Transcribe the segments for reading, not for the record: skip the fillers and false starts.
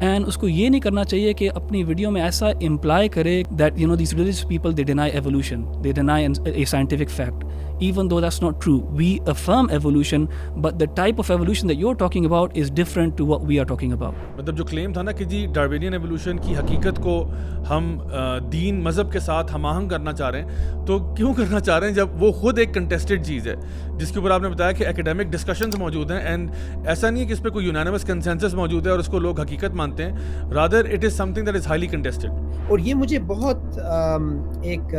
And اس کو یہ نہیں کرنا چاہیے کہ اپنی ویڈیو میں ایسا امپلائی کرے that you know these religious people they deny evolution, they deny a scientific fact, even though that's not true. We affirm evolution, but the type of evolution that you're talking about is different to what we are talking about. مطلب جو کلیم تھا نا کہ جی ڈارونین evolution کی حقیقت کو ہم دین مذہب کے ساتھ ہم آہنگ کرنا چاہ رہے ہیں, تو کیوں کرنا چاہ رہے ہیں جب وہ خود ایک کنٹیسٹڈ چیز ہے جس کے اوپر آپ نے بتایا کہ اکیڈیمک ڈسکشنز موجود ہیں, اینڈ ایسا نہیں ہے کہ اس پہ کوئی یونانیمس کنسنسس موجود ہے اور اس کو لوگ حقیقت مانتے ہیں, rather it is some thing that is highly contested. اور یہ مجھے بہت ایک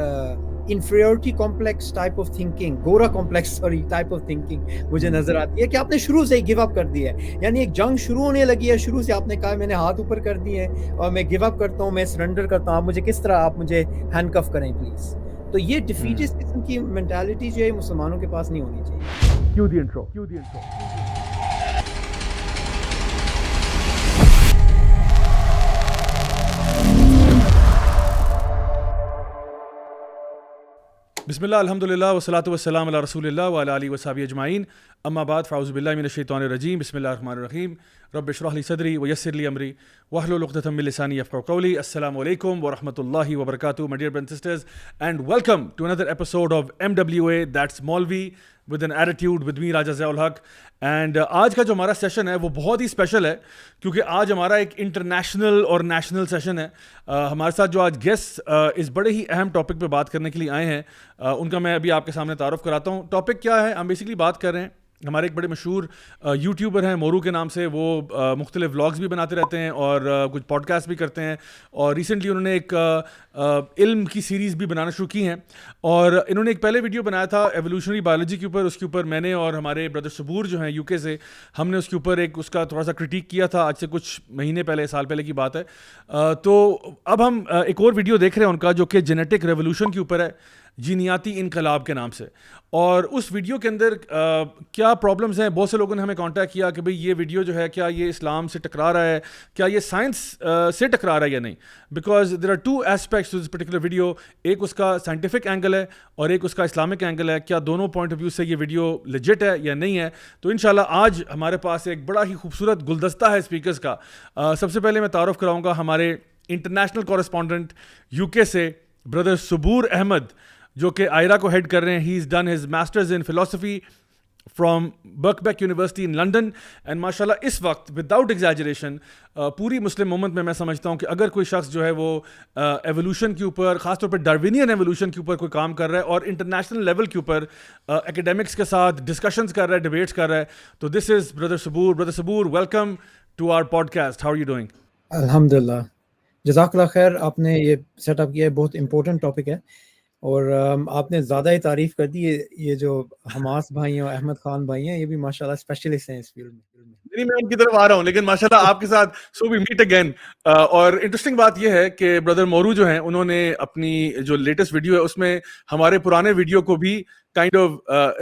inferiority complex type of thinking, گورا کمپلیکس ٹائپ آف تھنکنگ مجھے نظر آتی ہے کہ آپ نے شروع سے ہی گیو اپ کر دیا ہے. یعنی ایک جنگ شروع ہونے لگی ہے, شروع سے آپ نے کہا میں نے ہاتھ اوپر کر دیے ہیں اور میں گیو اپ کرتا ہوں, میں سرنڈر کرتا ہوں, آپ مجھے کس طرح آپ مجھے ہینڈ کف کریں پلیز. تو یہ ڈیفیٹسٹ قسم کی مینٹالٹی جو ہے مسلمانوں کے پاس نہیں ہونی چاہیے. کیوں دی انٹرو. بسم اللہ الحمدللہ والصلاۃ والسلام علی رسول اللہ وعلی آلہ وصحبہ اجمعین, اما بعد فاعوذ باللہ من الشیطان الرجیم, بسم اللہ الرحمن الرحیم, رب اشرح لی صدری ویسر لی امری واحلل عقدۃ من لسانی یفقہوا قولی. السلام علیکم ورحمۃ اللہ وبرکاتہ my dear brothers and sisters, and welcome to another episode of MWA, that's Maulvi with an attitude with me Raja Ziaul Haq. And آج کا جو ہمارا سیشن ہے وہ بہت ہی اسپیشل ہے کیونکہ آج ہمارا ایک انٹرنیشنل اور نیشنل سیشن ہے. ہمارے ساتھ جو آج گیسٹ اس بڑے ہی اہم ٹاپک پہ بات کرنے کے لیے آئے ہیں, ان کا میں ابھی آپ کے سامنے تعارف کراتا ہوں. ٹاپک کیا ہے, ہم بیسکلی بات کر رہے ہیں, ہمارے ایک بڑے مشہور یوٹیوبر ہیں مورو کے نام سے, وہ مختلف ولاگز بھی بناتے رہتے ہیں اور کچھ پوڈ کاسٹ بھی کرتے ہیں, اور ریسنٹلی انہوں نے ایک علم کی سیریز بھی بنانا شروع کی ہیں, اور انہوں نے ایک پہلے ویڈیو بنایا تھا ایولیوشنری بایولوجی کے اوپر. اس کے اوپر میں نے اور ہمارے بردر صبور جو ہیں یو کے سے, ہم نے اس کے اوپر ایک اس کا تھوڑا سا کرٹیک کیا تھا, آج سے کچھ مہینے پہلے, سال پہلے کی بات ہے. تو اب ہم ایک اور ویڈیو دیکھ رہے ہیں ان کا جو کہ جینیٹک ریولوشن کے اوپر ہے, جینیاتی انقلاب کے نام سے. اور اس ویڈیو کے اندر کیا پرابلمز ہیں, بہت سے لوگوں نے ہمیں کانٹیکٹ کیا کہ بھئی یہ ویڈیو جو ہے کیا یہ اسلام سے ٹکرا رہا ہے, کیا یہ سائنس سے ٹکرا رہا ہے یا نہیں, because there are two aspects to this particular video. ایک اس کا سائنٹیفک اینگل ہے اور ایک اس کا اسلامک اینگل ہے. کیا دونوں پوائنٹ آف ویو سے یہ ویڈیو لیجٹ ہے یا نہیں ہے, تو انشاءاللہ آج ہمارے پاس ایک بڑا ہی خوبصورت گلدستہ ہے اسپیکرز کا. سب سے پہلے میں تعارف کراؤں گا ہمارے انٹرنیشنل کورسپونڈنٹ یو کے سے بردر صبور احمد, جو کہ آئرا کو ہیڈ کر رہے ہیں. He has done his masters in philosophy from Birkbeck University in London, and ماشاء اللہ اس وقت وداؤٹ ایگزیجریشن پوری مسلم امت میں سمجھتا ہوں کہ اگر کوئی شخص جو ہے وہ ایولیوشن کے اوپر, خاص طور پہ ڈارونین ایولیوشن کے اوپر کوئی کام کر رہا ہے اور انٹرنیشنل لیول کے اوپر اکیڈیمکس کے ساتھ ڈسکشنز کر رہا ہے, ڈیبیٹس کر رہا ہے, تو this is brother Saboor. Brother Saboor, welcome to our podcast, how are you doing? الحمدللہ, جزاک اللہ خیر. آپ نے یہ سیٹ اپ کیا ہے, بہت امپورٹنٹ ٹاپک ہے, اور آپ نے زیادہ ہی تعریف کر دی. یہ جو حماس بھائی ہیں اور احمد خان بھائی ہیں, یہ بھی ماشاءاللہ اسپیشلسٹ ہیں اس فیلڈ میں. نہیں, میں ان کی طرف آ رہا ہوں, لیکن ماشاءاللہ آپ کے ساتھ سو وی میٹ اگین. اور انٹرسٹنگ بات یہ ہے کہ بردر مورو جو ہیں انہوں نے اپنی جو لیٹسٹ ویڈیو ہے اس میں ہمارے پرانے ویڈیو کو بھی کائنڈ آف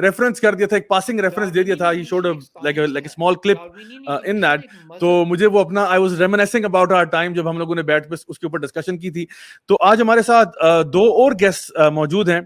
ریفرنس کر دیا تھا, ایک پاسنگ ریفرنس دے دیا تھا. He showed like a small clip in that. تو مجھے وہ اپنا I was reminiscing about our time جب ہم لوگوں نے بیٹھ کے اس کے اوپر ڈسکشن کی تھی. تو آج ہمارے ساتھ دو اور گیسٹ موجود ہیں.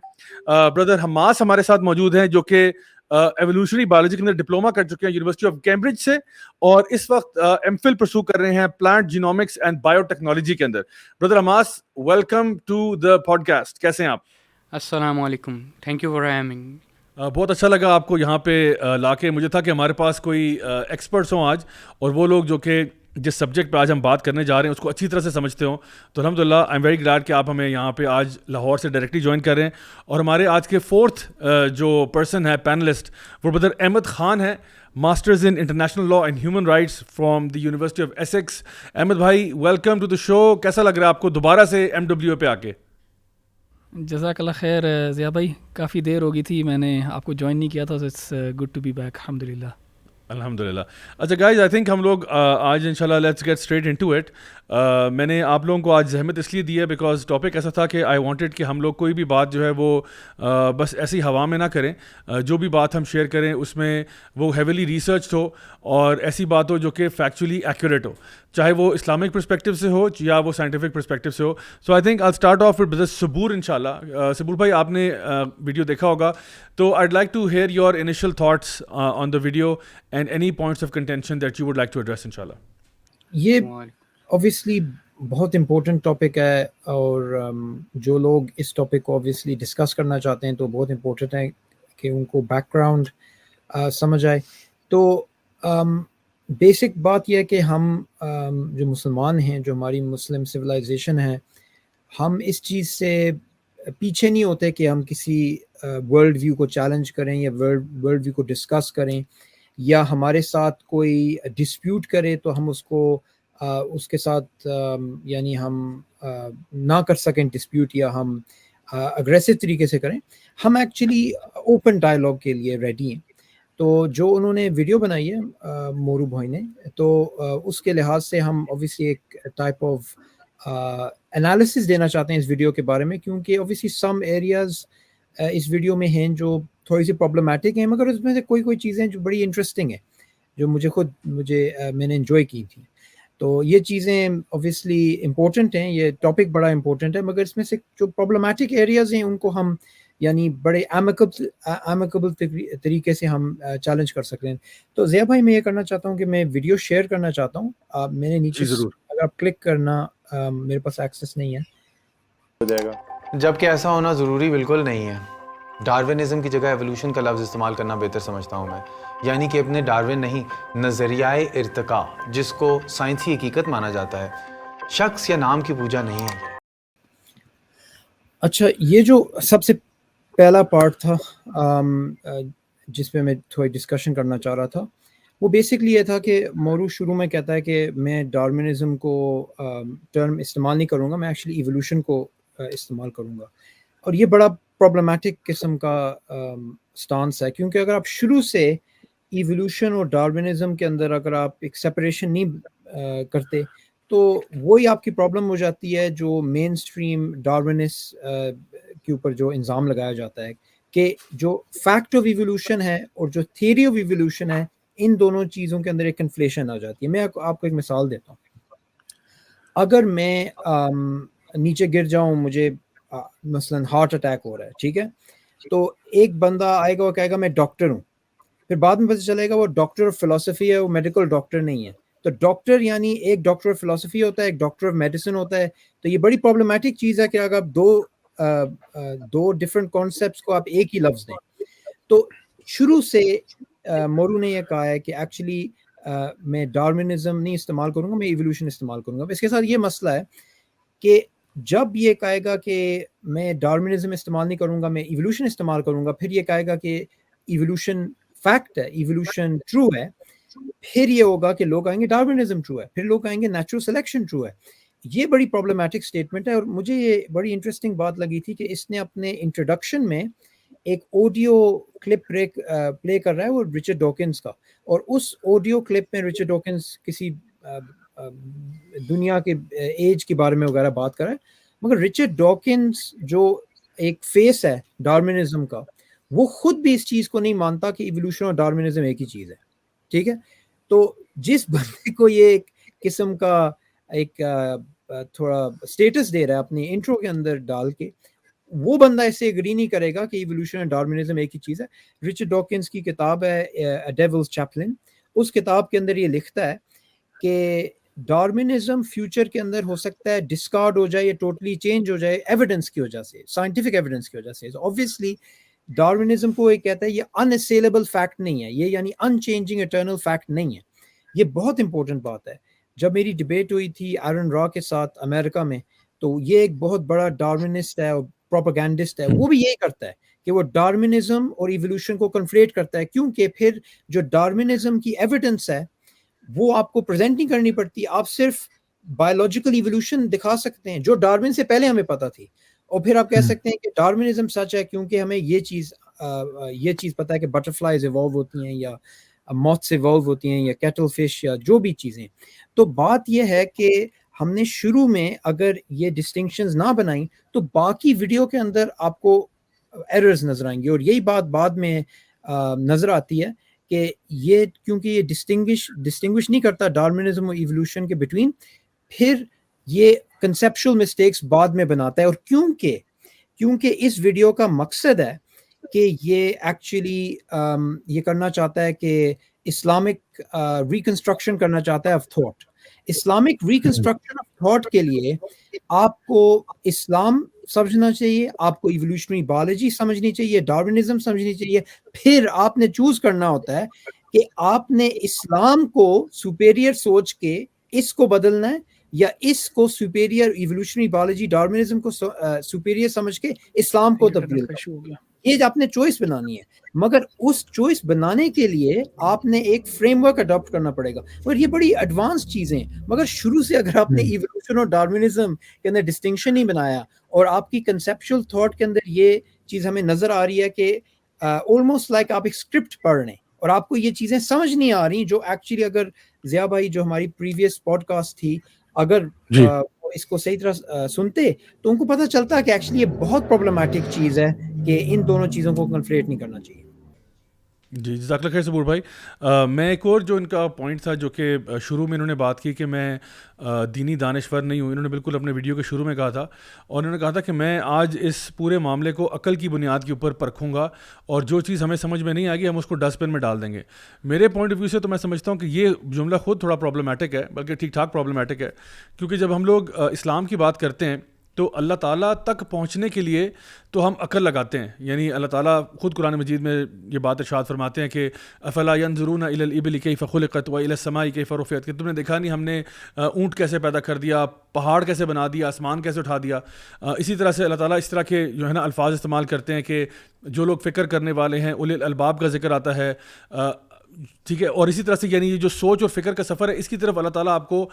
بردر حماس ہمارے ساتھ موجود ہیں جو کہ ایولیوشنری بایولوجی کے اندر ڈپلوما کر چکے ہیں یونیورسٹی آف کیمبرج سے, اور اس وقت ایم فل پرسو کر رہے ہیں plant genomics and biotechnology کے اندر. Brother Hamaz, welcome to the podcast, کیسے ہیں آپ؟ السلام علیکم, تھینک یو فار ہیونگ. بہت اچھا لگا آپ کو یہاں پہ لا کے. مجھے تھا کہ ہمارے پاس کوئی ایکسپرٹس ہوں آج, اور وہ لوگ جو کہ جس سبجیکٹ پہ آج ہم بات کرنے جا رہے ہیں اس کو اچھی طرح سے سمجھتے ہوں. تو الحمدللہ آئی ایم ویری گلیڈ کہ آپ ہمیں یہاں پہ آج لاہور سے ڈائریکٹلی جوائن کر رہے ہیں. اور ہمارے آج کے فورتھ جو پرسن ہے پینلسٹ, وہ بردر احمد خان ہے, masters in international law and human rights from the university of Essex. Ahmed بھائی, ویلکم ٹو دا شو. کیسا لگ رہا ہے آپ کو دوبارہ سے ایم ڈبلیو اے پہ آ کے؟ جزاک اللہ خیر ضیاء بھائی, کافی دیر ہو گئی تھی, میں نے آپ کو جوائن نہیں کیا تھا, so it's good to be back, الحمدللہ. الحمدللہ. اچھا گائز, آئی تھنک ہم لوگ آج انشاءاللہ let's get straight into it. میں نے آپ لوگوں کو آج زحمت اس لیے دی ہے بیکاز ٹاپک ایسا تھا کہ آئی وانٹیڈ کہ ہم لوگ کوئی بھی بات جو ہے وہ بس ایسی ہوا میں نہ کریں. جو بھی بات ہم شیئر کریں اس میں وہ ہیویلی ریسرچ ہو اور ایسی بات ہو جو کہ فیکچولی ایکوریٹ ہو, چاہے وہ اسلامک پرسپیکٹیو سے ہو یا وہ سائنٹیفک پرسپیکٹیو سے ہو. So I think I start off with brother Saboor انشاءاللہ. صبور بھائی, آپ نے ویڈیو دیکھا ہوگا, تو I like to hear your initial thoughts on the video and any points of contention that you would like to address انشاءاللہ. یہ obviously بہت امپورٹنٹ ٹاپک ہے اور جو لوگ اس ٹاپک کو obviously ڈسکس کرنا چاہتے ہیں تو بہت امپورٹنٹ ہے کہ ان کو بیک گراؤنڈ سمجھ آئے. تو بیسک بات یہ ہے کہ ہم جو مسلمان ہیں, جو ہماری مسلم سویلائزیشن ہے, ہم اس چیز سے پیچھے نہیں ہوتے کہ ہم کسی ورلڈ ویو کو چیلنج کریں یا ورلڈ ویو کو ڈسکس کریں, یا ہمارے ساتھ کوئی ڈسپیوٹ کرے تو ہم اس کے ساتھ یعنی ہم نہ کر سکیں ڈسپیوٹ, یا ہم اگریسو طریقے سے کریں. ہم ایکچولی اوپن ڈائلاگ کے لیے ریڈی ہیں. تو جو انہوں نے ویڈیو بنائی ہے مورو بھائی نے, تو اس کے لحاظ سے ہم اوبیسلی ایک ٹائپ آف انالیسس دینا چاہتے ہیں اس ویڈیو کے بارے میں, کیونکہ اوبیسلی سم ایریاز اس ویڈیو میں ہیں جو تھوڑی سی پرابلمٹک ہیں, مگر اس میں سے کوئی چیزیں جو بڑی انٹرسٹنگ ہیں, جو میں نے انجوائے کی تھی. تو یہ چیزیں اوبیسلی امپورٹنٹ ہیں, یہ ٹاپک بڑا امپورٹنٹ ہے, مگر اس میں سے جو پرابلمٹک ایریاز ہیں ان کو ہم یعنی بڑے ایمیکبل طریقے سے ہم چیلنج کر سکتے ہیں. تو ضیاء بھائی, میں یہ کرنا چاہتا ہوں کہ میں ویڈیو شیئر کرنا چاہتا ہوں. میں نے نیچے اگر آپ کلک کرنا, میرے پاس ایکسیس نہیں ہے, ہو جائے گا. جبکہ ایسا ہونا ضروری بالکل نہیں ہے. ڈارونزم کی جگہ ایوولوشن کا لفظ استعمال کرنا بہتر سمجھتا ہوں میں, یعنی کہ ابن ڈارون نہیں, نظریہ ارتقاء, جس کو سائنسی حقیقت مانا جاتا ہے, شخص یا نام کی پوجا نہیں ہے. اچھا, یہ جو سب سے پہلا پارٹ تھا جس پہ میں تھوڑی ڈسکشن کرنا چاہ رہا تھا, وہ بیسکلی یہ تھا کہ مورو شروع میں کہتا ہے کہ میں ڈارونزم کو ٹرم استعمال نہیں کروں گا, میں ایکچولی ایوولوشن کو استعمال کروں گا. اور یہ بڑا پرابلمٹک قسم کا سٹانس ہے, کیونکہ اگر آپ شروع سے ایوولوشن اور ڈارونزم کے اندر اگر آپ ایک سپریشن نہیں کرتے تو وہی آپ کی پرابلم ہو جاتی ہے جو مین اسٹریم ڈارونس کے اوپر جو الزام لگایا جاتا ہے کہ جو فیکٹ آف ایوولوشن ہے اور جو تھیوری آف ایوولوشن ہے, ان دونوں چیزوں کے اندر ایک کنفلیشن آ جاتی ہے. میں آپ کو ایک مثال دیتا ہوں. اگر میں نیچے گر جاؤں, مجھے مثلا ہارٹ اٹیک ہو رہا ہے, ٹھیک ہے, تو ایک بندہ آئے گا, وہ کہے گا میں ڈاکٹر ہوں, پھر بعد میں پتہ چلے گا وہ ڈاکٹر آف فلسفی ہے, وہ میڈیکل ڈاکٹر نہیں ہے. تو ڈاکٹر یعنی ایک ڈاکٹر آف فلسفی ہوتا ہے, ایک ڈاکٹر آف میڈیسن ہوتا ہے. تو یہ بڑی پرابلمٹک چیز ہے کہ اگر آپ دو ڈفرینٹ کانسیپٹس کو آپ ایک ہی لفظ دیں. تو شروع سے مورو نے یہ کہا ہے کہ ایکچولی میں ڈارونزم نہیں استعمال کروں گا, میں ایوولوشن استعمال کروں گا. اس کے ساتھ یہ مسئلہ ہے کہ جب یہ کہے گا کہ میں ڈارونزم استعمال نہیں کروں گا, میں ایوولوشن استعمال کروں گا, پھر یہ کہے گا کہ ایوولوشن فیکٹ ہے, ایوولوشن ٹرو ہے, پھر یہ ہوگا کہ لوگ آئیں گے ڈارونزم ٹرو ہے, پھر لوگ آئیں گے نیچرل سلیکشن ٹرو ہے. یہ بڑی پرابلمٹک سٹیٹمنٹ ہے. اور مجھے یہ بڑی انٹرسٹنگ بات لگی تھی کہ اس نے اپنے انٹروڈکشن میں ایک آڈیو کلپ پلے کر رہا ہے, وہ رچرڈ ڈاکنز کا, اور اس آڈیو کلپ میں رچرڈ ڈاکنز کسی دنیا کے ایج کے بارے میں وغیرہ بات کر رہا ہے, مگر رچرڈ ڈاکنز جو ایک فیس ہے ڈارونزم کا, وہ خود بھی اس چیز کو نہیں مانتا کہ ایوولوشن اور ڈارونزم ایک ہی چیز ہے, ٹھیک ہے. تو جس بندے کو یہ ایک قسم کا ایک تھوڑا اسٹیٹس دے رہا ہے اپنی انٹرو کے اندر ڈال کے, وہ بندہ اس سے اگری نہیں کرے گا کہ ایوولوشن اور ڈارونزم ایک ہی چیز ہے. رچرڈ ڈاکنز کی کتاب ہے ڈیولز چیپلن, اس کتاب کے اندر یہ لکھتا ہے کہ ڈارونزم فیوچر کے اندر ہو سکتا ہے ڈسکارڈ ہو جائے یا ٹوٹلی چینج ہو جائے ایویڈنس کی وجہ سے, سائنٹیفک ایویڈنس کی وجہ سے. اوبویسلی ڈارونزم کو یہ کہتا ہے یہ اناسیلیبل فیکٹ نہیں ہے, یہ یعنی ان چینجنگ اٹرنل فیکٹ نہیں ہے. یہ بہت امپورٹنٹ بات ہے. جب میری ڈبیٹ ہوئی تھی ایرن را کے ساتھ امریکہ میں, تو یہ ایک بہت بڑا ڈارونسٹ ہے اور پروپیگینڈسٹ ہے, وہ بھی یہی کرتا ہے کہ وہ ڈارونزم اور ایوولوشن کو کنفلیٹ کرتا ہے, کیونکہ پھر جو ڈارونزم کی ایویڈنس ہے وہ آپ کو پریزنٹ نہیں کرنی پڑتی, آپ صرف بایولوجیکل ایوولوشن دکھا سکتے ہیں جو ڈارون سے پہلے ہمیں پتہ تھی, اور پھر آپ کہہ سکتے ہیں کہ ڈارونزم سچ ہے کیونکہ ہمیں یہ چیز پتہ ہے کہ بٹرفلائیز ایوالو ہوتی ہیں یا موتھس ایوالو ہوتی ہیں یا کیٹل فش یا جو بھی چیزیں. تو بات یہ ہے کہ ہم نے شروع میں اگر یہ ڈسٹنکشنز نہ بنائیں تو باقی ویڈیو کے اندر آپ کو ایررز نظر آئیں گے, اور یہی بات بعد میں نظر آتی ہے کہ یہ کیونکہ یہ ڈسٹنگوش نہیں کرتا ڈارونزم اور ایوولوشن کے بٹوین, پھر یہ کنسیپچول مسٹیکس بعد میں بناتا ہے. اور کیونکہ اس ویڈیو کا مقصد ہے کہ یہ ایکچولی یہ کرنا چاہتا ہے کہ اسلامک ریکنسٹرکشن کرنا چاہتا ہے of thought, Islamic reconstruction of thought کے لیے آپ کو اسلام سمجھنا چاہیے, آپ کو ایولیوشنری بایولوجی سمجھنی چاہیے, ڈارونزم سمجھنی چاہیے, پھر آپ نے چوز کرنا ہوتا ہے کہ آپ نے اسلام کو سپیریئر سوچ کے اس کو بدلنا ہے یا اس کو سپیریئر ایولیوشنری بایولوجی ڈارونزم کو سپیریئر سمجھ کے اسلام کو تبدیل کرنا. یہ آپ نے چوائس بنانی ہے, مگر اس چوائس بنانے کے لیے آپ نے ایک فریم ورک اڈاپٹ کرنا پڑے گا. اور یہ بڑی ایڈوانس چیزیں ہیں, مگر شروع سے اگر آپ نے ایولیوشن اور ڈارونزم کے اندر ڈسٹنکشن نہیں بنایا اور آپ کی کنسیپچل تھاٹ کے اندر یہ چیز ہمیں نظر آ رہی ہے کہ آلموسٹ لائک آپ ایک اسکرپٹ پڑھ رہے ہیں اور آپ کو یہ چیزیں سمجھ نہیں آ رہی, جو ایکچولی اگر ضیاء بھائی جو ہماری پریویس پوڈ کاسٹ تھی اگر اس کو صحیح طرح سنتے تو ان کو پتہ چلتا کہ ایکچولی یہ بہت پرابلمٹک چیز ہے کہ ان دونوں چیزوں کو کنفلیٹ نہیں کرنا چاہیے. جی جزاک اللہ خیر صبور بھائی. میں ایک اور جو ان کا پوائنٹ تھا جو کہ شروع میں انہوں نے بات کی کہ میں دینی دانشور نہیں ہوں, انہوں نے بالکل اپنے ویڈیو کے شروع میں کہا تھا, اور انہوں نے کہا تھا کہ میں آج اس پورے معاملے کو عقل کی بنیاد کے اوپر پرکھوں گا اور جو چیز ہمیں سمجھ میں نہیں آئے گی ہم اس کو ڈسٹ بن میں ڈال دیں گے. میرے پوائنٹ آف ویو سے تو میں سمجھتا ہوں کہ یہ جملہ خود تھوڑا پرابلمٹک ہے, بلکہ ٹھیک ٹھاک پرابلمٹک ہے, کیونکہ جب ہم لوگ اسلام کی بات کرتے ہیں تو اللہ تعالیٰ تک پہنچنے کے لیے تو ہم عقل لگاتے ہیں. یعنی اللہ تعالیٰ خود قرآن مجید میں یہ بات ارشاد فرماتے ہیں کہ افلا ينظرون الى الابل كيف خلقت والى السماء كيف رفعت, کہ تم نے دیکھا نہیں ہم نے اونٹ کیسے پیدا کر دیا, پہاڑ کیسے بنا دیا, آسمان کیسے اٹھا دیا. اسی طرح سے اللہ تعالیٰ اس طرح کے جو ہے نا الفاظ استعمال کرتے ہیں کہ جو لوگ فکر کرنے والے ہیں, اولی الالباب کا ذکر آتا ہے, ٹھیک ہے. اور اسی طرح سے یعنی یہ جو سوچ اور فکر کا سفر ہے اس کی طرف اللہ تعالیٰ آپ کو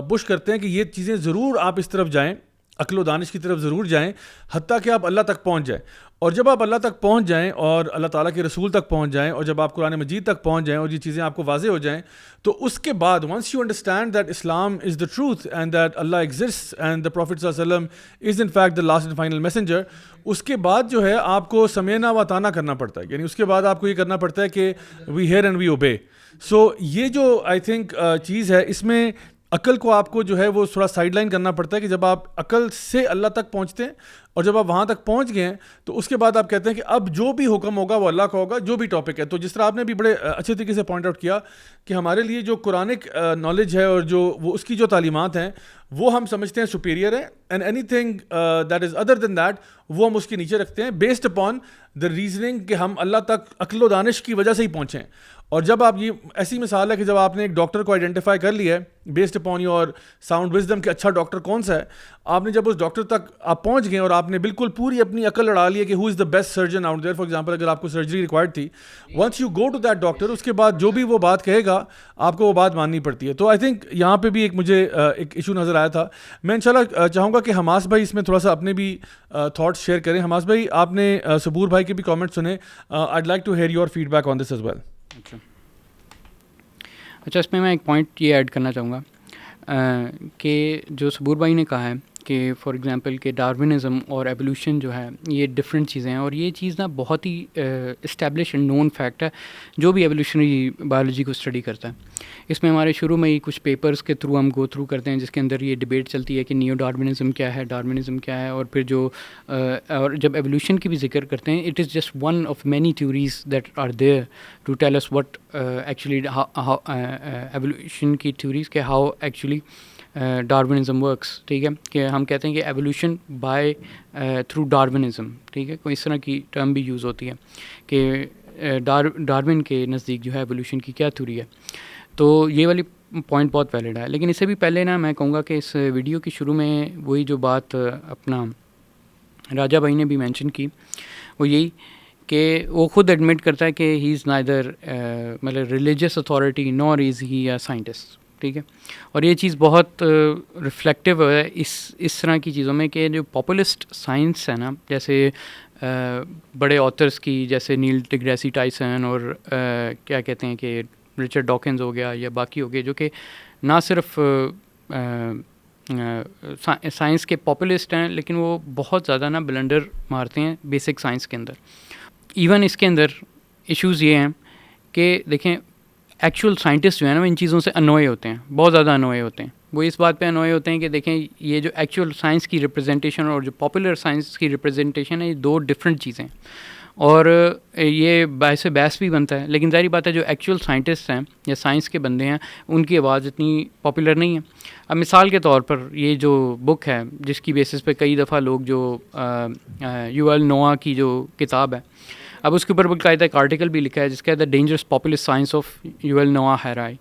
پش کرتے ہیں کہ یہ چیزیں ضرور آپ اس طرف جائیں, عقل و دانش کی طرف ضرور جائیں, حتیٰ کہ آپ اللہ تک پہنچ جائیں. اور جب آپ اللہ تک پہنچ جائیں اور اللہ تعالیٰ کے رسول تک پہنچ جائیں اور جب آپ قرآن مجید تک پہنچ جائیں اور یہ چیزیں آپ کو واضح ہو جائیں, تو اس کے بعد once you understand that Islam is the truth and that Allah exists and the prophet صلی اللہ علیہ وسلم is in fact the last and final messenger, اس کے بعد جو ہے آپ کو سمینا و طانا کرنا پڑتا ہے. یعنی اس کے بعد آپ کو یہ کرنا پڑتا ہے کہ وی ہیئر اینڈ وی اوبے. سو یہ جو آئی تھنک چیز ہے, اس میں عقل کو آپ کو جو ہے وہ تھوڑا سائڈ لائن کرنا پڑتا ہے کہ جب آپ عقل سے اللہ تک پہنچتے ہیں اور جب آپ وہاں تک پہنچ گئے ہیں تو اس کے بعد آپ کہتے ہیں کہ اب جو بھی حکم ہوگا وہ اللہ کا ہوگا, جو بھی ٹاپک ہے. تو جس طرح آپ نے بھی بڑے اچھے طریقے سے پوائنٹ آؤٹ کیا کہ ہمارے لیے جو قرآنک نالج ہے اور جو وہ اس کی جو تعلیمات ہیں وہ ہم سمجھتے ہیں سپیریئر ہے, and anything that is other than that وہ ہم اس کے نیچے رکھتے ہیں بیسڈ اپان دا ریزننگ کہ ہم اللہ تک عقل و دانش کی وجہ سے ہی پہنچیں. اور جب آپ یہ ایسی مثال ہے کہ جب آپ نے ایک ڈاکٹر کو آئیڈینٹیفائی کر لیا ہے based upon your sound wisdom کہ اچھا ڈاکٹر کون سا ہے, آپ نے جب اس ڈاکٹر تک آپ پہنچ گئے اور آپ نے بالکل پوری اپنی عقل لڑا لی ہے کہ who is the best surgeon out there. For example اگر آپ کو سرجری ریکوائرڈ تھی, once you go to that doctor, اس کے بعد جو بھی وہ بات کہے گا آپ کو وہ بات ماننی پڑتی ہے. تو آئی تھنک یہاں پہ بھی ایک مجھے ایک ایشو نظر آیا تھا. میں انشاءاللہ چاہوں گا کہ حماس بھائی اس میں تھوڑا سا اپنے بھی تھاٹس شیئر کریں. حماس بھائی آپ نے صبور بھائی کے بھی کامنٹ سنے, I'd like to hear your feedback on this as well. اچھا, اس میں ایک پوائنٹ یہ ایڈ کرنا چاہوں گا کہ جو صبور بھائی نے کہا ہے کہ فار ایگزامپل کہ ڈارونزم اور ایولیوشن جو ہے یہ ڈفرینٹ چیزیں ہیں, اور یہ چیز نا بہت ہی اسٹیبلش اینڈ نون فیکٹ ہے جو بھی ایولیوشنری بایولوجی کو اسٹڈی کرتا ہے. اس میں ہمارے شروع میں ہی کچھ پیپرز کے تھرو ہم گو تھرو کرتے ہیں جس کے اندر یہ ڈبیٹ چلتی ہے کہ نیو ڈارونزم کیا ہے, ڈارونزم کیا ہے, اور پھر جو اور جب ایولیوشن کی بھی ذکر کرتے ہیں it is just one of many theories that are there to tell us what actually evolution کی تھیوریز کہ ہاؤ ایکچولی ڈارونزم ورکس. ٹھیک ہے, کہ ہم کہتے ہیں کہ ایولیوشن بائی تھرو ڈارونزم. ٹھیک ہے, کوئی اس طرح کی ٹرم بھی یوز ہوتی ہے کہ ڈارون کے نزدیک جو ہے ایولیوشن کی کیا تھیوری ہے. تو یہ والی پوائنٹ بہت ویلڈ ہے. لیکن اس سے بھی پہلے نا میں کہوں گا کہ اس ویڈیو کے شروع میں وہی جو بات اپنا راجہ بھائی نے بھی مینشن کی وہ یہی کہ وہ خود ایڈمٹ کرتا ہے کہ ہی از نائدر مطلب religious authority Noor is he a scientist. ٹھیک ہے, اور یہ چیز بہت ریفلیکٹیو ہے اس طرح کی چیزوں میں کہ جو پاپولسٹ سائنس ہے نا, جیسے بڑے آتھرس کی جیسے نیل ڈیگریسی ٹائسن اور کیا کہتے ہیں کہ رچرڈ ڈاکنز ہو گیا یا باقی ہو گئے, جو کہ نہ صرف سائنس کے پاپولسٹ ہیں لیکن وہ بہت زیادہ نا بلنڈر مارتے ہیں بیسک سائنس کے اندر. ایون اس کے اندر ایشوز یہ ہیں کہ دیکھیں ایکچوئل سائنٹسٹ جو ہیں نا وہ ان چیزوں سے انوئے ہوتے ہیں, بہت زیادہ انوئے ہوتے ہیں. وہ اس بات پہ انوئے ہوتے ہیں کہ دیکھیں یہ جو ایکچوئل سائنس کی ریپرزنٹیشن اور جو پاپولر سائنس کی ریپرزنٹیشن ہے یہ دو ڈفرینٹ چیزیں ہیں. اور یہ باعث بحث بھی بنتا ہے. لیکن ظاہری بات ہے جو ایکچوئل سائنٹسٹ ہیں یا سائنس کے بندے ہیں ان کی آواز اتنی پاپولر نہیں ہے. اب مثال کے طور پر یہ جو بک ہے جس کی بیسس پہ کئی دفعہ لوگ جو یوول نوآ کی جو کتاب ہے, اب اس کے اوپر باقاعدہ ایک آرٹیکل بھی لکھا ہے جس کا ہے the dangerous populist science of Yuval Noah Harari.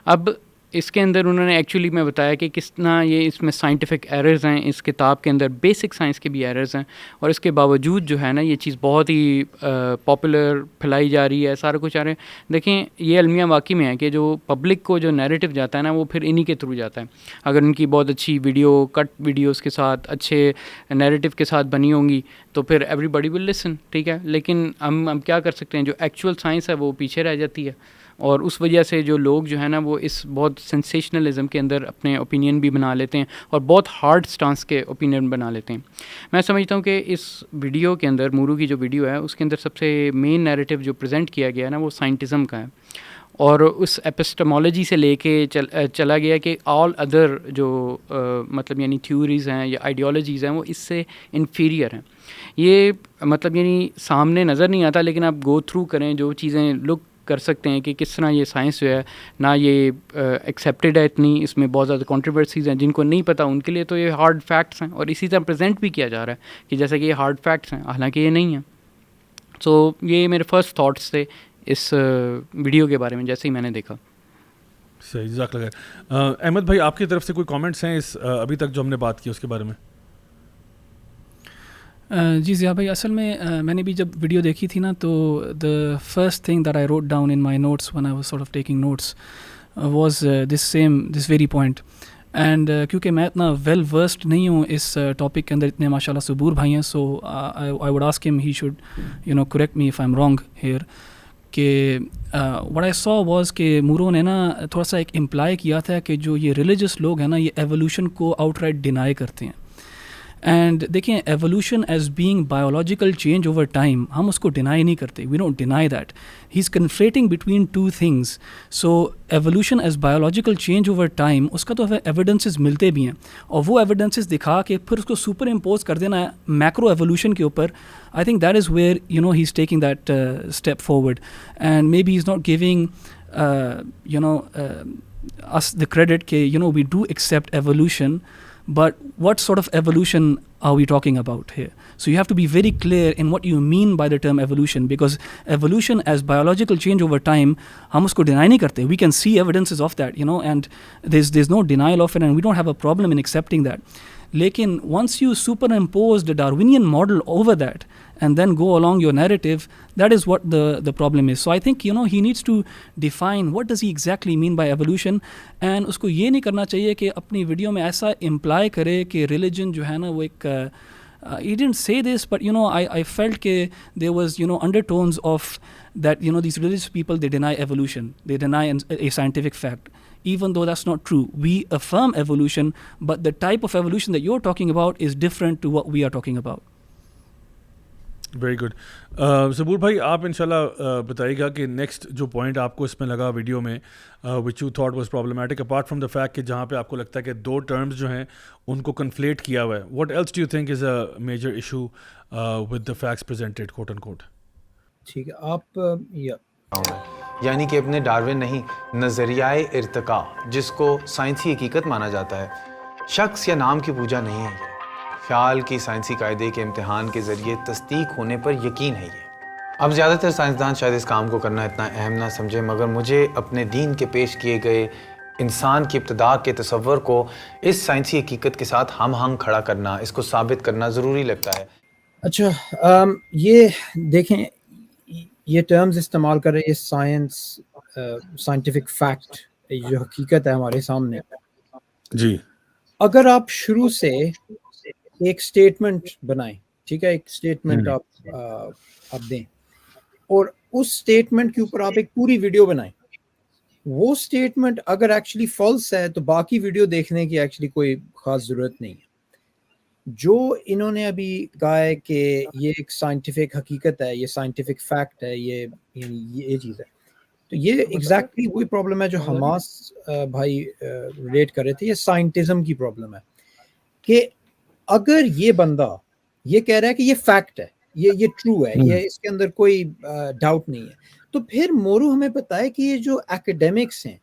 اب اس کے اندر انہوں نے ایکچولی میں بتایا کہ کس طرح یہ اس میں سائنٹیفک ایررز ہیں اس کتاب کے اندر, بیسک سائنس کے بھی ایررز ہیں, اور اس کے باوجود جو ہے نا یہ چیز بہت ہی پاپولر پھیلائی جا رہی ہے, سارا کچھ آ رہے ہیں. دیکھیں یہ المیہ واقعی میں ہے کہ جو پبلک کو جو نیریٹو جاتا ہے نا وہ پھر انہی کے تھرو جاتا ہے. اگر ان کی بہت اچھی ویڈیو کٹ ویڈیوز کے ساتھ اچھے نیریٹو کے ساتھ بنی ہوں گی تو پھر ایوری بڈی ول لسن, ٹھیک ہے. لیکن ہم کیا کر سکتے ہیں, جو ایکچوئل سائنس ہے وہ پیچھے رہ جاتی ہے, اور اس وجہ سے جو لوگ جو ہے نا وہ اس بہت سینسیشنلزم کے اندر اپنے اوپینین بھی بنا لیتے ہیں اور بہت ہارڈ سٹانس کے اوپینین بنا لیتے ہیں. میں سمجھتا ہوں کہ اس ویڈیو کے اندر, مورو کی جو ویڈیو ہے اس کے اندر سب سے مین نیریٹو جو پریزنٹ کیا گیا ہے نا وہ سائنٹزم کا ہے, اور اس ایپسٹمالوجی سے لے کے چلا گیا کہ آل ادر جو مطلب یعنی تھیوریز ہیں یا آئیڈیالوجیز ہیں وہ اس سے انفیریئر ہیں. یہ مطلب یعنی سامنے نظر نہیں آتا, لیکن آپ گو تھرو کریں جو چیزیں لک کر سکتے ہیں کہ کس طرح یہ سائنس جو ہے نہ یہ ایکسیپٹیڈ ہے اتنی, اس میں بہت زیادہ کنٹروورسیز ہیں. جن کو نہیں پتہ ان کے لیے تو یہ ہارڈ فیکٹس ہیں, اور اسی طرح پریزنٹ بھی کیا جا رہا ہے کہ جیسا کہ یہ ہارڈ فیکٹس ہیں, حالانکہ یہ نہیں ہیں. سو یہ میرے فرسٹ تھاٹس تھے اس ویڈیو کے بارے میں جیسے ہی میں نے دیکھا. صحیح, جزاک اللہ خیر. احمد بھائی آپ کی طرف سے کوئی کامنٹس ہیں اس ابھی تک جو ہم نے بات کی اس کے بارے میں؟ جی ضیاء بھائی, اصل میں نے بھی جب ویڈیو دیکھی تھی نا تو the first thing that I wrote down in my notes when I was sort of taking notes was this very point. And کیونکہ میں اتنا ویل ورسڈ نہیں ہوں اس ٹاپک کے اندر, اتنے ماشاء اللہ صبور بھائی ہیں, سو آئی would ask him he should correct me if I am wrong here. کہ وٹ آئی سو واز کہ مورو نے نا تھوڑا سا ایک امپلائی کیا تھا کہ جو یہ ریلیجس لوگ ہیں نا یہ ایولیوشن کو آؤٹ رائٹ ڈینائی کرتے ہیں. اینڈ دیکھیں evolution as being biological change over time, ہم اس کو ڈینائی نہیں کرتے, we don't deny that. He is conflating between two things. So evolution as biological change over time, اس کا تو ایویڈنسز ملتے بھی ہیں, اور وہ ایویڈنسز دکھا کے پھر اس کو سپر امپوز کر دینا ہے میکرو ایولیوشن کے اوپر. I think that is where he's taking that step forward, and maybe he's not giving us the credit ke we do accept evolution, but what sort of evolution are we talking about here? So you have to be very clear in what you mean by the term evolution, because evolution as biological change over time, hum usko deny nahi karte. We can see evidences of that, and there's no denial of it, and we don't have a problem in accepting that. Lekin once you superimpose the Darwinian model over that and then go along your narrative, that is what the problem is. So I think he needs to define what does he exactly mean by evolution, and usko ye nahi karna chahiye ki apni video mein aisa imply kare ki religion jo hai na wo ek he didn't say this, but I felt ke there was undertones of that these religious people, they deny evolution, they deny a scientific fact, even though that's not true. We affirm evolution, but the type of evolution that you're talking about is different to what we are talking about. Very good. Saboor بھائی آپ انشاءاللہ بتائیے گا کہ next جو point آپ کو اس میں لگا ویڈیو میں which you thought was problematic, apart from the fact کہ جہاں پہ آپ کو لگتا ہے کہ دو ٹرمز جو ہیں ان کو کنفلیٹ کیا ہوا ہے, what else do you think is a major issue with the facts presented quote and quote? ٹھیک ہے, آپ یعنی کہ اپنے ڈارون نہیں, نظریۂ ارتقاء جس کو سائنسی حقیقت مانا جاتا ہے, شخص یا نام کی پوجا نہیں ہے. یہ خیال کی سائنسی قاعدے کے امتحان کے ذریعے تصدیق ہونے پر یقین ہے. یہ اب زیادہ تر سائنسدان شاید اس کام کو کرنا اتنا اہم نہ سمجھے, مگر مجھے اپنے دین کے پیش کیے گئے انسان کی ابتدا کے تصور کو اس سائنسی حقیقت کے ساتھ ہم ہنگ کھڑا کرنا, اس کو ثابت کرنا ضروری لگتا ہے. اچھا, یہ دیکھیں یہ ٹرمز استعمال کر رہے ہیں سائنس, سائنٹیفک فیکٹ, جو حقیقت ہے ہمارے سامنے. جی, اگر آپ شروع سے ایک سٹیٹمنٹ بنائیں, ٹھیک ہے, ایک سٹیٹمنٹ آپ دیں, اور اس سٹیٹمنٹ کے اوپر آپ ایک پوری ویڈیو بنائیں, وہ سٹیٹمنٹ اگر ایکچولی فالس ہے تو باقی ویڈیو دیکھنے کی ایکچولی کوئی خاص ضرورت نہیں ہے. جو انہوں نے ابھی کہا ہے کہ یہ ایک سائنٹیفک حقیقت ہے, یہ سائنٹیفک فیکٹ ہے, یہ چیز ہے, تو یہ ایگزیکٹلی وہی پرابلم ہے جو حماس بھائی ریلیٹ کر رہے تھے. یہ سائنٹزم کی پرابلم ہے کہ اگر یہ بندہ یہ کہہ رہا ہے کہ یہ فیکٹ ہے, یہ ٹرو ہے, یہ اس کے اندر کوئی ڈاؤٹ نہیں ہے. تو پھر مورو ہمیں بتائے کہ یہ جو ایکیڈیمکس ہیں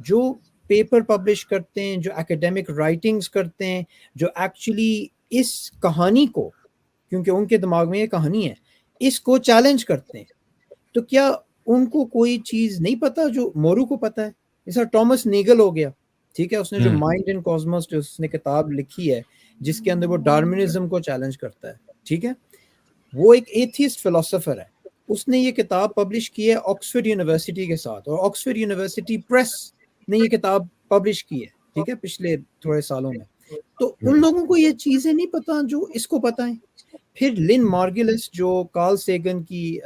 جو پیپر پبلش کرتے ہیں, جو ایکیڈیمک رائٹنگز کرتے ہیں, جو ایکچولی اس کہانی کو, کیونکہ ان کے دماغ میں یہ کہانی ہے, اس کو چیلنج کرتے ہیں, تو کیا ان کو کوئی چیز نہیں پتا جو مورو کو پتا ہے؟ جیسا ٹامس نیگل ہو گیا, ٹھیک ہے, اس نے جو مائنڈ اینڈ کاسموس جو اس نے کتاب لکھی ہے جس کے اندر وہ ڈارمنزم کو چیلنج کرتا ہے, ٹھیک ہے, وہ ایک ایتھیسٹ فلسفر ہے. اس نے یہ کتاب پبلش کی ہے آکسفورڈ یونیورسٹی کے ساتھ, اور آکسفورڈ یونیورسٹی پریس نے یہ کتاب پبلش کی ہے, ٹھیک ہے, پچھلے تھوڑے سالوں میں. تو ان لوگوں کو یہ چیزیں نہیں پتا جو اس کو پتہ ہیں. پھر لن مارگلس جو کارل سیگن کی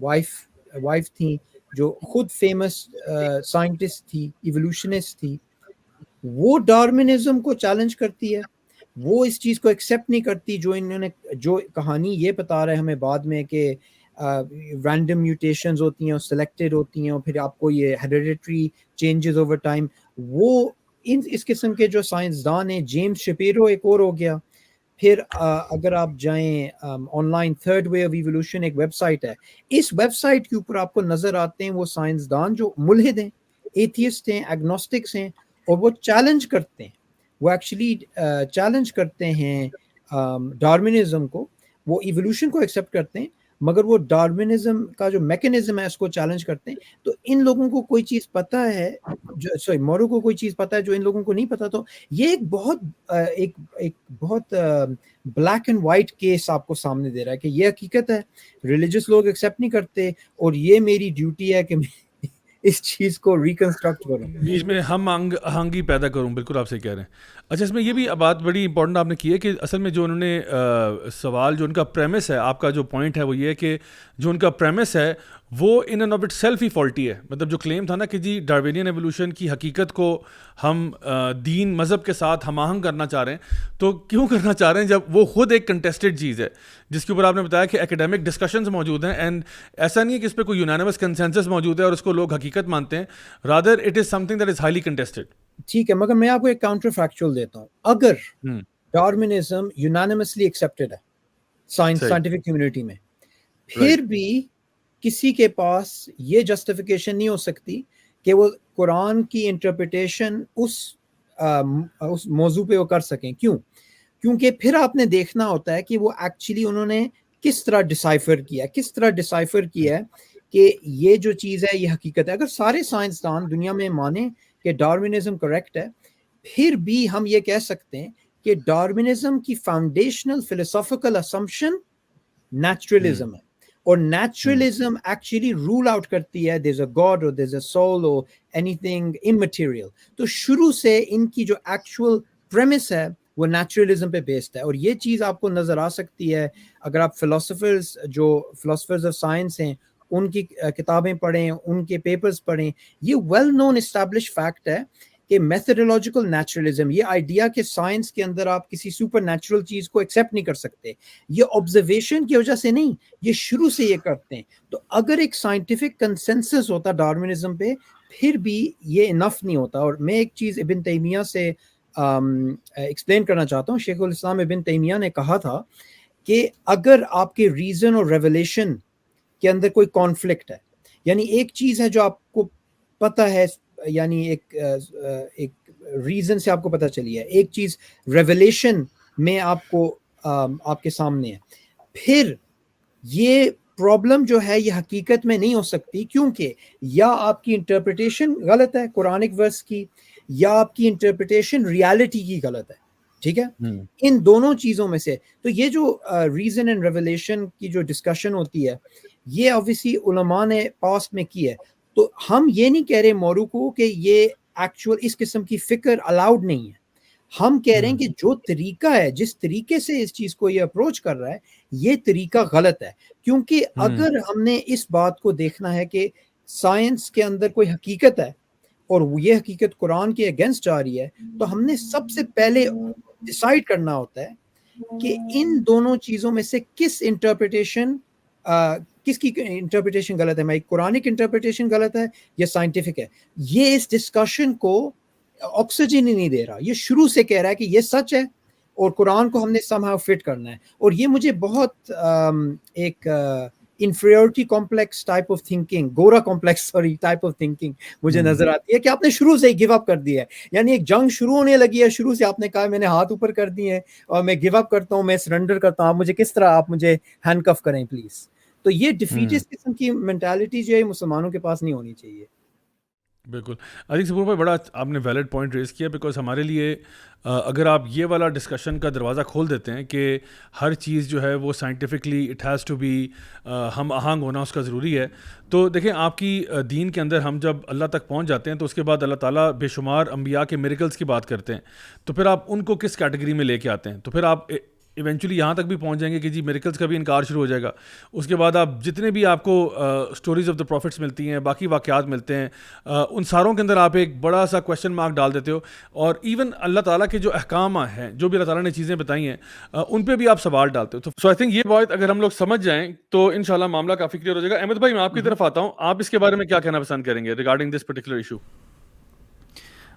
وائف تھیں, جو خود فیمس سائنٹسٹ تھی, ایوولوشنسٹ تھی, وہ ڈارمنزم کو چیلنج کرتی ہے. وہ اس چیز کو ایکسیپٹ نہیں کرتی جو انہوں نے, جو کہانی یہ بتا رہے ہمیں بعد میں کہ رینڈم میوٹیشنز ہوتی ہیں اور سلیکٹڈ ہوتی ہیں اور پھر آپ کو یہ ہیریڈیٹری چینجز اوور ٹائم. وہ اس قسم کے جو سائنسدان ہیں, جیمز شپیرو ایک اور ہو گیا. پھر اگر آپ جائیں on line, third way of evolution ایک ویب سائٹ ہے, اس ویب سائٹ کے اوپر آپ کو نظر آتے ہیں وہ سائنسدان جو ملحد ہیں, ایتھیسٹ ہیں, ایگنوسٹکس ہیں, اور وہ چیلنج کرتے ہیں, وہ ایکچولی چیلنج کرتے ہیں ڈارمنزم کو. وہ ایوولوشن کو ایکسیپٹ کرتے ہیں مگر وہ ڈارمنزم کا جو میکنزم ہے اس کو چیلنج کرتے ہیں. تو ان لوگوں کو کوئی چیز پتہ ہے, جو مورو کو کوئی چیز پتہ ہے جو ان لوگوں کو نہیں پتہ. تو یہ ایک بہت بلیک اینڈ وائٹ کیس آپ کو سامنے دے رہا ہے کہ یہ حقیقت ہے, ریلیجس لوگ ایکسیپٹ نہیں کرتے, اور یہ میری ڈیوٹی ہے کہ اس چیز کو ریکنسٹرکٹ کروں, بیچ میں ہم آہنگی پیدا کروں. بالکل آپ سے کہہ رہے ہیں. اچھا, اس میں یہ بھی بات بڑی امپورٹنٹ آپ نے کی ہے کہ اصل میں جو انہوں نے سوال, جو ان کا پریمس ہے, آپ کا جو پوائنٹ ہے وہ یہ ہے کہ جو ان کا پریمس ہے وہ in and of it self he faulty ہے. مطلب جو کلیم تھا نا کہ جی ڈارونین ایوولوشن کی حقیقت کو ہم دین مذہب کے ساتھ ہم آہنگ کرنا چاہ رہے ہیں, تو کیوں کرنا چاہ رہے ہیں جب وہ خود ایک کنٹیسٹڈ چیز ہے جس کے اوپر آپ نے بتایا کہ ایکیڈیمک ڈسکشنز موجود ہیں, اینڈ ایسا نہیں ہے کہ اس پہ کوئی یونانیمس کنسنسس موجود ہے اور اس کو لوگ حقیقت مانتے ہیں, rather it is some thing that is highly contested. ٹھیک ہے, مگر میں آپ کو ایک کاؤنٹر فیکچوئل دیتا ہوں. اگر ڈارمنزم یونانیمسلی ایکسیپٹڈ ہے سائنٹیفک کمیونٹی میں, پھر بھی کسی کے پاس یہ جسٹیفیکیشن نہیں ہو سکتی کہ وہ قرآن کی انٹرپریٹیشن اس موضوع پہ وہ کر سکیں. کیوں؟ کیونکہ پھر آپ نے دیکھنا ہوتا ہے کہ وہ ایکچولی انہوں نے کس طرح ڈیسائفر کیا ہے کہ یہ جو چیز ہے یہ حقیقت ہے. اگر سارے سائنسدان دنیا میں مانیں کہ ڈارونزم کریکٹ ہے, پھر بھی ہم یہ کہہ سکتے ہیں کہ ڈارونزم کی فاؤنڈیشنل فلسافیکل اسمپشن نیچرلزم ہے, اور نیچرلزم ایکچولی رول آؤٹ کرتی ہے دیر از اے گاڈ اور دیر از اے سول اور اینی تھنگ اممیٹیریل. تو شروع سے ان کی جو ایکچوئل پریمس ہے وہ نیچرلزم پہ بیسڈ ہے. اور یہ چیز آپ کو نظر آ سکتی ہے اگر آپ فلاسفرز آف سائنس ہیں ان کی کتابیں پڑھیں, ان کے پیپرز پڑھیں. یہ ویل نون اسٹیبلش فیکٹ ہے کہ میتھڈولوجیکل نیچرلزم, یہ آئیڈیا کہ سائنس کے اندر آپ کسی سپر نیچرل چیز کو ایکسیپٹ نہیں کر سکتے, یہ آبزرویشن کی وجہ سے نہیں, یہ شروع سے یہ کرتے ہیں. تو اگر ایک سائنٹیفک کنسنسس ہوتا ڈارونزم پہ, پھر بھی یہ انف نہیں ہوتا. اور میں ایک چیز ابن تیمیہ سے ایکسپلین کرنا چاہتا ہوں. شیخ الاسلام ابن تیمیہ نے کہا تھا کہ اگر آپ کے ریزن اور ریولیشن کے اندر کوئی کانفلکٹ ہے, یعنی ایک چیز ہے جو آپ کو پتہ ہے, یعنی ایک ریزن سے آپ کو پتہ چلی ہے, ایک چیز ریولیشن میں آپ کے سامنے ہے, پھر یہ پرابلم جو ہے یہ حقیقت میں نہیں ہو سکتی, کیونکہ یا آپ کی انٹرپریٹیشن غلط ہے قرآنک ورس کی, یا آپ کی انٹرپریٹیشن ریالٹی کی غلط ہے. ٹھیک ہے, ان دونوں چیزوں میں سے. تو یہ جو ریزن اینڈ ریولیشن کی جو ڈسکشن ہوتی ہے یہ obviously علماء نے پاسٹ میں کی ہے. تو ہم یہ نہیں کہہ رہے مورو کو کہ یہ ایکچوئل اس قسم کی فکر الاؤڈ نہیں ہے. ہم کہہ رہے ہیں کہ جو طریقہ ہے, جس طریقے سے اس چیز کو یہ اپروچ کر رہا ہے, یہ طریقہ غلط ہے. کیونکہ اگر ہم نے اس بات کو دیکھنا ہے کہ سائنس کے اندر کوئی حقیقت ہے اور یہ حقیقت قرآن کے اگینسٹ جا رہی ہے, تو ہم نے سب سے پہلے ڈیسائیڈ کرنا ہوتا ہے کہ ان دونوں چیزوں میں سے کس کی انٹرپریٹیشن غلط ہے. قرآنک انٹرپریٹیشن غلط ہے یا سائنٹیفک ہے. یہ اس ڈسکشن کو آکسیجن ہی نہیں دے رہا. یہ شروع سے کہہ رہا ہے کہ یہ سچ ہے اور قرآن کو ہم نے somehow فٹ کرنا ہے. اور یہ مجھے بہت ایک inferiority complex type of thinking, گورا complex sorry type of thinking مجھے نظر آتی ہے کہ آپ نے شروع سے ہی گیو اپ کر دیا ہے. یعنی ایک جنگ شروع ہونے لگی ہے, شروع سے آپ نے کہا میں نے ہاتھ اوپر کر دیے ہیں اور میں گیو اپ کرتا ہوں, میں سرنڈر کرتا ہوں, آپ مجھے کس طرح آپ مجھے ہینڈ کف کریں پلیز. تو یہ ڈیفیٹسٹ قسم کی مینٹالٹی جو ہے مسلمانوں کے پاس نہیں ہونی چاہیے. بالکل. آئی تھنک سپور بھائی بڑا آپ نے ویلڈ پوائنٹ ریز کیا, بیکاز ہمارے لیے اگر آپ یہ والا ڈسکشن کا دروازہ کھول دیتے ہیں کہ ہر چیز جو ہے وہ scientifically it has to be ہم آہنگ ہونا اس کا ضروری ہے, تو دیکھیں آپ کی دین کے اندر ہم جب اللہ تک پہنچ جاتے ہیں تو اس کے بعد اللہ تعالیٰ بے شمار انبیاء کے میریکلس کی بات کرتے ہیں, تو پھر آپ ان کو کس کیٹیگری میں لے کے آتے ہیں؟ تو پھر آپ ایونچولی یہاں تک بھی پہنچ جائیں گے کہ جی میریکلس کا بھی انکار شروع ہو جائے گا. اس کے بعد آپ جتنے بھی آپ کو اسٹوریز آف دا پروفٹس ملتی ہیں, باقی واقعات ملتے ہیں, ان ساروں کے اندر آپ ایک بڑا سا کویشچن مارک ڈال دیتے ہو, اور ایون اللہ تعالیٰ کے جو احکام ہیں, جو بھی اللہ تعالیٰ نے چیزیں بتائی ہیں, ان پہ بھی آپ سوال ڈالتے ہو. تو سو آئی تھنک یہ بات اگر ہم لوگ سمجھ جائیں تو انشاءاللہ معاملہ کافی کلیئر ہو جائے گا. احمد بھائی میں آپ کی طرف آتا ہوں, آپ اس کے بارے میں کیا کہنا پسند کریں گے ریگارڈنگ دس پرٹیکولر ایشو؟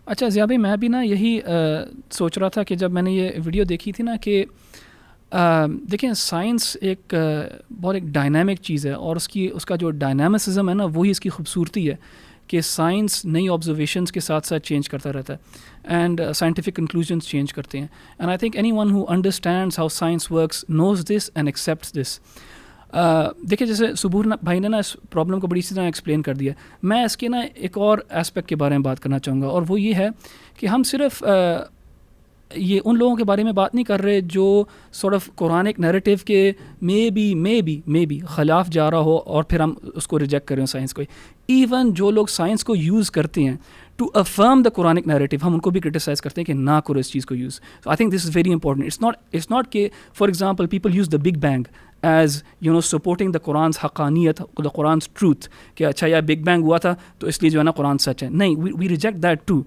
اچھا ضیاء بھائی, میں بھی نا یہی سوچ رہا تھا کہ جب میں نے یہ ویڈیو دیکھی تھی نا کہ دیکھیں سائنس ایک بہت ایک ڈائنامک چیز ہے, اور اس کا جو ڈائنامسزم ہے نا وہی اس کی خوبصورتی ہے کہ سائنس نئی آبزرویشنس کے ساتھ ساتھ چینج کرتا رہتا ہے اینڈ سائنٹیفک کنکلوژنس چینج کرتے ہیں. And I think anyone who understands how science works knows this and accepts this. دیکھیں جیسے سبور بھائی نے نا اس پرابلم کو بڑی سی طرح ایکسپلین کر دیا. میں اس کے نا ایک اور اسپیکٹ کے بارے میں بات کرنا چاہوں گا, اور وہ یہ ہے کہ ہم صرف یہ ان لوگوں کے بارے میں بات نہیں کر رہے جو سورٹ آف قرآنک نیریٹیو کے مے بی خلاف جا رہا ہو اور پھر ہم اس کو ریجیکٹ کر رہے ہوں سائنس کو. ایون جو لوگ سائنس کو یوز کرتے ہیں to affirm the Quranic narrative, ہم ان کو بھی کرٹیسائز کرتے ہیں کہ نہ کرو اس چیز کو use. I think this is very important. It's not کہ for example people use the big bang as supporting the قرآن's حقانیت, دا قرآن's ٹروتھ, کہ اچھا یار بگ بینگ ہوا تھا تو اس لیے جو ہے نا قرآن سچ ہے. نہیں, we reject that too.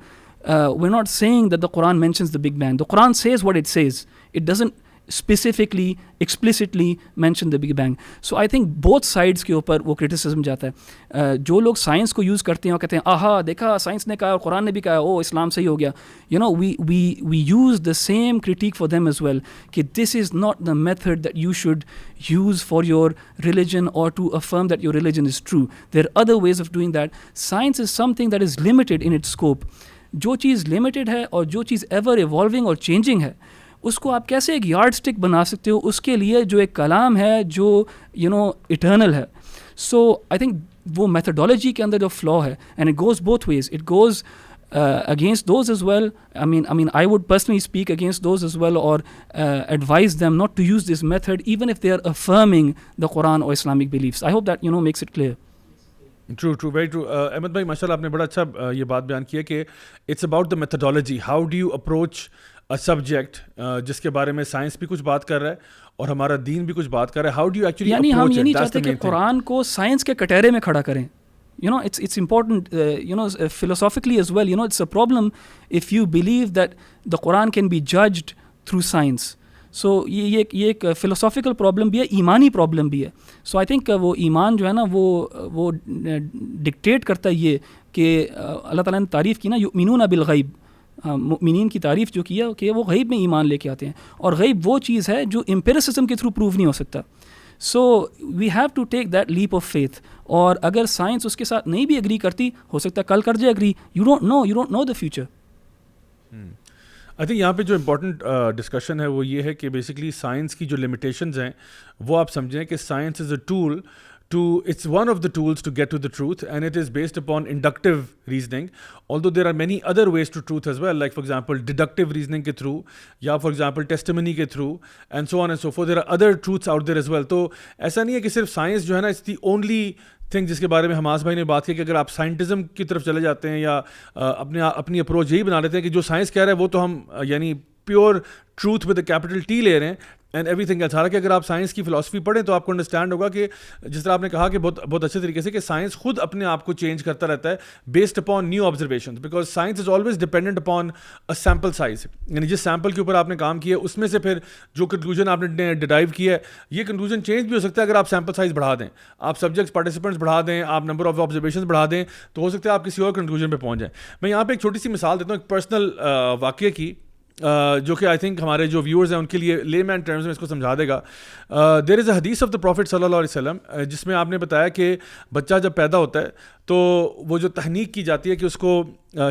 We're not saying that the Quran mentions the Big Bang. The Quran says what it says. It doesn't specifically, explicitly mention the Big Bang. So I think both sides کے اوپر وہ criticism جاتا ہے. جو لوگ science کو use کرتے ہیں اور کہتے ہیں آہا دیکھا سائنس نے کہا اور قرآن نے بھی کہا, او اسلام صحیح ہو گیا. We use the same critique for them as well, کہ this is not the method that you should use for your religion or to affirm that your religion is true. There are other ways of doing that. Science is something that is limited in its scope. جو چیز limited ہے اور جو چیز ever evolving اور changing ہے, اس کو آپ کیسے ایک یارڈ اسٹک بنا سکتے ہو اس کے لیے جو ایک کلام ہے جو ایٹرنل ہے. سو آئی تھنک وہ میتھڈالوجی کے اندر جو فلا ہے, and it goes both ways, it goes against those as well. I mean I would personally speak against those as well, or advise them not to use this method even if they are affirming the Quran or Islamic beliefs. I hope that makes it clear. True very true. Ahmed بھائی ماشاء اللہ آپ نے بڑا اچھا یہ بات بیان کیا کہ it's about the methodology. How do you approach a subject جس کے بارے میں سائنس بھی کچھ بات کر رہا ہے اور ہمارا دین بھی کچھ بات کر رہا ہے. ہاؤ ڈو یو ایکچولی یعنی ہم یہ نہیں چاہتے کہ قرآن کو سائنس کے کٹہرے میں کھڑا کریں. It's important, philosophically as well. It's a problem if you believe that the Quran can be judged through science. سو یہ ایک فلسافیکل پرابلم بھی ہے, ایمانی پرابلم بھی ہے. سو آئی تھنک وہ ایمان جو ہے نا وہ ڈکٹیٹ کرتا ہے یہ کہ اللہ تعالیٰ نے تعریف کی نا یؤمنون بالغیب, مؤمنین کی تعریف جو کی ہے کہ وہ غیب میں ایمان لے کے آتے ہیں, اور غیب وہ چیز ہے جو امپیریسزم کے تھرو پروو نہیں ہو سکتا. So we have to take that leap of faith, اور اگر سائنس اس کے ساتھ نہیں بھی ایگری کرتی, ہو سکتا ہے کل کر جائے agree. You don't know the future. I think یہاں پہ جو امپورٹنٹ ڈسکشن ہے وہ یہ ہے کہ بیسکلی سائنس کی جو لمیٹیشنز ہیں وہ آپ سمجھیں کہ science is a tool it's one of the tools to get to the truth, and it is based upon inductive reasoning, although there are many other ways to truth as well, like for example deductive reasoning ke through, ya for example testimony ke through, and so on and so forth. There are other truths out there as well. تو ایسا نہیں ہے کہ صرف science جو ہے نا it's the only thing جس کے بارے میں حماس بھائی نے بات کی کہ اگر آپ سائنٹزم کی طرف چلے جاتے ہیں یا اپنی اپروچ یہی بنا لیتے ہیں کہ جو سائنس کہہ رہا ہے وہ تو ہم یعنی pure truth with capital T لے رہے ہیں اینڈ ایوری تھنگ ایلس. حالانکہ اگر آپ سائنس کی فلاسفی پڑھیں تو آپ کو انڈرسٹینڈ ہوگا کہ جس طرح آپ نے کہا کہ بہت اچھے طریقے سے کہ سائنس خود اپنے آپ کو چینج کرتا رہتا ہے based upon new observations, because science is always dependent upon a sample size. یعنی جس سیمپل کے اوپر آپ نے کام کیا ہے اس میں سے پھر جو کنکلوژن آپ نے ڈرائیو کیا ہے یہ کنکلوژن چینج بھی ہو سکتا ہے اگر آپ سیمپل سائز بڑھا دیں, آپ سبجیکٹس پارٹیسپینٹس بڑھا دیں, آپ نمبر آف آبزرویشنز بڑھا دیں, تو ہو سکتا ہے آپ کسی اور کنکلوژن پہ پہنچ جائیں. میں یہاں پہ ایک چھوٹی سی مثال دیتا ہوں ایک پرسنل واقعے کی. جو کہ آئی تھنک ہمارے جو ویورز ہیں ان کے لیے لے مین ٹرمز میں اس کو سمجھا دے گا. دیر از اے حدیث آف دا پروفٹ صلی اللہ علیہ وسلم جس میں آپ نے بتایا کہ بچہ جب پیدا ہوتا ہے تو وہ جو تحنیک کی جاتی ہے کہ اس کو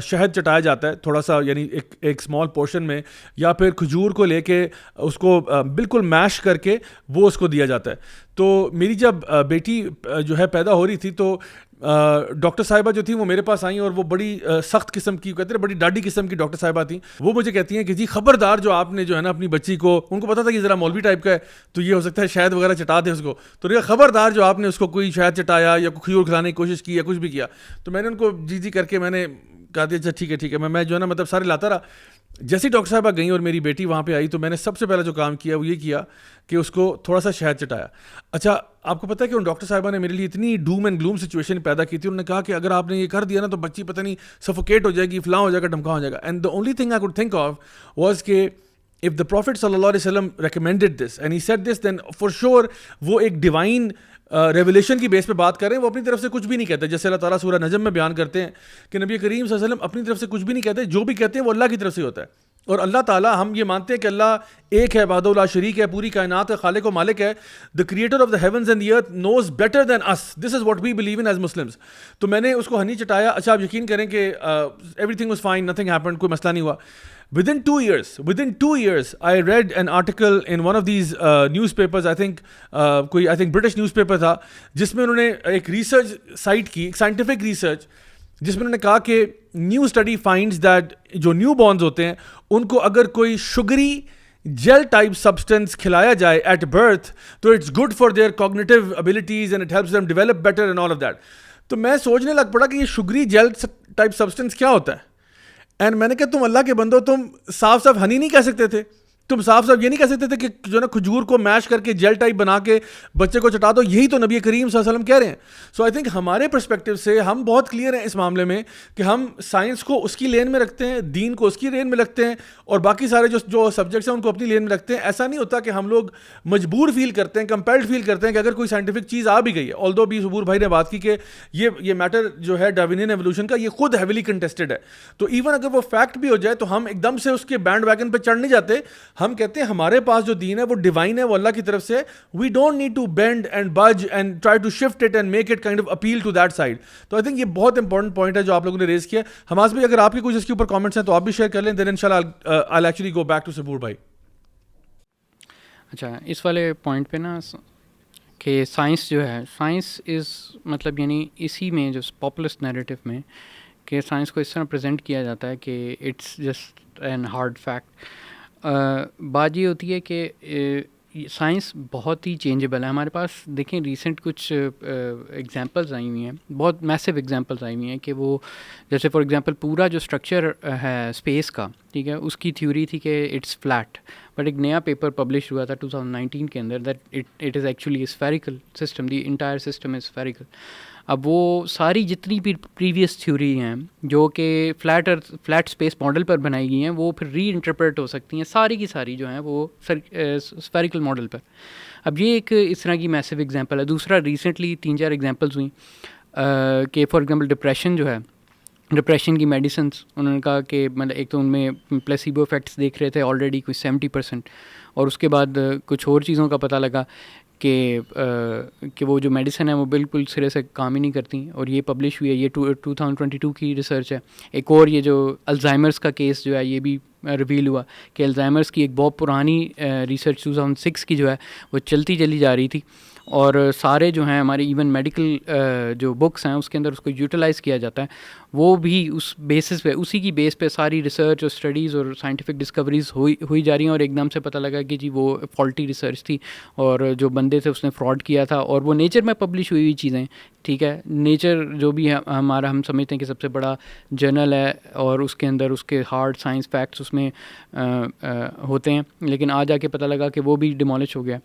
شہد چٹایا جاتا ہے تھوڑا سا, یعنی ایک اسمال پورشن میں, یا پھر کھجور کو لے کے اس کو بالکل میش کر کے وہ اس کو دیا جاتا ہے. تو میری جب بیٹی جو ہے پیدا ہو رہی تھی تو ڈاکٹر صاحبہ جو تھیں وہ میرے پاس آئیں, اور وہ بڑی سخت قسم کی, کہتے ہیں بڑی ڈاڈی قسم کی ڈاکٹر صاحبہ تھیں. وہ مجھے کہتی ہیں کہ جی خبردار جو آپ نے جو ہے نا اپنی بچی کو, ان کو پتا تھا کہ ذرا مولوی ٹائپ کا ہے تو یہ ہو سکتا ہے شہد وغیرہ چٹا دیں اس کو, تو خبردار جو آپ نے اس کو کوئی شہد چٹایا یا کوئی کھجور کھلانے کی کوشش کی یا کچھ بھی کیا. تو میں نے ان کو جی کر کے میں نے کہا دیا اچھا ٹھیک ہے, میں جو ہے نا مطلب سارے لاتا رہا. جیسے ڈاکٹر صاحبہ گئیں اور میری بیٹی وہاں پہ آئی تو میں نے سب سے پہلا جو کام کیا وہ یہ کیا کہ اس کو تھوڑا سا شہد چٹایا. اچھا آپ کو پتہ ہے کہ ان ڈاکٹر صاحبہ نے میرے لیے اتنی ڈوم اینڈ گلوم سچویشن پیدا کی تھی. انہوں نے کہا کہ اگر آپ نے یہ کر دیا نا تو بچی پتہ نہیں سفوکیٹ ہو جائے گی, فلاں ہو جائے گا, ڈھمکا ہو جائے گا. And the only thing I could think of was کہ if the Prophet صلی اللہ علیہ وسلم recommended this and he said this, then for sure وہ ایک ڈیوائن ریولیشن کی بیس پہ بات کر رہے ہیں. وہ اپنی طرف سے کچھ بھی نہیں کہتے, جیسے اللہ تعالیٰ سورہ نجم میں بیان کرتے ہیں کہ نبی کریم صلی اللہ علیہ وسلم اپنی طرف سے کچھ بھی نہیں کہتے, جو بھی کہتے ہیں وہ اللہ کی طرف سے ہوتا ہے. اور اللہ تعالیٰ, ہم یہ مانتے ہیں کہ اللہ ایک ہے, وحدہ لا شریک ہے, پوری کائنات کا خالق و مالک ہے. the creator of the heavens and the earth knows better than us. this is what we believe in as Muslims. تو میں نے اس کو ہنی چٹایا. اچھا آپ یقین کریں کہ everything was fine, nothing happened, کوئی مسئلہ نہیں ہوا. Within 2 years, I read an article in one of these newspapers, I think British newspaper تھا, جس میں انہوں نے ایک ریسرچ سائٹ کی, ایک سائنٹیفک ریسرچ, جس میں انہوں نے کہا کہ نیو اسٹڈی فائنڈز دیٹ جو نیو بورنز ہوتے ہیں ان کو اگر کوئی شگری جیل ٹائپ سبسٹینس کھلایا جائے ایٹ برتھ تو it's good for their cognitive abilities and it helps them develop better and all of that. تو میں سوچنے لگ پڑا کہ یہ شگری جیل ٹائپ سبسٹینس کیا ہوتا ہے. اینڈ میں نے کہا تم اللہ کے بندو, تم صاف ہنی نہیں کہہ سکتے تھے, تم صاف یہ نہیں کہہ سکتے تھے کہ جو ہے نا کھجور کو میش کر کے جیل ٹائپ بنا کے بچے کو چٹا دو. یہی تو نبی کریم صلی اللہ علیہ وسلم کہہ رہے ہیں. سو آئی تھنک ہمارے پرسپیکٹیو سے ہم بہت کلیئر ہیں اس معاملے میں کہ ہم سائنس کو اس کی لین میں رکھتے ہیں, دین کو اس کی لین میں رکھتے ہیں, اور باقی سارے جو سبجیکٹس ہیں ان کو اپنی لین میں رکھتے ہیں. ایسا نہیں ہوتا کہ ہم لوگ مجبور فیل کرتے ہیں, کمپیلڈ فیل کرتے ہیں کہ اگر کوئی سائنٹیفک چیز آ بھی گئی ہے. آلدو بھی صبور بھائی نے بات کی کہ یہ میٹر جو ہے ڈارونین ایوولوشن کا یہ خود ہیویلی کنٹیسٹڈ ہے. تو ایون اگر وہ فیکٹ بھی ہو جائے تو ہم ایک دم سے اس کے بینڈ ویگن پہ چڑھ نہیں جاتے. ہم کہتے ہیں ہمارے پاس جو دین ہے وہ ڈیوائن ہے, وہ اللہ کی طرف سے. We don't need to bend and budge and try to shift it and make it kind of appeal to that side. تو آئی تھنک یہ بہت امپورٹنٹ پوائنٹ ہے جو آپ لوگوں نے ریز کیا. حماس بھائی اگر آپ کی کچھ اس کے اوپر کامنٹس ہیں تو آپ بھی شیئر کر لیں, دین انشاءاللہ I actually go back to Saboor بھائی. اچھا اس والے پوائنٹ پہ نا کہ سائنس جو ہے, سائنس از مطلب یعنی اسی میں جو پاپولسٹ نیریٹو میں کہ سائنس کو اس طرح پریزنٹ کیا جاتا ہے کہ it's just an hard fact. بات یہ ہوتی ہے کہ سائنس بہت ہی چینجیبل ہے. ہمارے پاس دیکھیں ریسنٹ کچھ ایگزامپلز آئی ہوئی ہیں, بہت میسو ایگزامپلز آئی ہوئی ہیں کہ وہ جیسے فار ایگزامپل پورا جو اسٹرکچر ہے اسپیس کا, ٹھیک ہے, اس کی تھیوری تھی کہ اٹس فلیٹ, بٹ ایک نیا پیپر پبلش ہوا تھا 2019 کے اندر that it is actually spherical system, the entire system is spherical. اب وہ ساری جتنی بھی پریویس تھیوری ہیں جو کہ فلیٹ اسپیس ماڈل پر بنائی گئی ہیں وہ پھر ری انٹرپریٹ ہو سکتی ہیں, ساری کی ساری جو ہیں وہ اسفیریکل ماڈل پر. اب یہ ایک اس طرح کی میسو ایگزامپل ہے. دوسرا ریسنٹلی 3-4 ایگزامپلز ہوئیں کہ فار ایگزامپل ڈپریشن جو ہے, ڈپریشن کی میڈیسنس انہوں نے کہا کہ مطلب ایک تو ان میں پلیسیبو افیکٹس دیکھ رہے تھے آلریڈی کوئی 70%, اور اس کے بعد کچھ اور چیزوں کا پتہ لگا کہ وہ جو میڈیسن ہے وہ بالکل سرے سے کام ہی نہیں کرتی, اور یہ پبلش ہوئی ہے. یہ 2022 کی ریسرچ ہے. ایک اور یہ جو الزائمرس کا کیس جو ہے یہ بھی ریویل ہوا کہ الزائمرس کی ایک بہت پرانی ریسرچ 2006 کی جو ہے وہ چلتی چلی جا رہی تھی, اور سارے جو ہیں ہمارے ایون میڈیکل جو بکس ہیں اس کے اندر اس کو یوٹیلائز کیا جاتا ہے. وہ بھی اس بیسس پہ, اسی کی بیس پہ ساری ریسرچ اور اسٹڈیز اور سائنٹیفک ڈسکوریز ہوئی جا رہی ہیں, اور ایک دم سے پتہ لگا کہ جی وہ فالٹی ریسرچ تھی اور جو بندے تھے اس نے فراڈ کیا تھا. اور وہ نیچر میں پبلش ہوئی چیزیں, ٹھیک ہے, نیچر جو بھی ہے ہمارا ہم سمجھتے ہیں کہ سب سے بڑا جرنل ہے اور اس کے اندر اس کے ہارڈ سائنس فیکٹس اس میں ہوتے ہیں, لیکن آ جا کے پتہ لگا کہ وہ بھی ڈیمولش ہو گیا.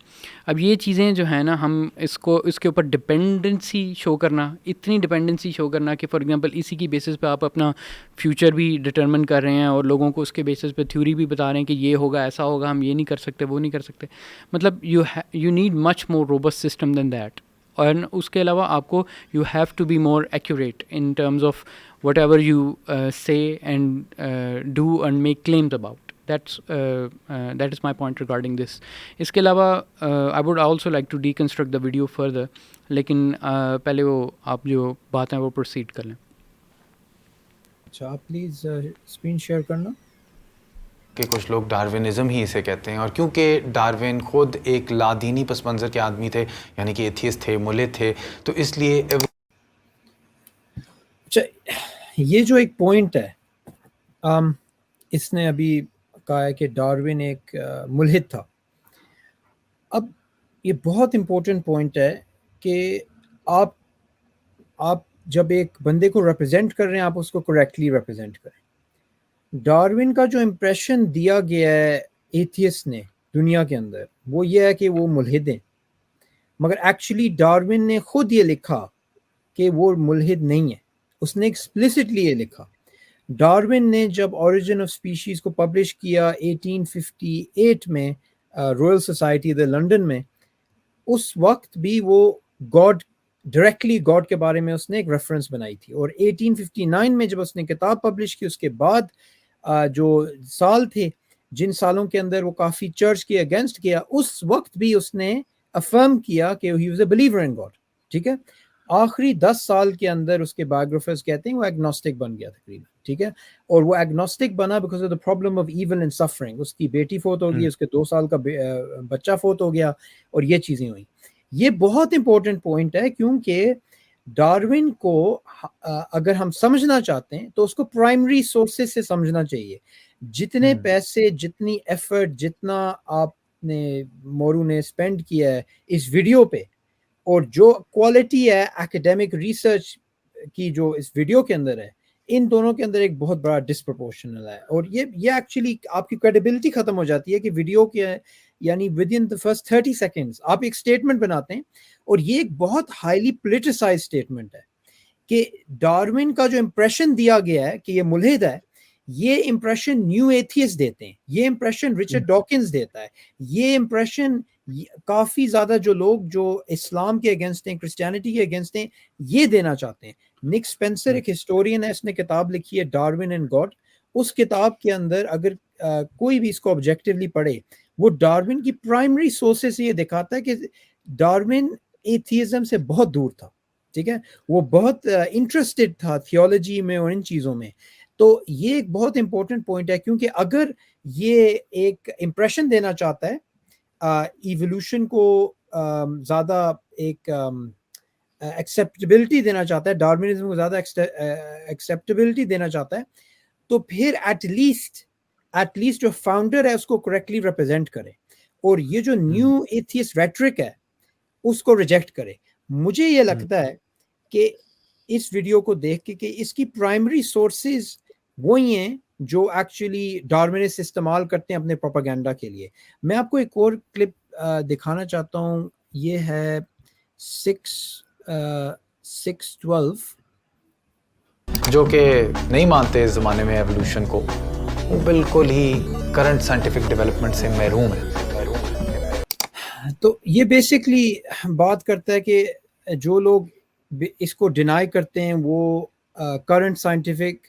اب یہ چیزیں جو ہیں نا, ہم اس کے اوپر ڈپینڈنسی شو کرنا, اتنی ڈپینڈنسی شو کرنا کہ فار ایگزامپل اسی کی بیسس پہ آپ اپنا فیوچر بھی ڈٹرمن کر رہے ہیں اور لوگوں کو اس کے بیسس پہ تھیوری بھی بتا رہے ہیں کہ یہ ہوگا, ایسا ہوگا, ہم یہ نہیں کر سکتے, وہ نہیں کر سکتے. مطلب you need much more robust system than that. اور اس کے علاوہ آپ کو you have to be more accurate in terms of whatever you say and do and make claims about. that is my point regarding this. اس کے علاوہ I would also like to deconstruct the video further, لیکن پہلے وہ آپ جو بات ہیں وہ پروسیڈ کر لیں. اچھا آپ پلیز اسکرین شیئر کرنا. کہ کچھ لوگ ڈارونزم ہی اسے کہتے ہیں، اور کیونکہ ڈارون خود ایک لادینی پس منظر کے آدمی تھے، یعنی کہ ایتھیسٹ تھے، ملحد تھے، تو اس لیے اچھا یہ جو ایک پوائنٹ ہے اس نے ابھی کہا ہے کہ ڈارون ایک ملحد تھا. اب یہ بہت امپورٹنٹ پوائنٹ ہے کہ آپ جب ایک بندے کو ریپرزینٹ کر رہے ہیں آپ اس کو کریکٹلی ریپرزینٹ کریں. ڈارون کا جو امپریشن دیا گیا ہے ایتھیسٹ نے دنیا کے اندر وہ یہ ہے کہ وہ ملحد ہیں، مگر ایکچولی ڈارون نے خود یہ لکھا کہ وہ ملحد نہیں ہے. اس نے ایکسپلسٹلی یہ لکھا. ڈارون نے جب اوریجن آف اسپیشیز کو پبلش کیا 1858 میں رائل سوسائٹی آف لنڈن میں، اس وقت بھی وہ ڈائریکٹلی گاڈ کے بارے میں اس نے ایک ریفرنس بنائی تھی. اور 1859 میں جب اس نے کتاب پبلش کی، اس کے بعد جو سال تھے جن سالوں کے اندر وہ کافی چرچ کے اگینسٹ کیا، اس وقت بھی اس نے افرم کیا کہ he was a believer in God. ٹھیک ہے، آخری 10 سال کے اندر اس کے بایوگرافرز کہتے ہیں وہ ایگنوسٹک بن گیا تقریباً. ٹھیک ہے، اور وہ ایگنوسٹک بنا because of the problem of evil and suffering. اس کی بیٹی فوت ہو گئی، اس کے 2 سال کا بچہ فوت ہو گیا، اور یہ چیزیں ہوئیں. یہ بہت امپورٹنٹ پوائنٹ ہے کیونکہ ڈارون کو اگر ہم سمجھنا چاہتے ہیں تو اس کو پرائمری سورسز سے سمجھنا چاہیے. جتنے پیسے، جتنی ایفرٹ، جتنا آپ نے مورو نے اسپینڈ کیا ہے اس ویڈیو پہ، اور جو کوالٹی ہے ایکیڈیمک ریسرچ کی جو اس ویڈیو کے اندر ہے، ان دونوں کے اندر ایک بہت بڑا ڈسپروپورشنل ہے. اور یہ ایکچولی آپ کی کریڈیبلٹی ختم ہو جاتی ہے کہ ویڈیو کے یعنی with in the first 30 seconds آپ ایک اسٹیٹمنٹ بناتے ہیں، اور یہ ایک بہت ہائیلی پولیٹیسائز اسٹیٹمنٹ ہے کہ ڈارون کا جو امپریشن دیا گیا ہے کہ یہ ملحد ہے، یہ امپریشن نیو ایتھیسٹ دیتے ہیں، یہ امپریشن رچرڈ ڈاکنز دیتا ہے، یہ امپریشن کافی زیادہ جو لوگ جو اسلام کے اگینسٹ ہیں، کرسچینٹی کے اگینسٹ ہیں، یہ دینا چاہتے ہیں. نک اسپینسر ایک ہسٹورین ہے، اس نے کتاب لکھی ہے ڈارون اینڈ گاڈ. اس کتاب کے اندر اگر کوئی بھی اس کو آبجیکٹیولی پڑھے، وہ ڈارون کی پرائمری سورسز سے یہ دکھاتا ہے کہ ڈارون ایتھیزم سے بہت دور تھا. ٹھیک ہے، وہ بہت انٹرسٹڈ تھا تھیولوجی میں اور ان چیزوں میں. تو یہ ایک بہت امپورٹنٹ پوائنٹ ہے کیونکہ اگر یہ ایک امپریشن دینا چاہتا ہے ایوولوشن کو زیادہ ایک ایکسیپٹیبلٹی دینا چاہتا ہے، ڈارونزم کو زیادہ ایکسیپٹیبلٹی دینا چاہتا ہے، تو پھر ایٹ لیسٹ جو فاؤنڈر ہے اس کو کریکٹلی ریپرزینٹ کرے، اور یہ جو نیو ایتھیسٹ ریٹرک ہے اس کو ریجیکٹ کرے. مجھے یہ لگتا ہے کہ اس ویڈیو کو دیکھ کے کہ اس کی پرائمری سورسز وہی ہیں جو ایکچولی ڈارونسٹ استعمال کرتے ہیں اپنے پروپیگنڈا کے لیے. میں آپ کو ایک اور کلپ دکھانا چاہتا ہوں، یہ ہے 612 جو کہ نہیں مانتے اس زمانے میں ایوولوشن کو، وہ بالکل ہی کرنٹ سائنٹیفک ڈیولپمنٹ سے محروم ہے. تو یہ بیسکلی بات کرتا ہے کہ جو لوگ اس کو ڈینائی کرتے ہیں وہ کرنٹ سائنٹیفک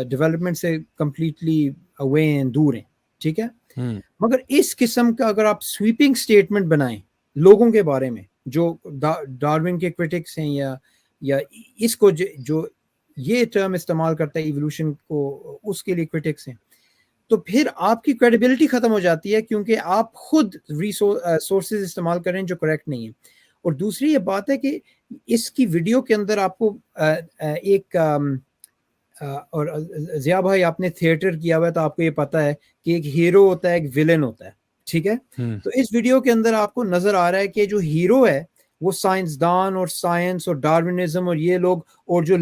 ڈیولپمنٹ سے کمپلیٹلی اوے ہیں، دور ہیں. ٹھیک ہے، مگر اس قسم کا اگر آپ سویپنگ سٹیٹمنٹ بنائیں لوگوں کے بارے میں جو ڈارون کے کرٹکس ہیں یا اس کو جو یہ ٹرم استعمال کرتا ہے ایوولوشن کو، اس کے لیے کرٹکس ہیں، تو پھر آپ کی کریڈیبلٹی ختم ہو جاتی ہے کیونکہ آپ خود سورسز استعمال کر رہے ہیں جو کریکٹ نہیں ہیں. اور دوسری یہ بات ہے کہ اس کی ویڈیو کے اندر آپ کو ایک اور ضیاء بھائی آپ نے تھیٹر کیا ہوا ہے تو آپ کو یہ پتہ ہے کہ ایک ہیرو ہوتا ہے، ایک ویلن ہوتا ہے. ٹھیک ہے، تو اس ویڈیو کے اندر آپ کو نظر آ رہا ہے کہ جو ہیرو ہے وہ سائنسدان اور سائنس اور ڈارونزم اور یہ لوگ، اور جو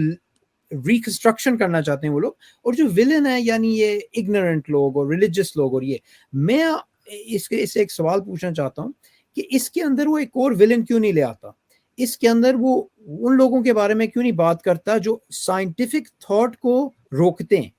ریکنسٹرکشن کرنا چاہتے ہیں وہ لوگ، اور جو ویلن ہے یعنی یہ اگنورنٹ لوگ اور ریلیجس لوگ. اور یہ میں اس سے ایک سوال پوچھنا چاہتا ہوں کہ اس کے اندر وہ ایک اور ویلن کیوں نہیں لے آتا؟ اس کے اندر وہ ان لوگوں کے بارے میں کیوں نہیں بات کرتا جو سائنٹیفک تھاٹ کو روکتے ہیں،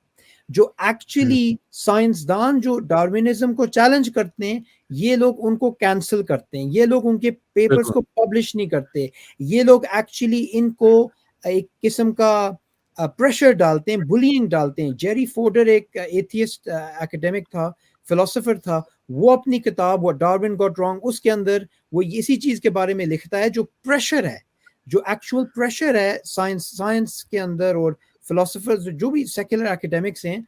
جو ایکچولی سائنسدان جو ڈارونزم کو چیلنج کرتے ہیں، یہ لوگ ان کو کینسل کرتے ہیں، یہ لوگ ان کے پیپرز کو پبلش نہیں کرتے، یہ لوگ ایکچولی ان کو ایک قسم کا پریشر ڈالتے ہیں، بلینگ ڈالتے ہیں. جیری فورڈر ایک ایتھیسٹ ایکیڈیمک تھا فلاسفر تھا, وہ اپنی کتاب What Darwin Got Wrong اس کے اندر وہ اسی چیز کے بارے میں لکھتا ہے, جو پریشر ہے, جو ایکچوئل پریشر ہے سائنس کے اندر اور فلاسفرز جو بھی سیکولر اکیڈمکس ہیں,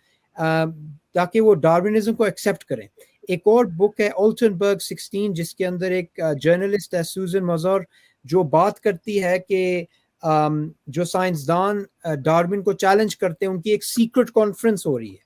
تاکہ وہ ڈارونزم کو ایکسیپٹ کریں. ایک اور بک ہے آلٹنبرگ 16 جس کے اندر ایک جرنلسٹ ہے سوزن مزار, جو بات کرتی ہے کہ جو سائنسدان ڈارون کو چیلنج کرتے ہیں ان کی ایک سیکرٹ کانفرنس ہو رہی ہے.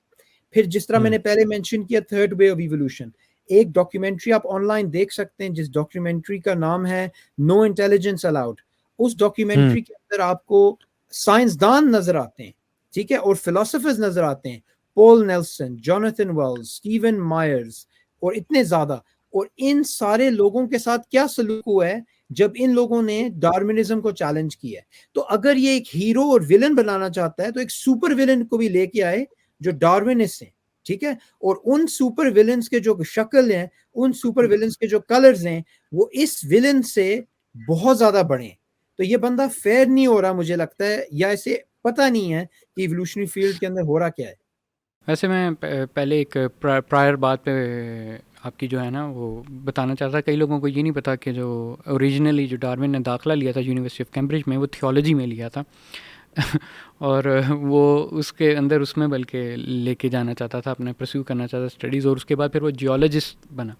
پھر جس طرح میں نے پہلے مینشن کیا تھرڈ وے آف ایوولوشن, ایک ڈاکیومنٹری آپ آن لائن دیکھ سکتے ہیں جس ڈاکیومنٹری کا نام ہے نو انٹیلیجنس الاؤڈ. اس ڈاکیومنٹری کے اندر آپ کو سائنسدان نظر آتے ہیں, ٹھیک ہے, اور فلاسفرز نظر آتے ہیں, Paul Nelson, Jonathan Wells, Stephen Meyer اور اتنے زیادہ. اور ان سارے لوگوں کے ساتھ کیا سلوک ہوا ہے جب ان لوگوں نے ڈارونزم کو چیلنج کیا ہے. تو اگر یہ ایک ہیرو اور ولن بنانا چاہتا ہے تو ایک سپر ولن کو بھی لے کے آئے جو ڈارونسٹ ہیں, ٹھیک ہے, اور ان سپر ولنس کے جو شکل ہیں, ان سپر ولنس کے جو کلرز ہیں, وہ اس ولن سے بہت زیادہ بڑے ہیں. تو یہ بندہ فیئر نہیں ہو رہا مجھے لگتا ہے, یا اسے پتہ نہیں ہے کہ ایوولوشنری فیلڈ کے اندر ہو رہا کیا ہے. ویسے میں پہلے ایک پرائر بات پہ آپ کی جو ہے نا وہ بتانا چاہتا تھا. کئی لوگوں کو یہ نہیں پتا کہ جو اوریجنلی جو ڈارون نے داخلہ لیا تھا یونیورسٹی آف کیمبرج میں, وہ تھیولوجی میں لیا تھا اور وہ اس کے اندر اس میں بلکہ لے کے جانا چاہتا تھا, اپنے پرسیو کرنا چاہتا تھا اسٹڈیز, اور اس کے بعد پھر وہ جیولوجسٹ بنا.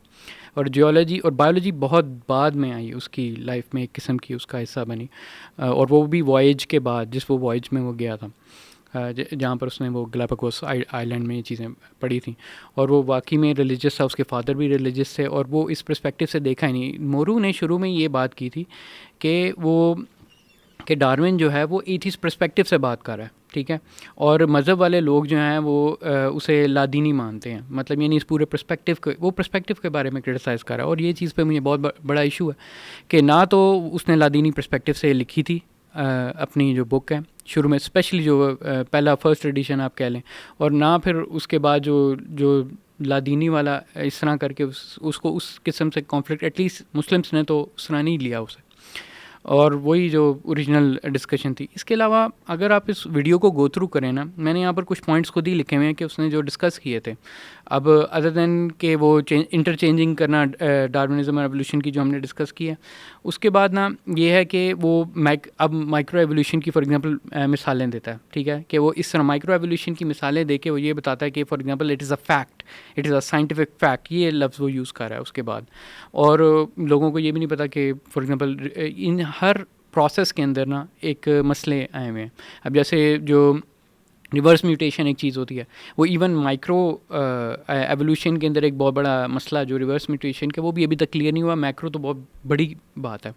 اور جیولوجی اور بایولوجی بہت بعد میں آئی اس کی لائف میں, ایک قسم کی اس کا حصہ بنی, اور وہ بھی وائج کے بعد, جس وہ وائج میں وہ گیا تھا جہاں پر اس نے وہ گلاپاگوس آئی لینڈ میں یہ چیزیں پڑھی تھیں, اور وہ واقعی میں ریلیجس تھا, اس کے فادر بھی ریلیجس تھے, اور وہ اس پرسپیکٹیو سے دیکھا ہی نہیں. مورو نے شروع میں یہ بات کی تھی کہ ڈارون جو ہے وہ ایتھیسٹ پرسپیکٹیو سے بات کر رہا ہے, ٹھیک ہے, اور مذہب والے لوگ جو ہیں وہ اسے لادینی مانتے ہیں, مطلب یعنی اس پورے پرسپیکٹیو کے بارے میں کرٹیسائز کر رہا ہے. اور یہ چیز پہ مجھے بہت بڑا ایشو ہے کہ نہ تو اس نے لادینی پرسپیکٹیو سے لکھی تھی اپنی جو بک ہے شروع میں, اسپیشلی جو پہلا فرسٹ ایڈیشن آپ کہہ لیں, اور نہ پھر اس کے بعد جو لادینی والا اس طرح کر کے اس کو اس قسم سے کانفلکٹ, ایٹ لیسٹ مسلمس نے تو اس طرح نہیں لیا اسے, اور وہی جو اوریجنل ڈسکشن تھی. اس کے علاوہ اگر آپ اس ویڈیو کو گو تھرو کریں نا, میں نے یہاں پر کچھ پوائنٹس خود ہی لکھے ہوئے ہیں کہ اس نے جو ڈسکس کیے تھے. اب ادر دین کہ وہ انٹرچینجنگ کرنا ڈارونزم اور ایوولوشن کی جو ہم نے ڈسکس کی ہے, اس کے بعد نا یہ ہے کہ وہ اب مائکرو ایوولوشن کی فار ایگزامپل مثالیں دیتا ہے, ٹھیک ہے, کہ وہ اس طرح مائکرو ایوولوشن کی مثالیں دے کے وہ یہ بتاتا ہے کہ for example it is a fact, it is a scientific fact, یہ لفظ وہ یوز کر رہا ہے اس کے بعد. اور لوگوں کو یہ بھی نہیں پتا کہ for example in Hare process کے اندر نا ایک مسئلے آئے ہوئے ہیں. اب جیسے جو ریورس میوٹیشن ایک چیز ہوتی ہے, وہ ایون مائکرو ایوولوشن کے اندر ایک بہت بڑا مسئلہ جو ریورس میوٹیشن کا, وہ بھی ابھی تک کلیئر نہیں ہوا. میکرو تو بہت بڑی بات ہے.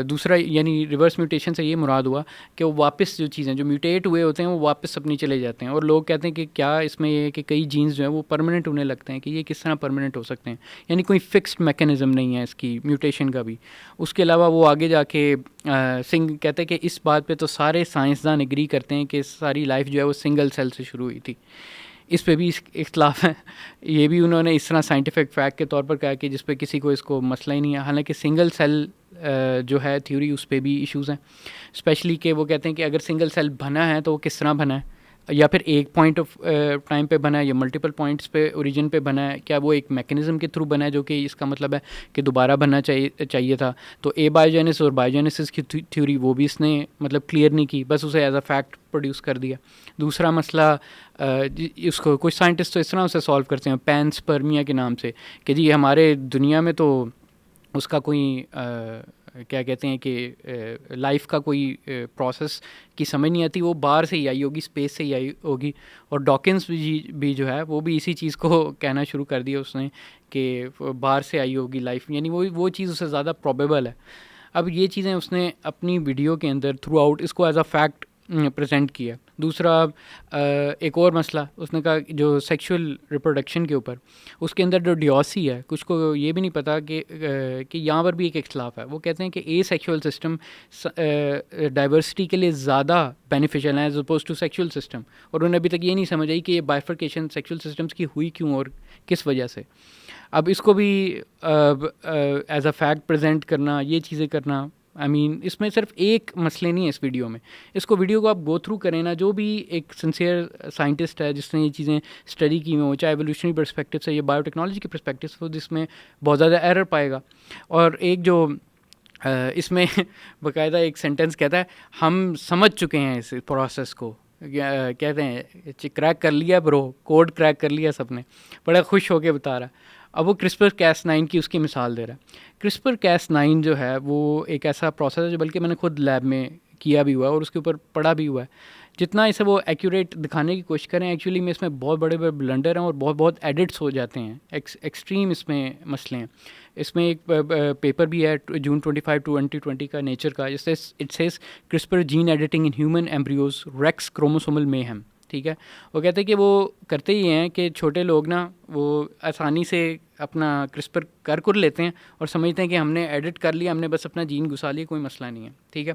دوسرا یعنی ریورس میوٹیشن سے یہ مراد ہوا کہ وہ واپس جو چیزیں جو میوٹیٹ ہوئے ہوتے ہیں وہ واپس اپنی چلے جاتے ہیں, اور لوگ کہتے ہیں کہ کیا اس میں یہ ہے کہ کئی جینز جو ہیں وہ پرماننٹ ہونے لگتے ہیں, کہ یہ کس طرح پرماننٹ ہو سکتے ہیں, یعنی کوئی فکسڈ میکینزم نہیں ہے اس کی میوٹیشن کا بھی. اس کے علاوہ وہ آگے جا کے سنگھ کہتے ہیں کہ اس بات پہ تو سارے سائنسدان ایگری کرتے ہیں کہ ساری لائف جو ہے وہ سنگل سیل سے شروع ہوئی تھی. اس پہ بھی اختلاف ہے. یہ بھی انہوں نے اس طرح سائنٹیفک فیکٹ کے طور پر کہا کہ جس پہ کسی کو اس کو مسئلہ ہی نہیں ہے, حالانکہ سنگل سیل جو ہے تھیوری اس پہ بھی ایشوز ہیں, اسپیشلی کہ وہ کہتے ہیں کہ اگر سنگل سیل بنا ہے تو وہ کس طرح بنا ہے, یا پھر ایک پوائنٹ آف ٹائم پہ بنا ہے یا ملٹیپل پوائنٹس پہ اوریجن پہ بنا ہے, کیا وہ ایک میکینزم کے تھرو بنا ہے, جو کہ اس کا مطلب ہے کہ دوبارہ بننا چاہیے تھا. تو بایوجینس اور بایوجینسس کی تھیوری وہ بھی اس نے مطلب کلیئر نہیں کی, بس اسے ایز اے فیکٹ پروڈیوس کر دیا. دوسرا مسئلہ اس کو کچھ سائنٹسٹ تو اس طرح اسے سالو کرتے ہیں پینسپرمیا کے نام سے, کہ جی ہمارے دنیا میں تو اس کا کوئی کیا کہتے ہیں کہ لائف کا کوئی پروسیس کی سمجھ نہیں آتی, وہ باہر سے ہی آئی ہوگی, اسپیس سے ہی آئی ہوگی. اور ڈاکنس بھی جو ہے وہ بھی اسی چیز کو کہنا شروع کر دیا اس نے کہ باہر سے آئی ہوگی لائف, یعنی وہ چیز اس سے زیادہ پروبیبل ہے. اب یہ چیزیں اس نے اپنی ویڈیو کے اندر تھرو آؤٹ اس کو ایز اے فیکٹ پریزنٹ کیا. دوسرا ایک اور مسئلہ اس نے کہا جو سیکشول ریپروڈکشن کے اوپر, اس کے اندر جو ڈیوسی ہے, کچھ کو یہ بھی نہیں پتا کہ یہاں پر بھی ایک اختلاف ہے. وہ کہتے ہیں کہ اے سیکشول سسٹم ڈائیورسٹی کے لیے زیادہ بینیفیشیل ہے as opposed to sexual system, اور انہیں ابھی تک یہ نہیں سمجھ آئی کہ یہ بائیفرکیشن سیکشول سسٹمس کی ہوئی کیوں اور کس وجہ سے. اب اس کو بھی ایز اے فیکٹ پریزنٹ کرنا, یہ چیزیں کرنا آئی مین اس میں صرف ایک مسئلے نہیں ہے اس ویڈیو میں. اس کو ویڈیو کو آپ گو تھرو کریں نا, جو بھی ایک سنسیئر سائنٹسٹ ہے جس نے یہ چیزیں اسٹڈی کی ہوئی ہوں, چاہے ایولیوشنری پرسپیکٹو سے یا بایو ٹیکنالوجی کے پرسپیکٹو سے, جس میں بہت زیادہ ایرر پائے گا. اور ایک جو اس میں باقاعدہ ایک سینٹینس کہتا ہے, ہم سمجھ چکے ہیں اس پروسیس کو, کہتے ہیں کریک کر لیا برو, کوڈ کریک کر لیا سب نے, بڑا خوش ہو کے بتا رہا ہے. اب وہ CRISPR-Cas9 کی اس کی مثال دے رہا ہے. CRISPR-Cas9 جو ہے وہ ایک ایسا پروسیس ہے جو بلکہ میں نے خود لیب میں کیا بھی ہوا ہے اور اس کے اوپر پڑھا بھی ہوا ہے. جتنا اسے وہ ایکوریٹ دکھانے کی کوشش کریں, ایکچولی میں اس میں بہت بڑے بڑے بلنڈر ہیں اور بہت ایڈٹس ہو جاتے ہیں, ایکسٹریم اس میں مسئلے ہیں. اس میں ایک پیپر بھی ہے June 25, 2020 کا نیچر کا, جس سے it says CRISPR gene editing in human embryos wreaks chromosomal mayhem. ٹھیک ہے, وہ کہتے ہیں کہ وہ کرتے ہی ہیں کہ چھوٹے لوگ نا وہ آسانی سے اپنا CRISPR کر لیتے ہیں اور سمجھتے ہیں کہ ہم نے ایڈٹ کر لیا, ہم نے بس اپنا جین گھسا لیا, کوئی مسئلہ نہیں ہے. ٹھیک ہے,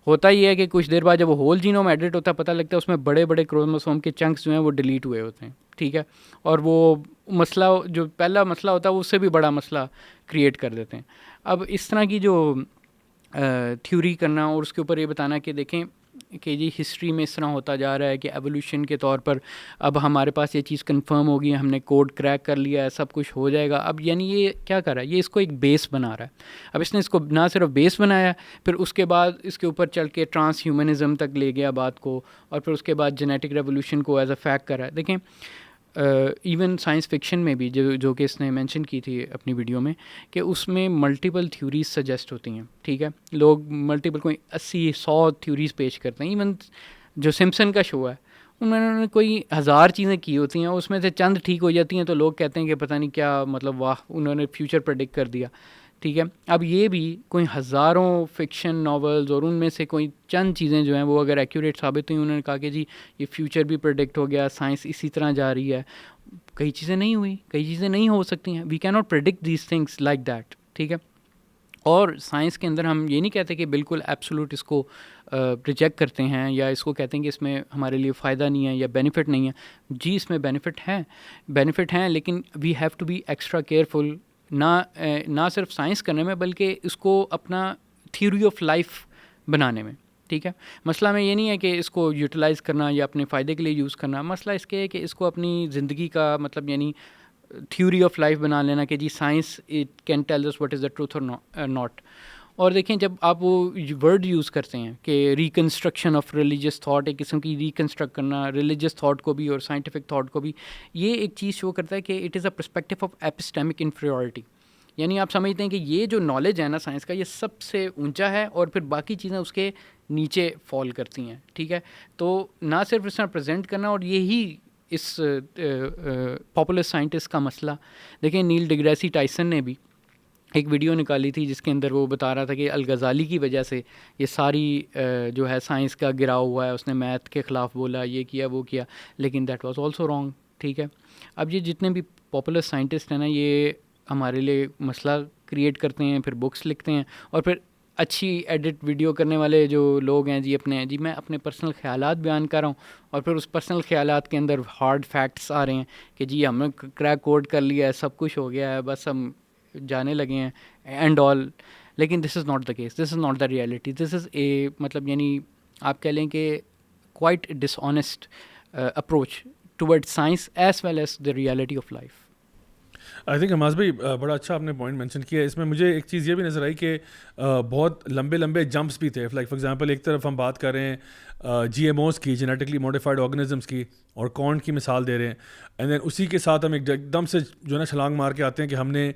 ہوتا ہی ہے کہ کچھ دیر بعد جب وہ ہول جینوم ایڈٹ ہوتا ہے, پتہ لگتا ہے اس میں بڑے بڑے کروموسوم کے چنکس جو ہیں وہ ڈیلیٹ ہوئے ہوتے ہیں. ٹھیک ہے, اور وہ مسئلہ جو پہلا مسئلہ ہوتا ہے اس سے بھی بڑا مسئلہ کریٹ کر دیتے ہیں. اب اس طرح کی جو تھیوری کرنا اور اس کے اوپر یہ بتانا کہ دیکھیں کہ جی ہسٹری میں اس طرح ہوتا جا رہا ہے کہ ایولیوشن کے طور پر اب ہمارے پاس یہ چیز کنفرم ہو گئی ہے, ہم نے کوڈ کریک کر لیا ہے, سب کچھ ہو جائے گا. اب یعنی یہ کیا کر رہا ہے, یہ اس کو ایک بیس بنا رہا ہے. اب اس نے اس کو نہ صرف بیس بنایا, پھر اس کے بعد اس کے اوپر چل کے ٹرانس ہیومنزم تک لے گیا بات کو, اور پھر اس کے بعد جینیٹک ریولیوشن کو ایز اے فیکٹ کر رہا ہے. دیکھیں ایون سائنس فکشن میں بھی جو کہ اس نے مینشن کی تھی اپنی ویڈیو میں, کہ اس میں ملٹیپل تھیوریز سجیسٹ ہوتی ہیں. ٹھیک ہے, لوگ ملٹیپل کوئی 80-100 تھیوریز پیش کرتے ہیں. ایون جو سمپسن کا شو ہے انہوں نے کوئی 1000 چیزیں کی ہوتی ہیں, اس میں سے چند ٹھیک ہو جاتی ہیں تو لوگ کہتے ہیں کہ پتہ نہیں کیا مطلب, واہ انہوں نے فیوچر پریڈکٹ کر دیا. ٹھیک ہے, اب یہ بھی کوئی ہزاروں فکشن ناولز اور ان میں سے کوئی چند چیزیں جو ہیں وہ اگر ایکوریٹ ثابت ہوئی, انہوں نے کہا کہ جی یہ فیوچر بھی پریڈکٹ ہو گیا, سائنس اسی طرح جا رہی ہے. کئی چیزیں نہیں ہوئی, کئی چیزیں نہیں ہو سکتی ہیں. وی کی not predict these things like that. ٹھیک ہے, اور سائنس کے اندر ہم یہ نہیں کہتے کہ بالکل ایبسولوٹ اس کو ریجیکٹ کرتے ہیں یا اس کو کہتے ہیں کہ اس میں ہمارے لیے فائدہ نہیں ہے یا بینیفٹ نہیں ہے. جی اس میں بینیفٹ ہیں, لیکن we have to be extra careful, نہ صرف سائنس کرنے میں بلکہ اس کو اپنا تھیوری آف لائف بنانے میں. ٹھیک ہے, مسئلہ میں یہ نہیں ہے کہ اس کو یوٹیلائز کرنا یا اپنے فائدے کے لیے یوز کرنا, مسئلہ اس کے ہے کہ اس کو اپنی زندگی کا مطلب یعنی تھیوری آف لائف بنا لینا کہ جی science it can tell us what is the truth اور ناٹ. اور دیکھیں جب آپ وہ ورڈ یوز کرتے ہیں کہ ریکنسٹرکشن آف ریلیجیس تھاٹ, ایک قسم کی ریکنسٹرکٹ کرنا ریلیجیس تھاٹ کو بھی اور سائنٹیفک تھاٹ کو بھی, یہ ایک چیز شو کرتا ہے کہ it is a perspective of epistemic inferiority. یعنی آپ سمجھتے ہیں کہ یہ جو نالج ہے نا سائنس کا, یہ سب سے اونچا ہے اور پھر باقی چیزیں اس کے نیچے فال کرتی ہیں. ٹھیک ہے, تو نہ صرف اس طرح پریزنٹ کرنا, اور یہی اس پاپولر سائنٹسٹ کا مسئلہ. دیکھیں نیل ڈیگریسی ٹائسن نے بھی ایک ویڈیو نکالی تھی جس کے اندر وہ بتا رہا تھا کہ الغزالی کی وجہ سے یہ ساری جو ہے سائنس کا گراؤ ہوا ہے, اس نے میتھ کے خلاف بولا, یہ کیا وہ کیا, لیکن دیٹ واز آلسو رانگ. ٹھیک ہے, اب یہ جتنے بھی پاپولر سائنٹسٹ ہیں نا, یہ ہمارے لیے مسئلہ کریٹ کرتے ہیں, پھر بکس لکھتے ہیں, اور پھر اچھی ایڈٹ ویڈیو کرنے والے جو لوگ ہیں جی میں اپنے پرسنل خیالات بیان کر رہا ہوں, اور پھر اس پرسنل خیالات کے اندر ہارڈ فیکٹس آ رہے ہیں کہ جی ہم نے کریک کوڈ کر لیا ہے, سب کچھ ہو گیا ہے, بس ہم جانے لگے ہیں اینڈ آل. لیکن this is not the case, this is not the reality, this is a مطلب یعنی آپ کہہ لیں کہ quite dishonest approach toward science as well as the reality of life. I think Hamaz بھائی بڑا اچھا آپ نے پوائنٹ مینشن کیا ہے. اس میں مجھے ایک چیز یہ بھی نظر آئی کہ بہت لمبے جمپس بھی تھے. لائک فار ایگزامپل ایک طرف ہم بات کر رہے ہیں GMOs کی, جینیٹکلی موڈیفائڈ آرگنزمس کی, اور کارن کی مثال دے رہے ہیں, اینڈ دین اسی کے ساتھ ہم ایک دم سے جو ہے نا چھلانگ مار کے آتے ہیں کہ ہم نے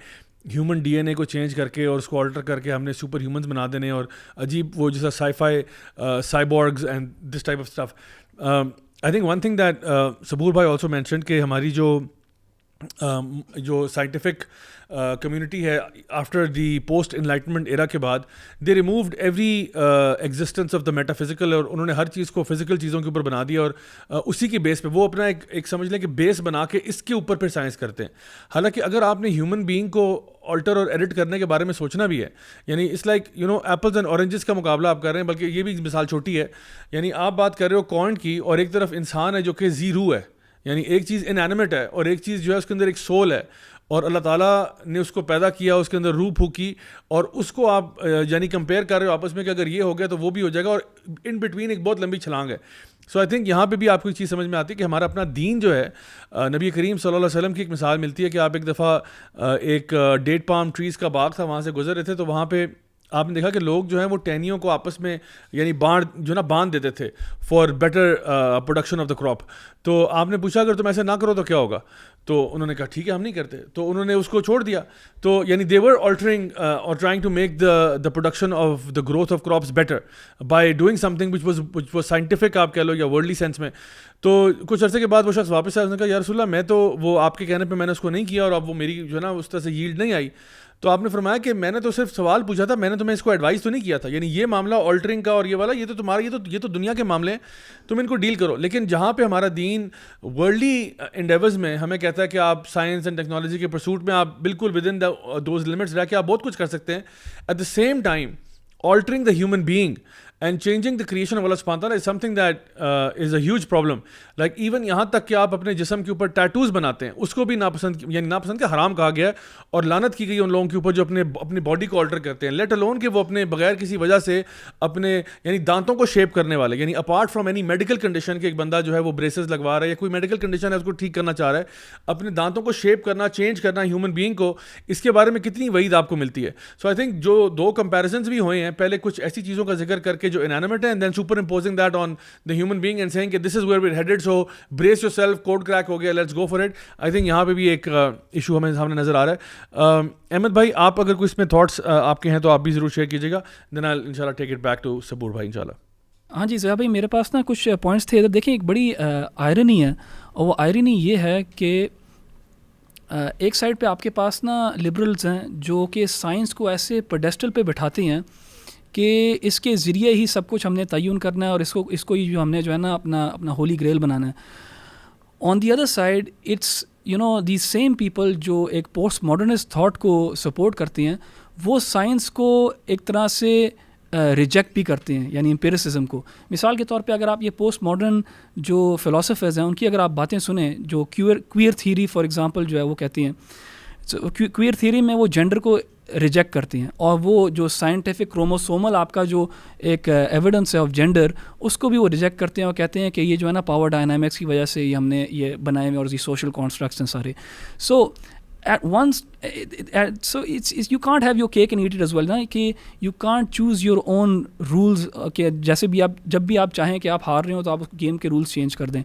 ہیومن DNA کو چینج کر کے اور اس کو آلٹر کر کے ہم نے سپر ہیومنز بنا دینے, اور عجیب وہ جیسا sci-fi cyborgs and this type of stuff. I think one thing that Saboor بھائی آلسو مینشنڈ کہ ہماری جو سائنٹیفک کمیونٹی ہے after the post enlightenment era کے بعد, they removed every existence of the metaphysical, اور انہوں نے ہر چیز کو فزیکل چیزوں کے اوپر بنا دیا, اور اسی کے بیس پہ وہ اپنا ایک سمجھ لیں کہ بیس بنا کے اس کے اوپر پھر سائنس کرتے ہیں. حالانکہ اگر آپ نے ہیومن بینگ کو آلٹر اور ایڈٹ کرنے کے بارے میں سوچنا بھی ہے, یعنی it's like apples and oranges کا مقابلہ آپ کر رہے ہیں, بلکہ یہ بھی مثال چھوٹی ہے. یعنی آپ بات کر رہے ہو کارن کی, اور ایک طرف انسان ہے جو کہ زی روح ہے, یعنی ایک چیز انینیمیٹ ہے اور ایک چیز جو ہے اس کے اندر ایک سول ہے, اور اللہ تعالیٰ نے اس کو پیدا کیا, اس کے اندر روح پھونکی, اور اس کو آپ یعنی کمپیئر کر رہے ہو آپس میں کہ اگر یہ ہو گیا تو وہ بھی ہو جائے گا, اور ان بٹوین ایک بہت لمبی چھلانگ ہے. سو آئی تھنک یہاں پہ بھی آپ کو ایک چیز سمجھ میں آتی ہے کہ ہمارا اپنا دین جو ہے, نبی کریم صلی اللہ علیہ وسلم کی ایک مثال ملتی ہے کہ آپ ایک دفعہ ایک ڈیٹ پام ٹریز کا باغ تھا, وہاں سے گزر رہے تھے, تو وہاں پہ آپ نے دیکھا کہ لوگ جو ہیں وہ ٹہنیوں کو آپس میں یعنی باندھ دیتے تھے for better production of the crop. تو آپ نے پوچھا اگر تم ایسے نہ کرو تو کیا ہوگا, تو انہوں نے کہا ٹھیک ہے ہم نہیں کرتے, تو انہوں نے اس کو چھوڑ دیا. تو یعنی دے ور آلٹرنگ اور trying to make the production of the growth of crops better by doing something which was scientific آپ کہہ لو یا ورلڈلی سینس میں. تو کچھ عرصے کے بعد وہ شخص واپس آیا, اس نے کہا یا رسول اللہ میں تو وہ آپ کے کہنے پہ میں نے اس کو نہیں کیا اور اب وہ میری جو ہے نا اس طرح سے ییلڈ نہیں آئی. تو آپ نے فرمایا کہ میں نے تو صرف سوال پوچھا تھا, میں نے تمہیں اس کو ایڈوائز تو نہیں کیا تھا, یعنی یہ معاملہ آلٹرنگ کا اور یہ والا یہ تو تمہارا یہ تو دنیا کے معاملے ہیں, تم ان کو ڈیل کرو. لیکن جہاں پہ ہمارا دین ورلڈلی انڈیورز میں ہمیں کہتا ہے کہ آپ سائنس اینڈ ٹیکنالوجی کے پرسوٹ میں آپ بالکل ود ان دوز لمٹس رہ کے آپ بہت کچھ کر سکتے ہیں, at the same time altering the human being and changing the creation of Allah subhanahu wa ta'ala is something that is a huge problem. Like even یہاں تک کہ آپ اپنے جسم کے اوپر ٹیٹوز بناتے ہیں, اس کو بھی ناپسند یعنی ناپسند کا حرام کہا گیا ہے, اور لعنت کی گئی ان لوگوں کے اوپر جو اپنی باڈی کو آلٹر کرتے ہیں, لیٹ الون کہ وہ اپنے بغیر کسی وجہ سے اپنے یعنی دانتوں کو شیپ کرنے والے, یعنی apart from any medical condition کہ ایک بندہ جو ہے وہ بریسز لگوا رہا ہے یا کوئی میڈیکل کنڈیشن ہے اس کو ٹھیک کرنا چاہ رہا ہے, اپنے دانتوں کو شیپ کرنا چینج کرنا ہیومن بینگ کو, اس کے بارے میں کتنی وعید آپ کو ملتی ہے. سو آئی تھنک جو دو کمپیریزنس بھی ہوئے ہیں, پہلے کچھ ایسی چیزوں کا ذکر کر کے جو انانیمیٹ ہیں, and then superimposing that on the human being and seeing کہ this is where we headed, so brace yourself, code crack ہو گیا, let's go for it. I think یہاں پہ بھی ایک ایشو ہمیں سامنے نظر آ رہا ہے. احمد بھائی آپ اگر کوئی اس میں تھاٹس آپ کے ہیں تو آپ بھی ضرور شیئر کیجیے گا, دین آئی ان شاء اللہ take it back to Saboor بھائی ان شاء اللہ. ہاں جی ضیاء بھائی, میرے پاس نا کچھ پوائنٹس تھے. دیکھیں ایک بڑی آئرنی ہے, اور وہ آئرنی یہ ہے کہ ایک سائڈ پہ آپ کے پاس نا لبرلز ہیں جو کہ سائنس کو ایسے پیڈسٹل پہ بٹھاتے ہیں کہ اس کے ذریعے ہی سب کچھ ہم نے تعین کرنا ہے, اور اس کو جو ہم نے جو ہے نا اپنا ہولی گریل بنانا ہے. On the other side it's the same people جو ایک پوسٹ ماڈرنسٹ تھاٹ کو سپورٹ کرتے ہیں, وہ سائنس کو ایک طرح سے ریجیکٹ بھی کرتے ہیں, یعنی امپیریسزم کو. مثال کے طور پہ اگر آپ یہ پوسٹ ماڈرن جو فلاسفرز ہیں ان کی اگر آپ باتیں سنیں, جو کوئر تھیوری فار ایگزامپل جو ہے وہ کہتی ہیں, کوئر تھیوری میں وہ جینڈر کو ریجیکٹ کرتی ہیں, اور وہ جو سائنٹیفک کروموسومل آپ کا جو ایک ایویڈنس ہے آف جینڈر, اس کو بھی وہ ریجیکٹ کرتے ہیں اور کہتے ہیں کہ یہ جو ہے نا پاور ڈائنامکس کی وجہ سے یہ ہم نے یہ بنائے ہوئے, اور یہ سوشل کانسٹرکٹس ہیں سارے. سو at once so it's you can't have your cake and eat it as well, نا کہ you can't choose your own rules کہ جیسے بھی آپ جب بھی آپ چاہیں کہ آپ ہار رہے ہو تو آپ اس گیم کے رولز چینج کر دیں.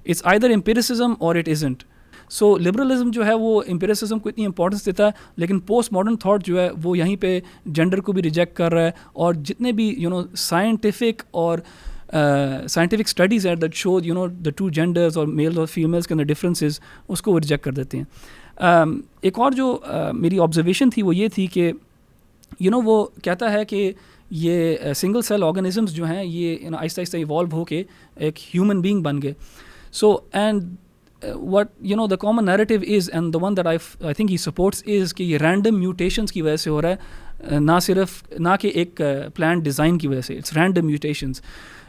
it's either empiricism or it isn't. So liberalism جو ہے وہ امپیریسزم کو اتنی امپورٹنس دیتا ہے, لیکن پوسٹ ماڈرن تھاٹ جو ہے وہ یہیں پہ جینڈر کو بھی ریجیکٹ کر رہا ہے, اور جتنے بھی سائنٹیفک اور سائنٹیفک اسٹڈیز ہیں that show the two genders اور میلز اور فیمیلز کے اندر ڈفرینسز, اس کو وہ ریجیکٹ کر دیتے ہیں. ایک اور جو میری آبزرویشن تھی وہ یہ تھی کہ وہ کہتا ہے کہ یہ سنگل سیل آرگنزمز جو ہیں یہ آہستہ آہستہ ایوالو ہو کے ایک ہیومن بینگ بن گئے. So and what the common narrative is and the one that I think he supports is کہ یہ random mutations کی وجہ سے ہو رہا ہے, نہ کہ ایک planned design کی وجہ سے, it's random mutations.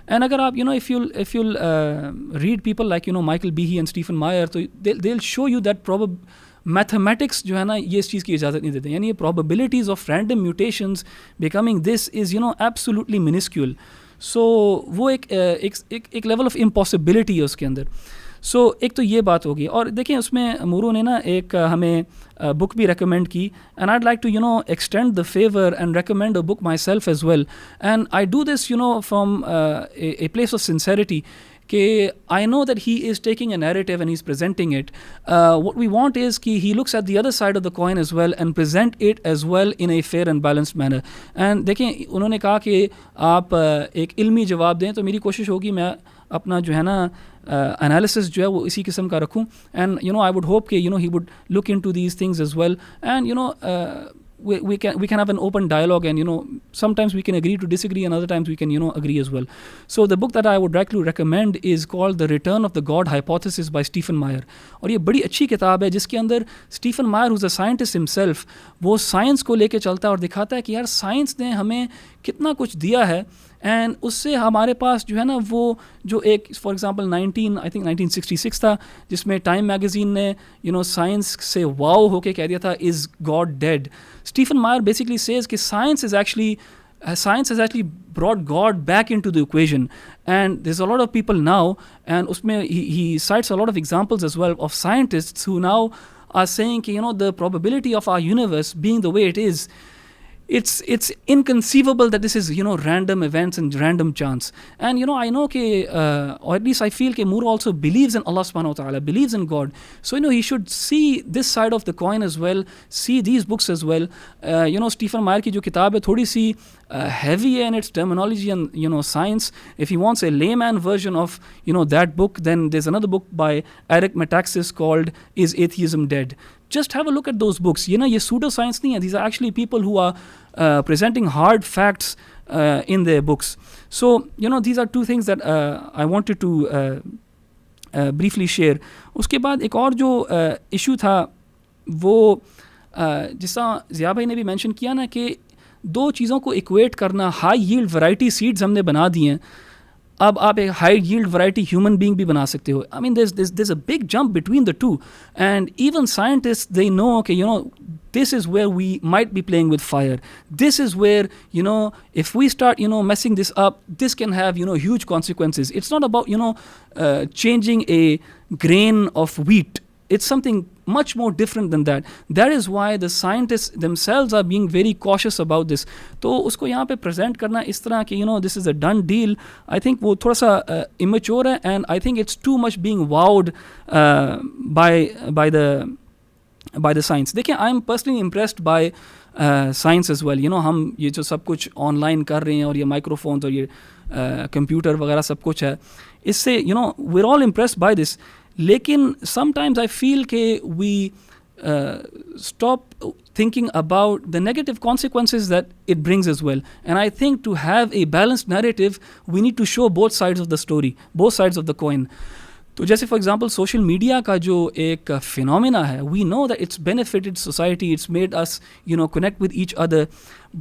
And اگر آپ if you'll read people like Michael Behe and Stephen Meyer, تو they'll show you that mathematics جو ہے نا یہ اس چیز کی اجازت نہیں دیتے, یعنی یہ probabilities of random mutations becoming this is absolutely minuscule. So وہ ایک level of impossibility ہے اس کے اندر. سو ایک تو یہ بات ہوگی. اور دیکھیں اس میں مورو نے نا ایک ہمیں بک بھی ریکمینڈ کی, and I'd like to extend the favour and recommend a book myself as well, and I do this from a place of sincerity کہ I know that he is taking a narrative and he's presenting it. What we want is کہ he looks at the other side of the coin as well and present it as well in a fair and balanced manner. And دیکھیں انہوں نے کہا کہ آپ ایک علمی جواب دیں, تو میری کوشش ہوگی میں اپنا جو ہے نا انالیسس جو ہے وہ اسی قسم کا رکھوں, اینڈ I would hope کہ he would look into these things as well, and we can have an open dialogue, and sometimes we can agree to disagree and other times we can agree as well. So the book that I would like to recommend is called The Return of the God Hypothesis by Stephen Meyer. اور یہ بڑی اچھی کتاب ہے جس کے اندر Stephen Meyer, who's a scientist himself, وہ science کو لے کے چلتا ہے اور دکھاتا ہے کہ یار سائنس نے ہمیں کتنا کچھ دیا ہے اینڈ اس سے ہمارے پاس جو ہے نا وہ جو ایک فار ایگزامپل 1966 تھا جس میں ٹائم میگزین نے سائنس سے واؤ ہو کے کہہ دیا تھا is God dead. Stephen Meyer basically says کہ science has actually brought God back into the equation, and there's a lot of people now, and usme he cites a lot of examples as well of scientists who now are saying the probability of our universe being the way it is, it's inconceivable that this is random events and random chance. And I know or at least I feel Moore also believes in Allah subhanahu wa ta'ala, believes in God, so he should see this side of the coin as well, see these books as well. Stephen Meyer ki jo kitab hai thodi si heavy in its terminology and science. If he wants a layman version of that book, then there's another book by Eric Metaxas called Is Atheism Dead? Just have a look at those books. Ye pseudo science nahi hai, these are actually people who are presenting hard facts in their books. So these are two things that I wanted to briefly share. Uske baad ek aur jo issue tha wo جس طرح ضیاء بھائی نے بھی mention کیا نا کہ دو چیزوں کو ایکویٹ کرنا, ہائی ییلڈ ورائٹی سیڈز ہم نے بنا دی ہیں, اب آپ ایک high yield variety human being بھی بنا سکتے ہو. آئی مین there's a big jump between the two, and even scientists, they know کہ this is where we might be playing with fire. This is where if we start messing this up, this can have huge consequences. It's not about changing a grain of wheat. It's something much more different than that. That is why the scientists themselves are being very cautious about this. تو اس کو یہاں پہ present کرنا اس طرح کہ this is a done deal, I think وہ تھوڑا سا immature ہے, and I think it's too much being wowed by the science. دیکھیں, I am personally impressed by science as well. ہم یہ جو سب کچھ آن لائن کر رہے ہیں اور یہ مائکرو فونز اور یہ کمپیوٹر وغیرہ سب کچھ ہے, اس سے we're all impressed by this. لیکن sometimes I feel کہ we stop thinking about the negative consequences that it brings as well. And I think to have a balanced narrative, we need to show both sides of the story, both sides of the coin. تو جیسے for example social media کا جو ایک phenomena ہے, we know that it's benefited society, it's made us connect with each other,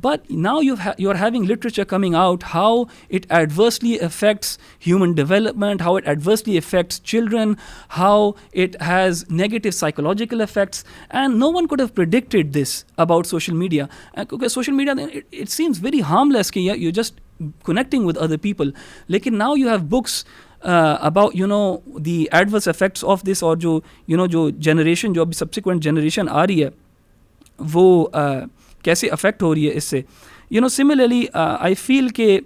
but now you are having literature coming out how it adversely affects human development, how it adversely affects children, how it has negative psychological effects, and no one could have predicted this about social media, کیونکہ social media it seems very harmless کہ you just connecting with other people. لیکن now you have books about the adverse effects of this, اور جو generation جو ابھی subsequent generation آ رہی ہے وہ کیسے افیکٹ ہو رہی ہے اس سے. سملرلی آئی فیل کہ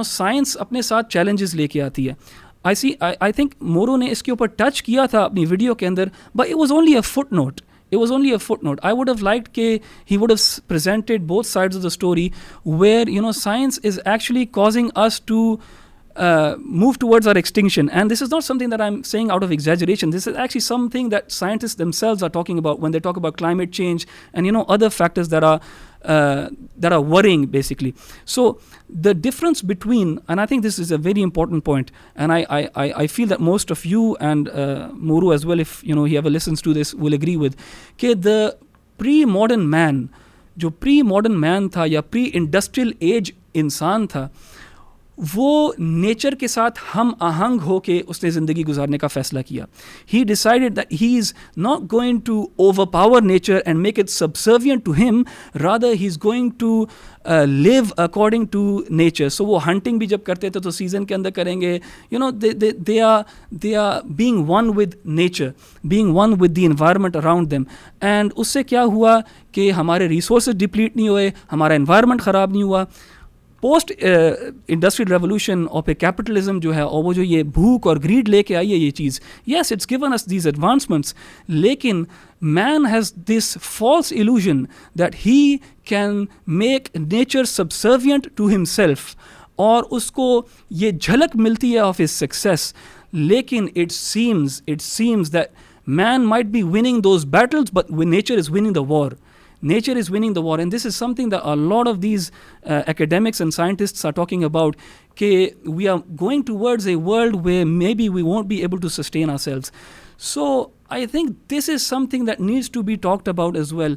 سائنس اپنے ساتھ چیلنجز لے کے آتی ہے. آئی تھنک مورو نے اس کے اوپر ٹچ کیا تھا اپنی ویڈیو کے اندر, but it was only a footnote. It was only a footnote. I would have liked that he would have presented both sides of the story, where science is actually causing us to move towards our extinction. And this is not something that I'm saying out of exaggeration. This is actually something that scientists themselves are talking about when they talk about climate change and other factors that are worrying basically. So the difference between, and I think this is a very important point, and I feel that most of you and Muru as well, if he ever listens to this, will agree with, کہ the pre-modern man, جو pre-modern man تھا یا pre-industrial age انسان تھا, وہ nature کے ساتھ ہم آہنگ ہو کے اس نے زندگی گزارنے کا فیصلہ کیا. He decided that he is not going to overpower nature and make it subservient to him, rather he is going to live according to nature. So وہ ہنٹنگ بھی جب کرتے تھے تو سیزن کے اندر کریں گے, they are being one with nature, being one with the environment around them. And اس سے کیا ہوا کہ ہمارے ریسورسز ڈپلیٹ نہیں ہوئے, ہمارا انوائرمنٹ خراب نہیں ہوا. پوسٹ انڈسٹریل ریولیوشن اور پہ کیپٹلزم جو ہے, اور وہ جو یہ بھوک اور گریڈ لے کے آئی ہے یہ چیز, yes it's given us these advancements, لیکن man has this false illusion that he can make nature subservient to himself, اور اس کو یہ جھلک ملتی ہے آف his success. لیکن it seems that man might be winning those battles, but nature is winning the war. Nature is winning the war, and this is something that a lot of these academics and scientists are talking about, that we are going towards a world where maybe we won't be able to sustain ourselves. So I think this is something that needs to be talked about as well.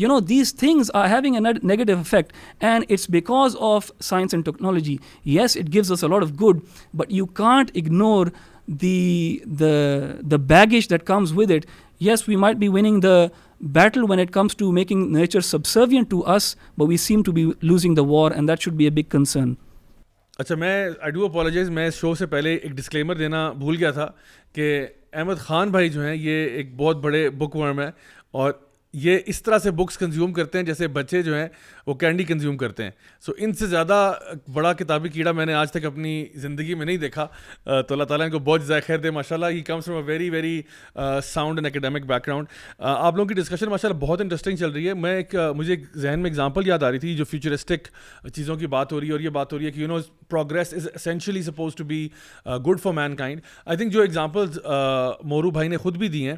you know, these things are having a negative effect, and it's because of science and technology. Yes, it gives us a lot of good, but you can't ignore the baggage that comes with it. Yes, we might be winning the battle when it comes to making nature subservient to us, but we seem to be losing the war, and that should be a big concern. اچھا میں I do apologise, میں اس شو سے پہلے ایک disclaimer دینا بھول گیا تھا کہ احمد خان بھائی جو ہیں یہ ایک بہت بڑے بک ورم ہیں, اور یہ اس طرح سے بکس کنزیوم کرتے ہیں جیسے بچے جو ہیں وہ کینڈی کنزیوم کرتے ہیں. سو ان سے زیادہ بڑا کتابی کیڑا میں نے آج تک اپنی زندگی میں نہیں دیکھا. تو اللہ تعالیٰ ان کو بہت جزائے خیر دے. ماشاء اللہ he comes from a very very sound and academic background. آپ لوگوں کی ڈسکشن ماشاء اللہ بہت انٹرسٹنگ چل رہی ہے. میں مجھے ایک ذہن میں ایگزامپل یاد آ رہی تھی, جو فیوچرسٹک چیزوں کی بات ہو رہی ہے, اور یہ بات ہو رہی ہے کہ you know progress is essentially supposed to be good for mankind. I think جو ایگزامپلز مورو بھائی نے خود بھی دی ہیں,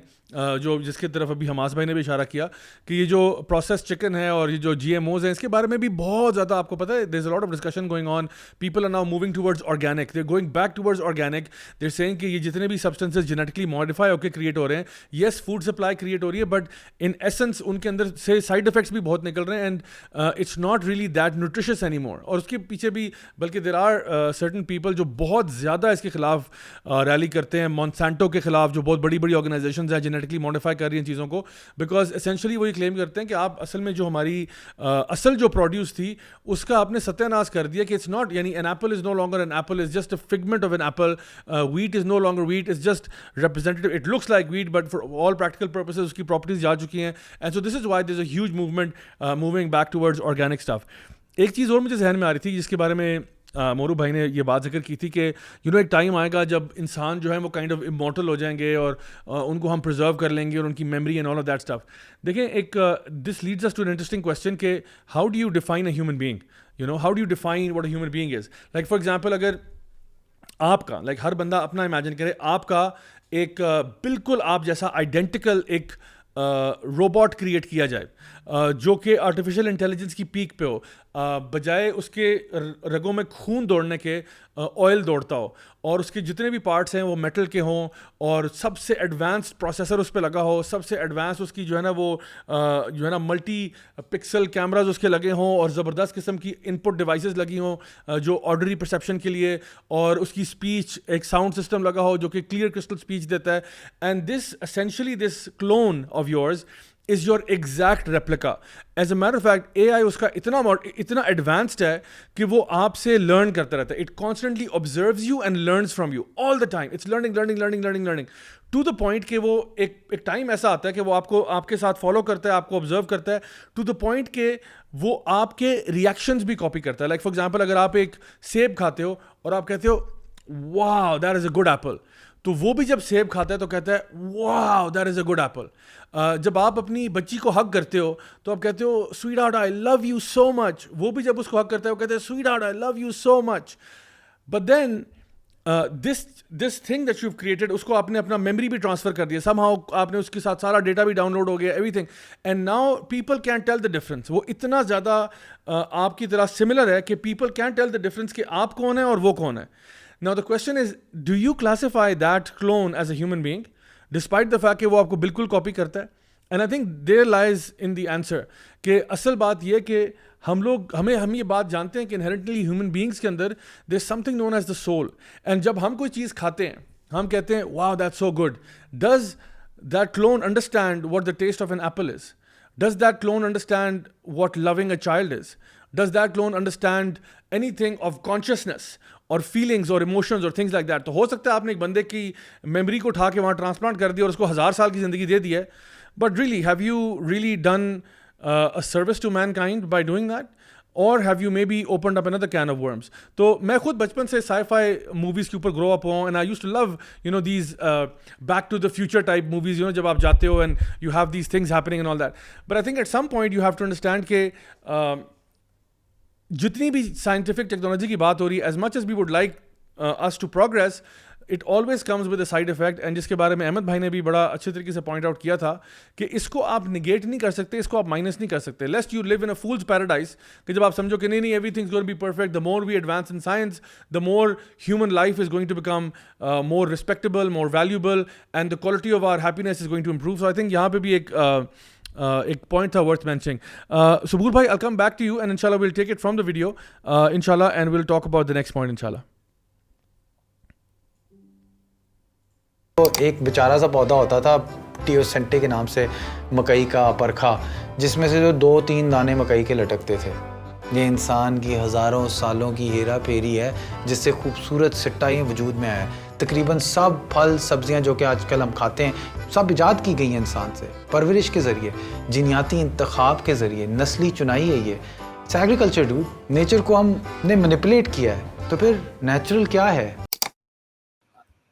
جو جس کی طرف ابھی حماس بھائی نے بھی اشارہ کیا, کہ یہ جو پروسیس چکن ہے اور یہ جو جی ایم اوز ہیں, اس کے بارے میں بھی بہت زیادہ آپ کو پتہ ہے, there is a lot of discussion going on. People are now moving towards organic, they are going back towards organic. They are seeing کہ یہ جتنے بھی سبسٹنسز جینیٹکلی ماڈیفائی ہو کے کریٹ ہو رہے ہیں, یس فوڈ سپلائی کریٹ ہو رہی ہے, بٹ ان ایسنس ان کے اندر سے سائڈ افیکٹس بھی بہت نکل رہے ہیں, and it's not really that nutritious anymore. اور اس کے پیچھے بھی بلکہ دیر آر سرٹن پیپل جو بہت زیادہ اس کے خلاف ریلی کرتے ہیں, مونسانٹو کے خلاف, جو بہت بڑی بڑی آرگنائزیشنز ہیں جینیٹکلی ماڈیفائی کر رہی ہیں چیزوں کو, بیکاز اسینشلی وہ یہ کلیم کرتے ہیں کہ آپ اصل میں جو ہماری اصل جو پروڈیوس تھی اس کا آپ نے ستیہ ناش کر دیا, کہ اٹس ناٹ, یعنی an apple is no longer an apple, is just a figment of an apple. Wheat is no longer wheat, is just representative, it looks like wheat but for all practical purposes اس کی properties جا چکی ہیں. And so this is why there is a huge movement moving back towards organic stuff. ایک چیز اور مجھے ذہن میں آ رہی تھی جس کے بارے میں مورو بھائی نے یہ بات ذکر کی تھی, کہ یو نو ایک ٹائم آئے گا جب انسان جو ہے وہ کائنڈ آف امورٹل ہو جائیں گے, اور ان کو ہم پرزرو کر لیں گے, اور ان کی memory and all of that stuff. دیکھیں ایک this leads us to an interesting question کہ how do you define a human being, you know how do you define what a human being is. Like for example اگر آپ کا, like ہر بندہ اپنا imagine کرے, آپ کا ایک بالکل آپ جیسا آئیڈینٹیکل ایک روبوٹ کریٹ کیا جائے جو کہ آرٹیفیشیل انٹیلیجنس کی پیک پہ ہو, بجائے اس کے رگوں میں خون دوڑنے کے آئل دوڑتا ہو, اور اس کے جتنے بھی پارٹس ہیں وہ میٹل کے ہوں, اور سب سے ایڈوانسڈ پروسیسر اس پہ لگا ہو, سب سے ایڈوانس اس کی جو ہے نا وہ جو ہے نا ملٹی پکسل کیمراز اس کے لگے ہوں, اور زبردست قسم کی ان پٹ ڈیوائسز لگی ہوں جو آڈری پرسیپشن کے لیے, اور اس کی اسپیچ ایک ساؤنڈ سسٹم لگا ہو جو کہ کلیئر کرسٹل اسپیچ دیتا ہے. اینڈ دس اسینشلی دس کلون of yours is your exact replica. As a matter of fact, AI اس کا اتنا ایڈوانسڈ ہے کہ وہ آپ سے لرن کرتا رہتا ہے. It constantly observes you and learns from you all the time. It's learning to the point کہ وہ ایک ٹائم ایسا آتا ہے کہ وہ آپ کے ساتھ فالو کرتا ہے, آپ کو آبزرو کرتا ہے, to the point کہ وہ آپ کے ریئیکشنز بھی کاپی کرتا ہے. لائک فار ایگزامپل اگر آپ ایک سیب کھاتے ہو اور آپ کہتے ہو wow that is a good apple, تو وہ بھی جب سیب کھاتا ہے تو کہتا ہے wow that is a good apple. جب آپ اپنی بچی کو ہگ کرتے ہو تو آپ کہتے ہو sweetheart I love you so much, وہ بھی جب اس کو ہگ کرتا ہے وہ کہتے ہیں sweetheart I love you so much. But then this thing that you have created, اس کو آپ نے اپنا میموری بھی ٹرانسفر کر دیا, سم ہاؤ آپ نے اس کے ساتھ سارا ڈیٹا بھی ڈاؤن لوڈ ہو گیا, every thing, and now people can tell the difference. وہ اتنا زیادہ آپ کی طرح سملر ہے کہ people can tell the difference کہ آپ کون ہیں اور وہ کون ہے. Now the question is, do you classify that clone as a human being despite the fact کہ وہ آپ کو بالکل کاپی کرتا ہے؟ And I think there lies in the answer کہ اصل بات یہ کہ ہم یہ بات جانتے ہیں کہ inherently human beings کے اندر there's something known as the soul. And جب ہم کوئی چیز کھاتے ہیں ہم کہتے ہیں wow that's so good. Does that clone understand what the taste of an apple is? Does that clone understand what loving a child is? Does that clone understand anything of consciousness اور feelings اور emotions اور things like that? تو ہو سکتا ہے آپ نے ایک بندے کی میموری کو اٹھا کے وہاں ٹرانسپلانٹ کر دیا اور اس کو 1000 سال کی زندگی دے دی ہے, but really have you really done a service to mankind by doing that, اور have you maybe opened up another can of worms. تو میں خود بچپن سے سائی فائی موویز کے اوپر گرو اپ ہوں, and I use to love you know these Back to the Future type movies, you know جب آپ جاتے ہو and you have these things happening and all that. But I think at some point you have to understand کہ جتنی بھی scientific technology کی بات ہو رہی ہے, as much as we would like us to progress, it always comes with a side effect, and جس کے بارے میں احمد بھائی نے بھی بڑا اچھے طریقے سے پوائنٹ آؤٹ کیا تھا کہ اس کو آپ نگیٹ نہیں کر سکتے, اس کو آپ مائنس نہیں کر سکتے. Lest you live in a fool's paradise, کہ جب آپ سمجھو کہ نہیں everything's going be perfect, the more we advance in science the more human life is going to become more respectable, more valuable, and the quality of our happiness is going to improve. So I think یہاں پہ بھی ایک point تھا worth mentioning. Saboor بھائی, I'll come back to you and inshallah we'll take it from the video inshallah and we'll talk about the next point inshallah. تو ایک بیچارہ سا پودا ہوتا تھا ٹیوسینٹے کے نام سے, مکئی کا پرکھا, جس میں سے جو 2-3 دانے مکئی کے لٹکتے تھے. یہ انسان کی ہزاروں سالوں کی ہیرا پھیری ہے جس سے خوبصورت سٹہ یہ وجود میں آیا ہے. تقریباً سب پھل سبزیاں جو کہ آج کل ہم کھاتے ہیں سب ایجاد کی گئی ہیں انسان سے, پرورش کے ذریعے, جینیاتی انتخاب کے ذریعے, نسلی چنائی ہے. یہ اٹس ایگریکلچر ڈوڈ. نیچر کو ہم نے مینیپولیٹ کیا ہے, تو پھر نیچرل کیا ہے؟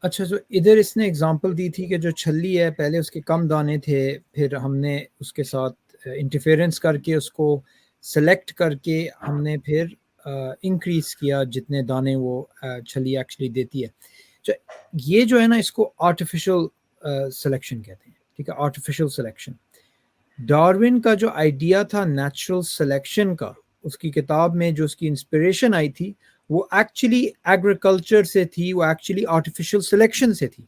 اچھا, جو ادھر اس نے اگزامپل دی تھی کہ جو چھلی ہے پہلے اس کے کم دانے تھے, پھر ہم نے اس کے ساتھ انٹرفیئرنس کر کے اس کو سلیکٹ کر کے ہم نے پھر انکریز کیا جتنے دانے وہ چھلی ایکچولی دیتی ہے. یہ جو ہے نا اس کو آرٹیفیشل سلیکشن کہتے ہیں, ٹھیک ہے, آرٹیفیشل سلیکشن. ڈارون کا جو آئیڈیا تھا نیچرل سلیکشن کا, اس کی کتاب میں جو اس کی انسپریشن آئی تھی وہ ایکچولی ایگریکلچر سے تھی, وہ ایکچولی آرٹیفیشل سلیکشن سے تھی.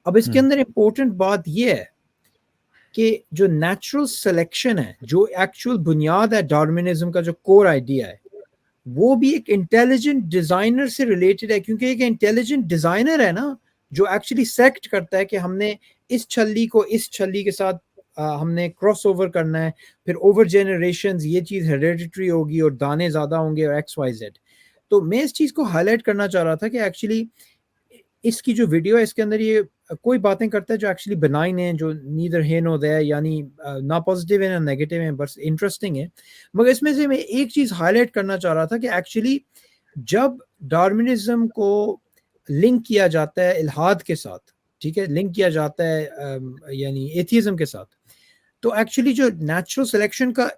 اب اس کے اندر امپورٹنٹ بات یہ ہے کہ جو نیچرل سلیکشن ہے, جو ایکچوئل بنیاد ہے ڈارونزم کا, جو کور آئیڈیا ہے, وہ بھی ایک انٹیلیجنٹ ڈیزائنر سے ریلیٹڈ ہے, کیونکہ ایک انٹیلیجنٹ ڈیزائنر ہے نا جو ایکچولی سلیکٹ کرتا ہے کہ ہم نے اس چھلی کو اس چھلی کے ساتھ ہم نے کراس اوور کرنا ہے, پھر اوور جنریشنز یہ چیز ہیریڈیٹری ہوگی اور دانے زیادہ ہوں گے اور ایکس وائی زیڈ. تو میں اس چیز کو ہائی لائٹ کرنا چاہ رہا تھا کہ ایکچولی اس کی جو ویڈیو ہے اس کے اندر یہ کوئی باتیں کرتا ہے جو ایکچولی بنائن ہیں, جو نیدر ہے نو دیر, یعنی نہ پازیٹیو ہے نہ نیگیٹو ہیں, بس انٹرسٹنگ ہے. مگر اس میں سے میں ایک چیز ہائی لائٹ کرنا چاہ رہا تھا کہ ایکچولی جب ڈارونزم کو لنک کیا جاتا ہے الحاد کے ساتھ, ٹھیک ہے, لنک کیا جاتا ہے یعنی ایتھیزم کے ساتھ, تو ایکچولی جو نیچرل سلیکشن کا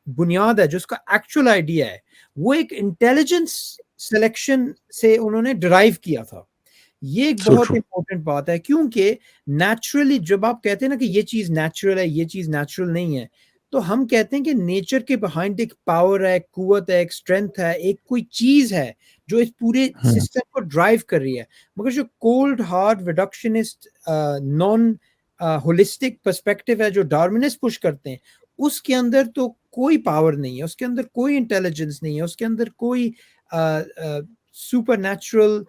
بنیاد ہے, جو اس کا ایکچوئل آئیڈیا ہے, وہ ایک انٹیلیجنس سلیکشن سے انہوں نے ڈرائیو کیا تھا. یہ ایک بہت امپورٹنٹ بات ہے, کیونکہ نیچرلی جب آپ کہتے ہیں نا کہ یہ چیز نیچرل ہے, یہ چیز نیچرل نہیں ہے, تو ہم کہتے ہیں کہ نیچر کے بہائنڈ ایک پاور ہے, ایک قوت ہے, ایک اسٹرینتھ ہے, ایک کوئی چیز ہے جو اس پورے سسٹم کو ڈرائیو کر رہی ہے. مگر جو cold hard reductionist non holistic perspective ہے جو ڈارونسٹ پش کرتے ہیں, اس کے اندر تو کوئی پاور نہیں ہے, اس کے اندر کوئی انٹیلیجنس نہیں ہے, اس کے اندر کوئی سپر نیچرل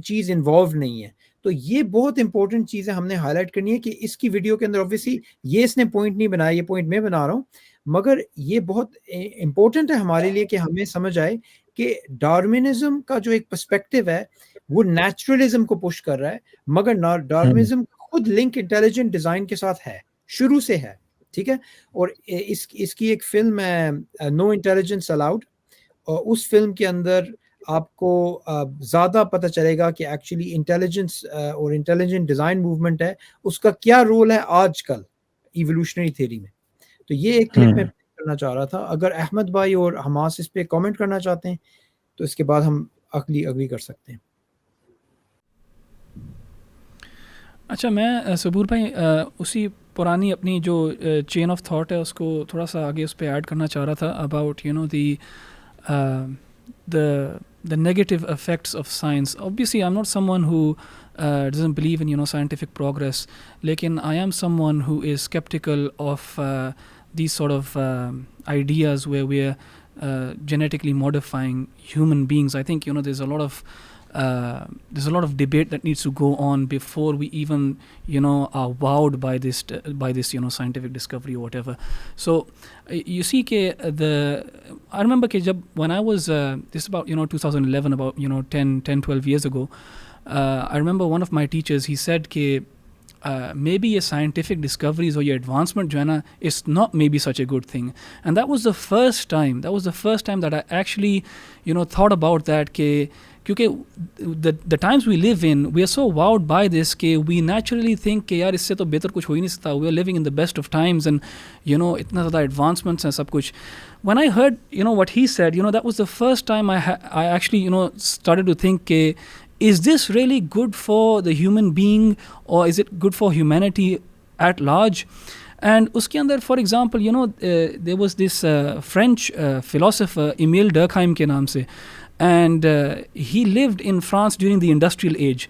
چیز انوالو نہیں ہے. تو یہ بہت امپورٹنٹ چیز ہے, ہم نے ہائی لائٹ کرنی ہے کہ اس کی ویڈیو کے اندر اوبویسلی یہ اس نے پوائنٹ نہیں بنایا, یہ پوائنٹ میں بنا رہا ہوں, مگر یہ بہت امپورٹنٹ ہے ہمارے لیے کہ ہمیں سمجھ آئے کہ ڈارونزم کا جو ایک پرسپیکٹو ہے وہ نیچرلزم کو پش کر رہا ہے, مگر ڈارونزم خود لنک انٹیلیجنٹ ڈیزائن کے ساتھ ہے, شروع سے ہے, ٹھیک ہے. اور اس کی ایک فلم ہے نو انٹیلیجنس الاؤڈ, اور اس فلم کے اندر آپ کو زیادہ پتہ چلے گا کہ ایکچولی انٹیلیجنس اور انٹیلیجنٹ ڈیزائن موومنٹ ہے, اس کا کیا رول ہے آج کل ایوولوشنری تھیوری میں. تو یہ ایک کلپ میں کرنا چاہ رہا تھا. اگر احمد بھائی اور حماس اس پہ کامنٹ کرنا چاہتے ہیں تو اس کے بعد ہم اگلی کر سکتے ہیں. اچھا, میں صبور بھائی اسی پرانی اپنی جو چین آف تھاٹ ہے اس کو تھوڑا سا آگے اس پہ ایڈ کرنا چاہ رہا تھا about you know the negative effects of science. Obviously I'm not someone who doesn't believe in scientific progress, lekin I am someone who is skeptical of these sort of ideas where we're genetically modifying human beings. I think there's a lot of debate that needs to go on before we even are wowed by this scientific discovery or whatever. So you see I remember when I was this is about 2011, about 10-12 years ago, I remember one of my teachers, he said maybe your scientific discoveries or your advancement jo hai na is not maybe such a good thing. And that was the first time that I actually thought about that کیونکہ the times we live in, we are so wowed by this کہ we naturally think کہ یار اس سے تو بہتر کچھ ہو ہی نہیں سکتا, we are living in the best of times and اتنا زیادہ advancements ہیں سب کچھ. When I heard what he said, that was the first time I actually started to think کہ is this really good for the human being, or is it good for humanity at large? And uske andar, for example, there was this French philosopher Emile Durkheim ke naam se, and he lived in France during the industrial age.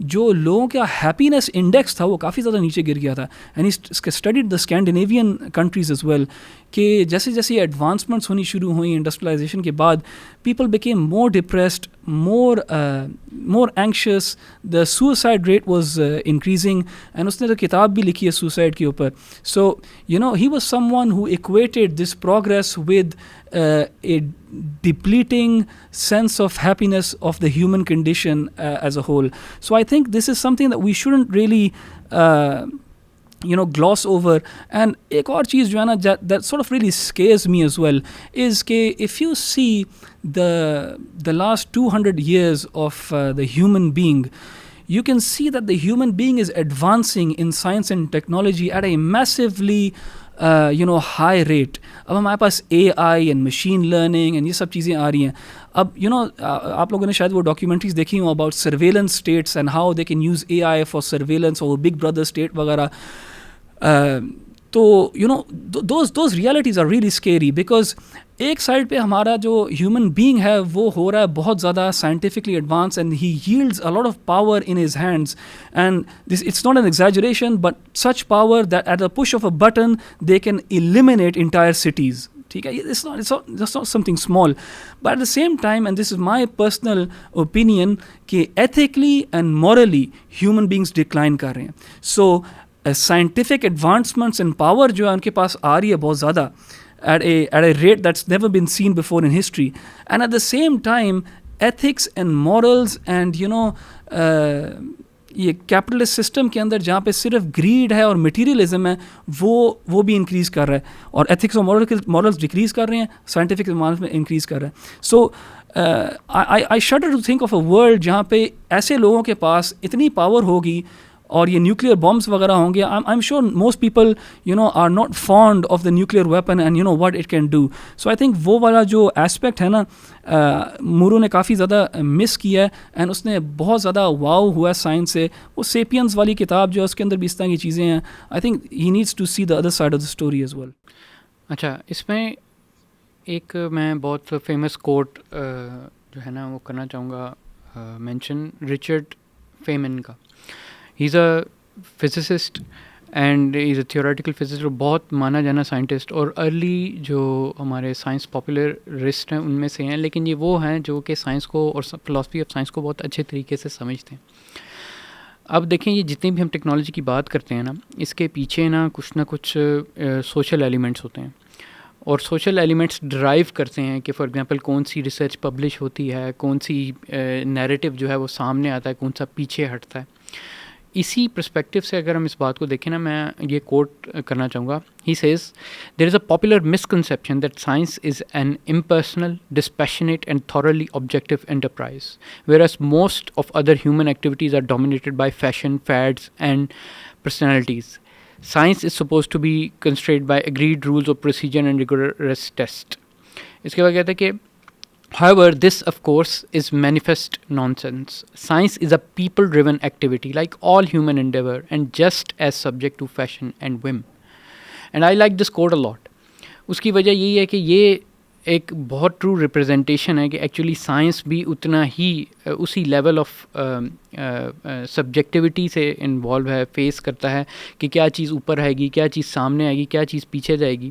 جو لوگوں کا happiness index تھا وہ کافی زیادہ نیچے گر گیا تھا. And he studied the Scandinavian countries as well, کہ جیسے جیسے ایڈوانسمنٹس ہونی شروع ہوئیں انڈسٹریلائزیشن کے بعد, people became more depressed, more anxious, the suicide rate was increasing. And اس نے تو کتاب بھی لکھی ہے سوسائڈ کے اوپر. So he was someone who equated this progress with a depleting sense of happiness of the human condition as a whole. So I think this is something that we shouldn't really gloss over. And ek aur cheez jo hai na that sort of really scares me as well is ke if you see the last 200 years of the human being, you can see that the human being is advancing in science and technology at a massively high rate. اب ہمارے پاس AI and machine learning and یہ سب چیزیں آ رہی ہیں. اب آپ لوگوں نے شاید وہ ڈاکیومنٹریز دیکھی ہوں about surveillance states and how they can use AI for surveillance or big brother state وغیرہ. تو those realities are really scary because ایک سائڈ پہ ہمارا جو ہیومن بینگ ہے وہ ہو رہا ہے بہت زیادہ scientifically advance, and he yields a lot of power in his hands, and it's not an exaggeration, but such power that at the push of a button they can eliminate entire cities. ٹھیک ہے, it's not something small. But at the same time, and this is my personal opinion, کہ ethically and morally human beings decline کر رہے ہیں. So scientific advancements and power جو ہے ان کے پاس آ رہی ہے بہت زیادہ at a rate that's never been seen before in history. And at the same time, ethics and morals and یہ کیپٹلسٹ سسٹم کے اندر جہاں پہ صرف گریڈ ہے اور مٹیریلزم ہے وہ بھی انکریز کر رہا ہے, اور ایتھکس اور مورلز ڈکریز کر رہے ہیں, سائنٹیفک معاملات میں انکریز کر رہا ہے. So I shudder to think of a world جہاں پہ ایسے لوگوں کے پاس اتنی پاور ہوگی اور یہ نیوکلیئر بامبس وغیرہ ہوں گے. I'm sure most people are not fond of the nuclear weapon and what it can do. So I think وہ والا جو ایسپیکٹ ہے نا, مورو نے کافی زیادہ مس کیا ہے, اینڈ اس نے بہت زیادہ واو ہوا ہے سائنس سے. وہ سیپینز والی کتاب جو ہے اس کے اندر بھی اس طرح کی چیزیں ہیں. I think he needs to see the other side of the story as well. اچھا, اس میں ایک میں بہت فیمس کوٹ جو ہے نا وہ کرنا چاہوں گا مینشن, رچرڈ فیمن کا. He is a physicist and is a theoretical physicist, اور بہت مانا جانا سائنٹسٹ, اور ارلی جو ہمارے سائنس پاپولرسٹ ہیں ان میں سے ہیں, لیکن یہ وہ ہیں جو کہ سائنس کو اور فلاسفی آف سائنس کو بہت اچھے طریقے سے سمجھتے ہیں. اب دیکھیں, یہ جتنی بھی ہم ٹیکنالوجی کی بات کرتے ہیں نا, اس کے پیچھے نا کچھ سوشل ایلیمنٹس ہوتے ہیں, اور سوشل ایلیمنٹس ڈرائیو کرتے ہیں کہ فار ایگزامپل کون سی ریسرچ پبلش ہوتی ہے, کون سی نیریٹو جو ہے وہ سامنے آتا ہے, کون سا پیچھے ہٹتا ہے. اسی پرسپیکٹو سے اگر ہم اس بات کو دیکھیں نا, میں یہ کوٹ کرنا چاہوں گا. He says there is a popular misconception that science is an impersonal, dispassionate and thoroughly objective enterprise, whereas most of other human activities are dominated by fashion, fads and personalities. Science is supposed to be constrained by agreed rules of procedure and rigorous test. اس کے بعد کہتے ہیں کہ however, this of course is manifest nonsense. Science is a people-driven activity like all human endeavor and just as subject to fashion and whim. And I like this quote a lot. اس کی وجہ یہی ہے کہ یہ ایک بہت true representation ہے کہ ایکچولی سائنس بھی اتنا ہی اسی لیول آف سبجیکٹیوٹی سے انوالو ہے, فیس کرتا ہے کہ کیا چیز اوپر آئے گی, کیا چیز سامنے آئے گی, کیا چیز پیچھے جائے گی.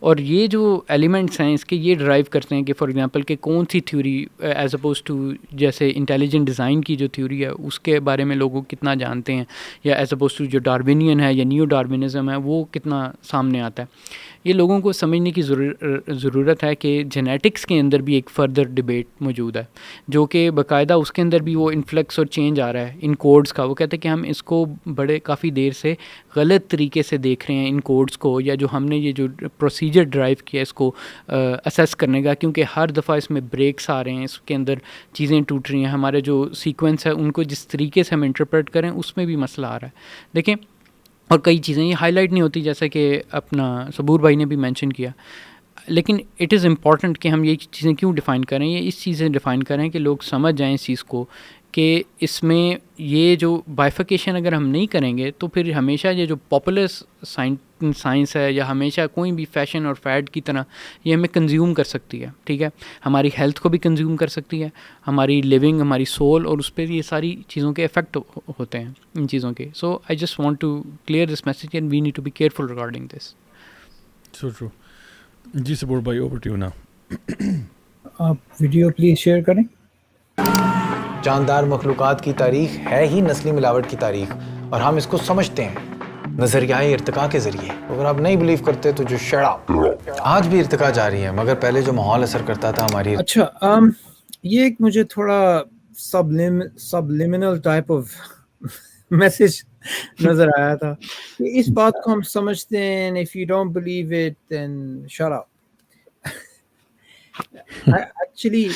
اور یہ جو ایلیمنٹس ہیں اس کے یہ ڈرائیو کرتے ہیں کہ فار ایگزامپل کہ کون سی تھیوری ایز اپوز ٹو جیسے انٹیلیجنٹ ڈیزائن کی جو تھیوری ہے اس کے بارے میں لوگوں کتنا جانتے ہیں, یا ایز اپوز ٹو جو ڈارونین ہے یا نیو ڈارونزم ہے وہ کتنا سامنے آتا ہے. یہ لوگوں کو سمجھنے کی ضرورت ہے کہ جینیٹکس کے اندر بھی ایک فردر ڈبیٹ موجود ہے, جو کہ باقاعدہ اس کے اندر بھی وہ انفلکس اور چینج آ رہا ہے ان کوڈز کا. وہ کہتے ہیں کہ ہم اس کو بڑے کافی دیر سے غلط طریقے سے دیکھ رہے ہیں ان کوڈز کو, یا جو ہم نے یہ جو پروسیجر ڈرائیو کیا اس کو اسیس کرنے کا, کیونکہ ہر دفعہ اس میں بریکس آ رہے ہیں, اس کے اندر چیزیں ٹوٹ رہی ہیں, ہمارے جو سیکوینس ہے ان کو جس طریقے سے ہم انٹرپریٹ کریں اس میں بھی مسئلہ آ رہا ہے. دیکھیں, اور کئی چیزیں یہ ہائی لائٹ نہیں ہوتی, جیسا کہ اپنا صبور بھائی نے بھی مینشن کیا. لیکن اٹ از امپورٹنٹ کہ ہم یہ چیزیں کیوں ڈیفائن کریں، یہ اس چیز سے ڈیفائن کریں کہ لوگ سمجھ جائیں اس چیز کو کہ اس میں یہ جو بائیفیکیشن اگر ہم نہیں کریں گے تو پھر ہمیشہ یہ جو پاپولر سائنس ہے یا ہمیشہ کوئی بھی فیشن اور فیڈ کی طرح یہ ہمیں کنزیوم کر سکتی ہے، ٹھیک ہے، ہماری ہیلتھ کو بھی کنزیوم کر سکتی ہے، ہماری لیونگ، ہماری سول، اور اس پہ یہ ساری چیزوں کے افیکٹ ہوتے ہیں ان چیزوں کے. So I just want to clear this message and we need to be careful regarding this. So true. جی سپورٹ بھائی، اوور ٹو یو نا. آپ ویڈیو پلیز شیئر کریں. جاندار مخلوقات کی تاریخ ہے ہی نسلی ملاوٹ کی تاریخ، اور ہم اس کو سمجھتے ہیں نظریہ ارتقاء کے ذریعے. اگر آپ نہیں بلیو کرتے تو جو شڑا آج بھی ارتقاء جاری ہے، مگر پہلے جو ماحول اثر کرتا تھا ہماری. اچھا یہ ایک مجھے تھوڑا سبلیمنل ٹائپ آف میسج نظر آیا تھا کہ اس بات کو ہم سمجھتے ہیں if you don't believe it then shut up. Actually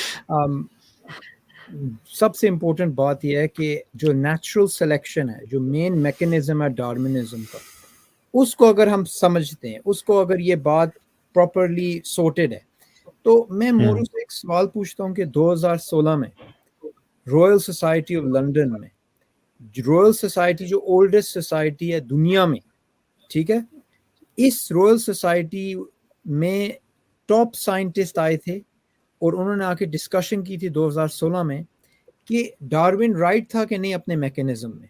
سب سے امپورٹنٹ بات یہ ہے کہ جو نیچرل سلیکشن ہے، جو مین میکنزم ہے ڈارونزم کا، اس کو اگر ہم سمجھتے ہیں، اس کو اگر یہ بات پراپرلی سورٹڈ ہے، تو میں مورو سے ایک سوال پوچھتا ہوں کہ 2016 میں رائل سوسائٹی آف لنڈن میں، رائل سوسائٹی جو اولڈسٹ سوسائٹی ہے دنیا میں، ٹھیک ہے، اس رائل سوسائٹی میں ٹاپ سائنٹسٹ آئے تھے اور انہوں نے آ کے ڈسکشن کی تھی 2016 میں کہ ڈارون رائٹ تھا کہ نہیں اپنے میکنزم میں.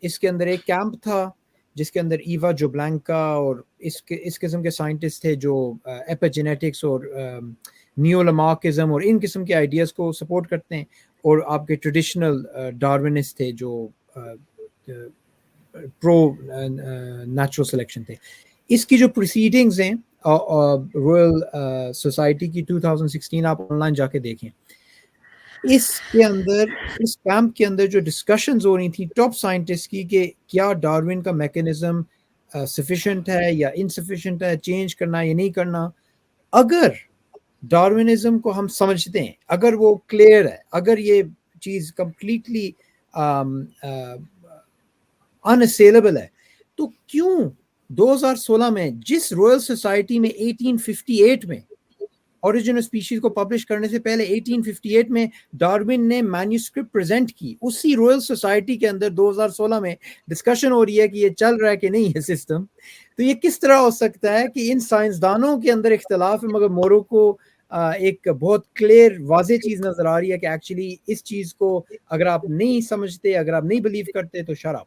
اس کے اندر ایک کیمپ تھا جس کے اندر ایوا جوبلانکا اور اس قسم کے سائنٹسٹ تھے جو ایپیجینیٹکس اور نیو لمارکزم اور ان قسم کے آئیڈیاز کو سپورٹ کرتے ہیں، اور آپ کے ٹریڈیشنل ڈارونسٹ تھے جو پرو نیچرل سلیکشن تھے. اس کی جو پروسیڈنگز ہیں رائل سوسائٹی کی 2016 آپ آن لائن جا کے دیکھیں، اس کے اندر، اس کیمپ کے اندر جو ڈسکشنز ہو رہی تھیں ٹاپ سائنٹسٹ کی کہ کیا ڈارون کا میکنزم سفیشینٹ ہے یا انسفیشینٹ ہے، چینج کرنا یا نہیں کرنا. اگر ڈارونزم کو ہم سمجھتے ہیں، اگر وہ کلیئر ہے، اگر یہ چیز کمپلیٹلی اناسیلیبل ہے، تو کیوں 2016 میں جس رائل سوسائٹی میں 1858 میں اوریجن اسپیشیز کو پبلش کرنے سے پہلے 1858 میں ڈارون نے مینیوسکرپٹ پریزنٹ کی، اسی رائل سوسائٹی کے اندر 2016 میں ڈسکشن ہو رہی ہے کہ یہ چل رہا ہے کہ نہیں ہے سسٹم. تو یہ کس طرح ہو سکتا ہے کہ ان سائنسدانوں کے اندر اختلاف ہے مگر مورو کو ایک بہت کلیئر واضح چیز نظر آ رہی ہے کہ ایکچولی اس چیز کو اگر آپ نہیں سمجھتے، اگر آپ نہیں بلیو کرتے تو شٹ اپ.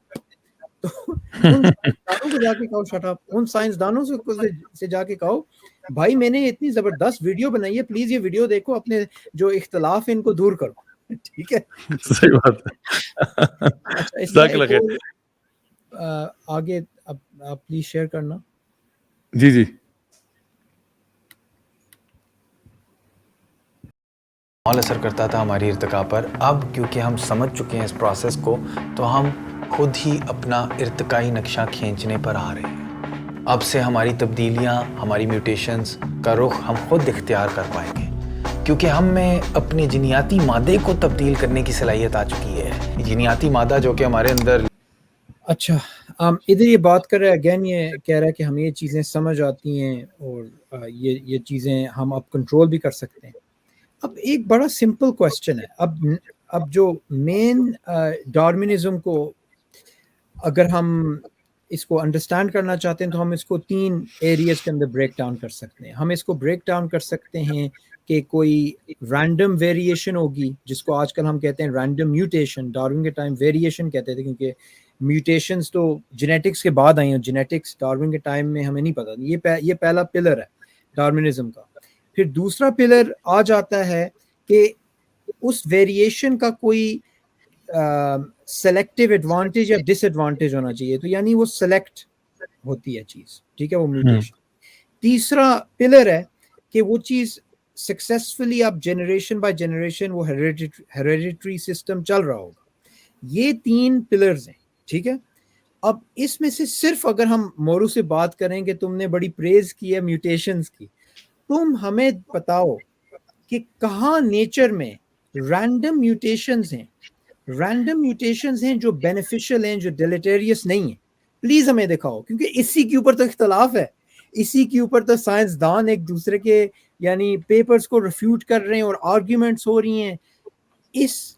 تو ان سائنسدانوں کو جا کے کہو شٹ اپ، ان سائنسدانوں سے جا کے کہو بھائی میں نے اتنی زبردست ویڈیو بنائی ہے، پلیز یہ ویڈیو دیکھو، اپنے جو اختلاف ہے ان کو دور کرو. ٹھیک ہے، صحیح بات ہے. آگے آپ پلیز شیئر کرنا. جی جی. ماحول اثر کرتا تھا ہماری ارتقاء پر. اب کیونکہ ہم سمجھ چکے ہیں اس پروسیس کو، تو ہم خود ہی اپنا ارتقائی نقشہ کھینچنے پر آ رہے ہیں. اب سے ہماری تبدیلیاں، ہماری میوٹیشنز کا رخ ہم خود اختیار کر پائیں گے، کیونکہ ہم میں اپنے جینیاتی مادے کو تبدیل کرنے کی صلاحیت آ چکی ہے. جینیاتی مادہ جو کہ ہمارے اندر. اچھا ادھر یہ بات کر رہا ہے، اگین یہ کہہ رہا ہے کہ ہمیں یہ چیزیں سمجھ آتی ہیں اور یہ چیزیں ہم اب کنٹرول بھی کر سکتے ہیں. اب ایک بڑا سمپل کویسچن ہے، اب جو مین ڈارونزم کو اگر ہم اس کو انڈرسٹینڈ کرنا چاہتے ہیں تو ہم اس کو 3 ایریاز کے اندر بریک ڈاؤن کر سکتے ہیں. ہم اس کو بریک ڈاؤن کر سکتے ہیں کہ کوئی رینڈم ویریشن ہوگی، جس کو آج کل ہم کہتے ہیں رینڈم میوٹیشن. ڈارون کے ٹائم ویریشن کہتے تھے کیونکہ میوٹیشنز تو جینیٹکس کے بعد آئی ہیں، جینیٹکس ڈارون کے ٹائم میں ہمیں نہیں پتہ. یہ پہلا پلر ہے ڈارونزم کا. پھر دوسرا پلر آ جاتا ہے کہ اس ویریشن کا کوئی سلیکٹیو ایڈوانٹیج یا ڈس ایڈوانٹیج ہونا چاہیے، تو یعنی وہ سلیکٹ ہوتی ہے چیز، ٹھیک ہے، وہ میوٹیشن. تیسرا پلر ہے کہ وہ چیز سکسیسفلی اب جنریشن بائی جنریشن وہ ہیریڈیٹری سسٹم چل رہا ہوگا. یہ 3 پلرز ہیں، ٹھیک ہے. اب اس میں سے صرف اگر ہم مورو سے بات کریں کہ تم نے بڑی پریز کی ہے میوٹیشنز کی، تم ہمیں بتاؤ کہ کہاں نیچر میں رینڈم میوٹیشنز ہیں جو بینیفیشل ہیں، جو ڈیلیٹیریس نہیں ہیں. پلیز ہمیں دکھاؤ، کیونکہ اسی کے اوپر تو اختلاف ہے اسی کے اوپر تو سائنسدان ایک دوسرے کے یعنی پیپرز کو ریفیوٹ کر رہے ہیں اور آرگیومنٹس ہو رہی ہیں. اس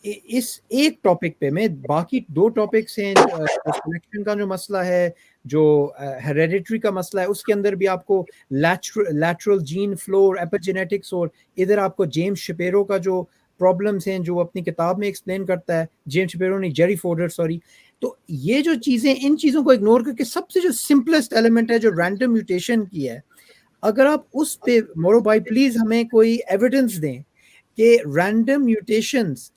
ایک ٹاپک پہ میں باقی 2 ٹاپکس ہیں سلیکشن کا جو مسئلہ ہے, جو ہیریڈیٹری کا مسئلہ ہے, اس کے اندر بھی آپ کو لیٹرل جین فلو اور ایپیجینیٹکس, اور ادھر آپ کو جیمز شپیرو کا جو پرابلمس ہیں جو اپنی کتاب میں ایکسپلین کرتا ہے, جیمز شپیرو نہیں جیری فورڈر سوری. تو یہ جو چیزیں, ان چیزوں کو اگنور کر کے سب سے جو سمپلسٹ ایلیمنٹ ہے جو رینڈم میوٹیشن کی ہے, اگر آپ اس پہ مورو بھائی پلیز ہمیں کوئی ایویڈنس دیں کہ random mutations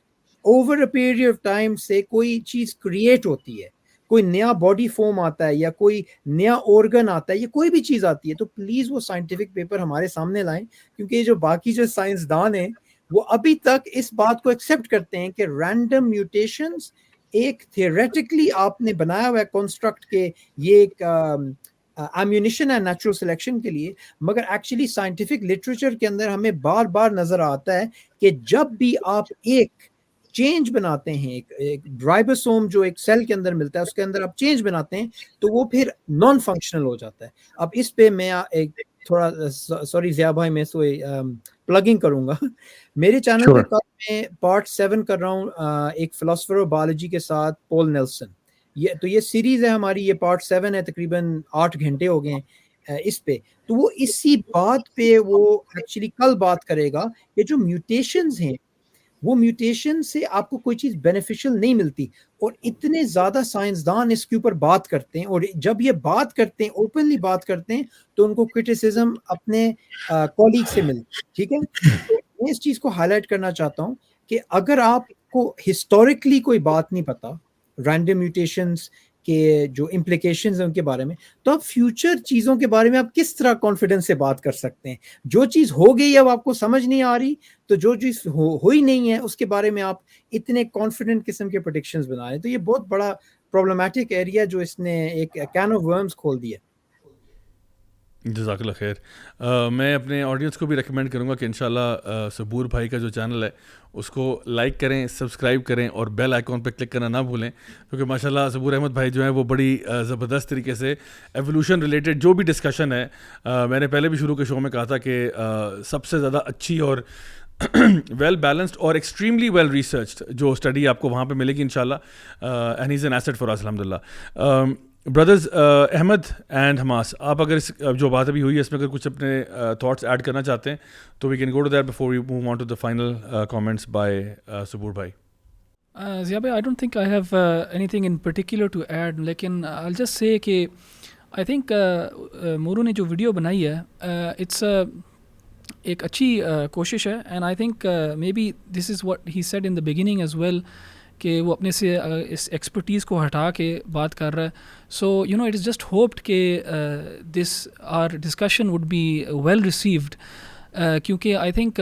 over a period of time سے کوئی چیز کریٹ ہوتی ہے, کوئی نیا باڈی فارم آتا ہے یا کوئی نیا آرگن آتا ہے یا کوئی بھی چیز آتی ہے, تو پلیز وہ سائنٹیفک پیپر ہمارے سامنے لائیں, کیونکہ یہ جو باقی جو سائنسدان ہیں وہ ابھی تک اس بات کو ایکسیپٹ کرتے ہیں کہ رینڈم میوٹیشنز ایک تھیوریٹکلی آپ نے بنایا ہوا ہے کنسٹرکٹ کے یہ ایک ایمونیشن ہے نیچرل سلیکشن کے لیے, مگر ایکچولی سائنٹیفک لٹریچر کے اندر ہمیں بار بار نظر آتا ہے کہ جب بھی آپ ایک چینج بناتے ہیں, ایک رائبوسوم جو ایک سیل کے اندر ملتا ہے اس کے اندر آپ چینج بناتے ہیں تو وہ پھر نان فنکشنل ہو جاتا ہے. اب اس پہ میں ایک تھوڑا سوری ضیاء بھائی میں پلگنگ کروں گا, میرے چینل پہ کل میں پارٹ 7 کر رہا ہوں ایک فلاسفر آف بایولوجی کے ساتھ پول نیلسن. یہ سیریز ہے ہماری, یہ پارٹ 7 ہے, تقریباً 8 گھنٹے ہو گئے ہیں اس پہ. تو وہ اسی بات پہ وہ ایکچولی کل بات کرے گا کہ جو میوٹیشنز ہیں وہ میوٹیشن سے آپ کو کوئی چیز بینیفیشل نہیں ملتی, اور اتنے زیادہ سائنسدان اس کے اوپر بات کرتے ہیں, اور جب یہ بات کرتے ہیں اوپنلی بات کرتے ہیں تو ان کو کرٹیسزم اپنے کولیگ سے ملتی ہے. ٹھیک ہے, تو میں اس چیز کو ہائی لائٹ کرنا چاہتا ہوں کہ اگر آپ کو ہسٹوریکلی کوئی بات نہیں پتا رینڈم میوٹیشنز کے جو امپلیکیشنز ہیں ان کے بارے میں, تو آپ فیوچر چیزوں کے بارے میں آپ کس طرح کانفیڈنس سے بات کر سکتے ہیں؟ جو چیز ہو گئی اب آپ کو سمجھ نہیں آ رہی, تو جو چیز ہوئی نہیں ہے اس کے بارے میں آپ اتنے کانفیڈنٹ قسم کے پریڈکشنز بنا رہے ہیں. تو یہ بہت بڑا پرابلمٹک ایریا جو اس نے ایک کین آف ورمز کھول دیا. جزاک اللہ خیر. میں اپنے آڈینس کو بھی ریکمینڈ کروں گا کہ انشاءاللہ صبور بھائی کا جو چینل ہے اس کو لائک کریں, سبسکرائب کریں اور بیل آئیکن پہ کلک کرنا نہ بھولیں, کیونکہ ماشاءاللہ صبور احمد بھائی جو ہیں وہ بڑی زبردست طریقے سے ایولیوشن ریلیٹڈ جو بھی ڈسکشن ہے, میں نے پہلے بھی شروع کے شو میں کہا تھا کہ سب سے زیادہ اچھی اور ویل بیلنسڈ اور ایکسٹریملی ویل ریسرچڈ جو اسٹڈی آپ کو وہاں پہ ملے گی انشاءاللہ, and is an asset for us الحمدللہ. بردرز احمد اینڈ حماس, آپ اگر اس جو بات ابھی ہوئی ہے اس میں اگر کچھ اپنے تھاٹس ایڈ کرنا چاہتے ہیں تو we can go to that before we move on to the final comments by Saboor بھائی. Zia bhai, I don't think I have anything in particular to add, لیکن I'll just say کہ I think Moro نے جو video بنائی ہے it's ایک اچھی کوشش ہے, and I think maybe this is what he said in the beginning as well, کہ وہ اپنے سے اس ایکسپرٹیز کو ہٹا کے بات کر رہا ہے. So you know it is just hoped کہ this are discussion would be well received, کیونکہ I think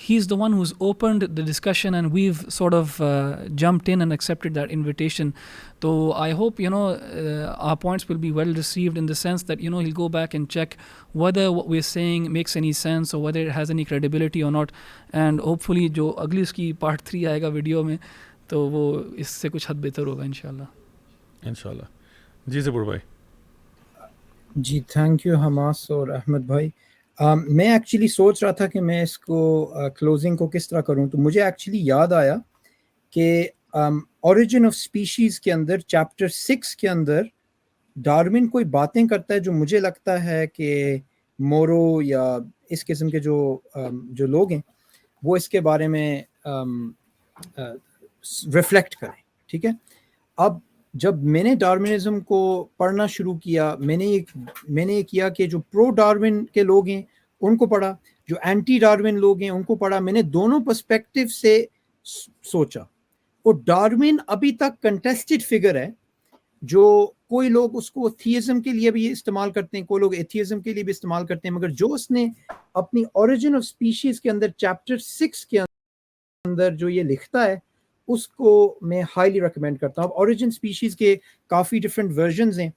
he is the one who's opened the discussion and we've sort of jumped in and accepted that invitation. تو I hope you know our points will be well received in the sense that you know he'll go back and check whether what we're saying makes any sense or whether it has any credibility or not, and hopefully جو اگلی اس کی part 3 آئے گا video میں تو وہ اس سے کچھ حد بہتر ہوگا انشاءاللہ. جی صبور بھائی. جی تھینک یو حماس اور احمد بھائی. میں ایکچولی سوچ رہا تھا کہ میں اس کو کلوزنگ کو کس طرح کروں, تو مجھے ایکچولی یاد آیا کہ اوریجن آف اسپیشیز کے اندر چیپٹر 6 کے اندر ڈارون کوئی باتیں کرتا ہے جو مجھے لگتا ہے کہ مورو یا اس قسم کے جو لوگ ہیں وہ اس کے بارے میں ریفلیکٹ کریں. ٹھیک ہے, اب جب میں نے ڈارونزم کو پڑھنا شروع کیا, میں نے یہ کیا کہ جو پرو ڈارون کے لوگ ہیں ان کو پڑھا, جو اینٹی ڈارون لوگ ہیں ان کو پڑھا. میں نے دونوں پرسپیکٹیو سے سوچا, اور ڈارون ابھی تک کنٹیسٹڈ فگر ہے. جو کوئی لوگ اس کو تھیزم کے لیے بھی استعمال کرتے ہیں, کوئی لوگ ایتھیزم کے لیے بھی استعمال کرتے ہیں, مگر جو اس نے اپنی اوریجن آف اسپیشیز کے اندر چیپٹر 6 کے اندر جو یہ لکھتا ہے اس کو میں ہائیلی ریکمینڈ کرتا ہوں. اوریجن سپیشیز کے کافی ڈفرینٹ ورژنز ہیں,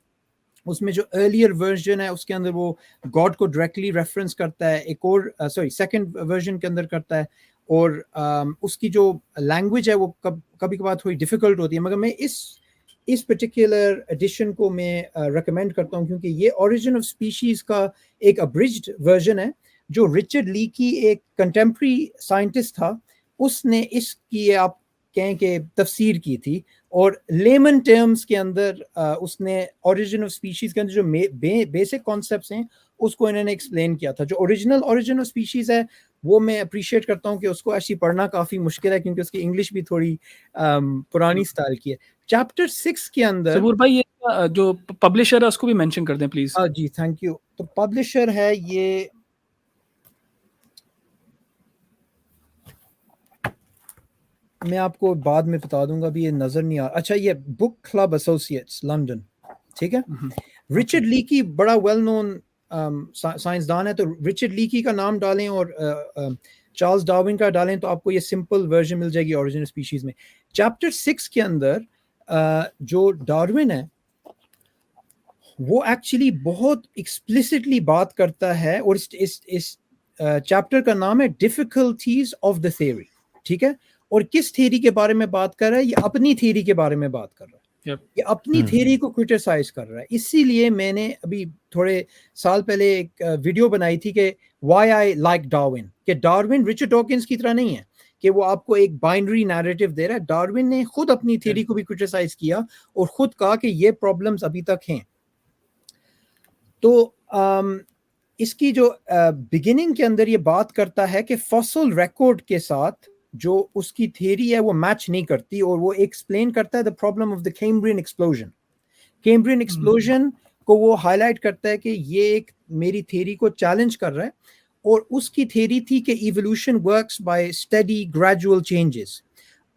اس میں جو ارلیئر ورژن ہے اس کے اندر وہ گاڈ کو ڈائریکٹلی ریفرنس کرتا ہے, ایک اور سیکنڈ ورژن کے اندر کرتا ہے, اور اس کی جو لینگویج ہے وہ کبھی کبھار تھوڑی ڈیفیکلٹ ہوتی ہے. مگر میں اس اس پرٹیکولر ایڈیشن کو میں ریکمینڈ کرتا ہوں کیونکہ یہ اوریجن آف اسپیشیز کا ایک ابریجڈ ورژن ہے جو رچرڈ لیکی ایک کنٹمپری سائنٹسٹ تھا، اس نے اس کی آپ کہیں کہ تفسیر کی تھی، اور لیمن ٹرمز کے اندر اس نے اوریجن آف اسپیشیز کے اندر جو بیسک کانسیپٹس ہیں اس کو انہوں نے ایکسپلین کیا تھا. جو اوریجن آف اسپیشیز ہے وہ میں اپریشیٹ کرتا ہوں کہ اس کو ایسی پڑھنا کافی مشکل ہے کیونکہ اس کی انگلش بھی تھوڑی پرانی سٹائل کی ہے. چیپٹر 6 کے اندر صبور بھائی یہ جو پبلشر ہے اس کو بھی مینشن کر دیں پلیز. جی تھینک یو. تو پبلشر ہے یہ میں آپ کو بعد میں بتا دوں گا، ابھی یہ نظر نہیں آ. اچھا یہ بک کلب ایسوسیٹس لنڈن، ٹھیک ہے. رچرڈ لیکی بڑا ویل نون سائنسدان ہے، تو رچرڈ لیکی کا نام ڈالیں اور چارلز ڈارون کا ڈالیں تو آپ کو یہ سمپل ورژن مل جائے گی اوریجن اسپیشیز میں. چیپٹر 6 کے اندر جو ڈارون ہے وہ ایکچولی بہت ایکسپلسٹلی بات کرتا ہے، اور اس چیپٹر کا نام ہے ڈیفیکلٹیز آف دا تھیوری، ٹھیک ہے. اور کس تھیوری کے بارے میں بات کر رہا ہے؟ یہ اپنی تھیوری کے بارے میں بات کر رہا ہے. یہ اپنی تھیوری کو کرٹیسائز کر رہا ہے. اسی لیے میں نے ابھی تھوڑے سال پہلے ایک ویڈیو بنائی تھی کہ وائی آئی لائک ڈارون، کہ ڈارون رچرڈ ڈاکنز کی طرح نہیں ہے کہ وہ آپ کو ایک بائنری نیریٹو دے رہا ہے. ڈارون نے خود اپنی تھیوری کو بھی کرٹیسائز کیا اور خود کہا کہ یہ پرابلمز ابھی تک ہیں. تو اس کی جو بگننگ کے اندر یہ بات کرتا ہے کہ فاسل ریکارڈ کے ساتھ جو اس کی تھیوری ہے وہ میچ نہیں کرتی، اور وہ ایکسپلین کرتا ہے the problem of the Cambrian explosion. Cambrian explosion کو وہ ہائی لائٹ کرتا ہے کہ یہ ایک میری تھیوری کو چیلنج کر رہا ہے، اور اس کی تھیوری تھی کہ evolution works by study gradual changes.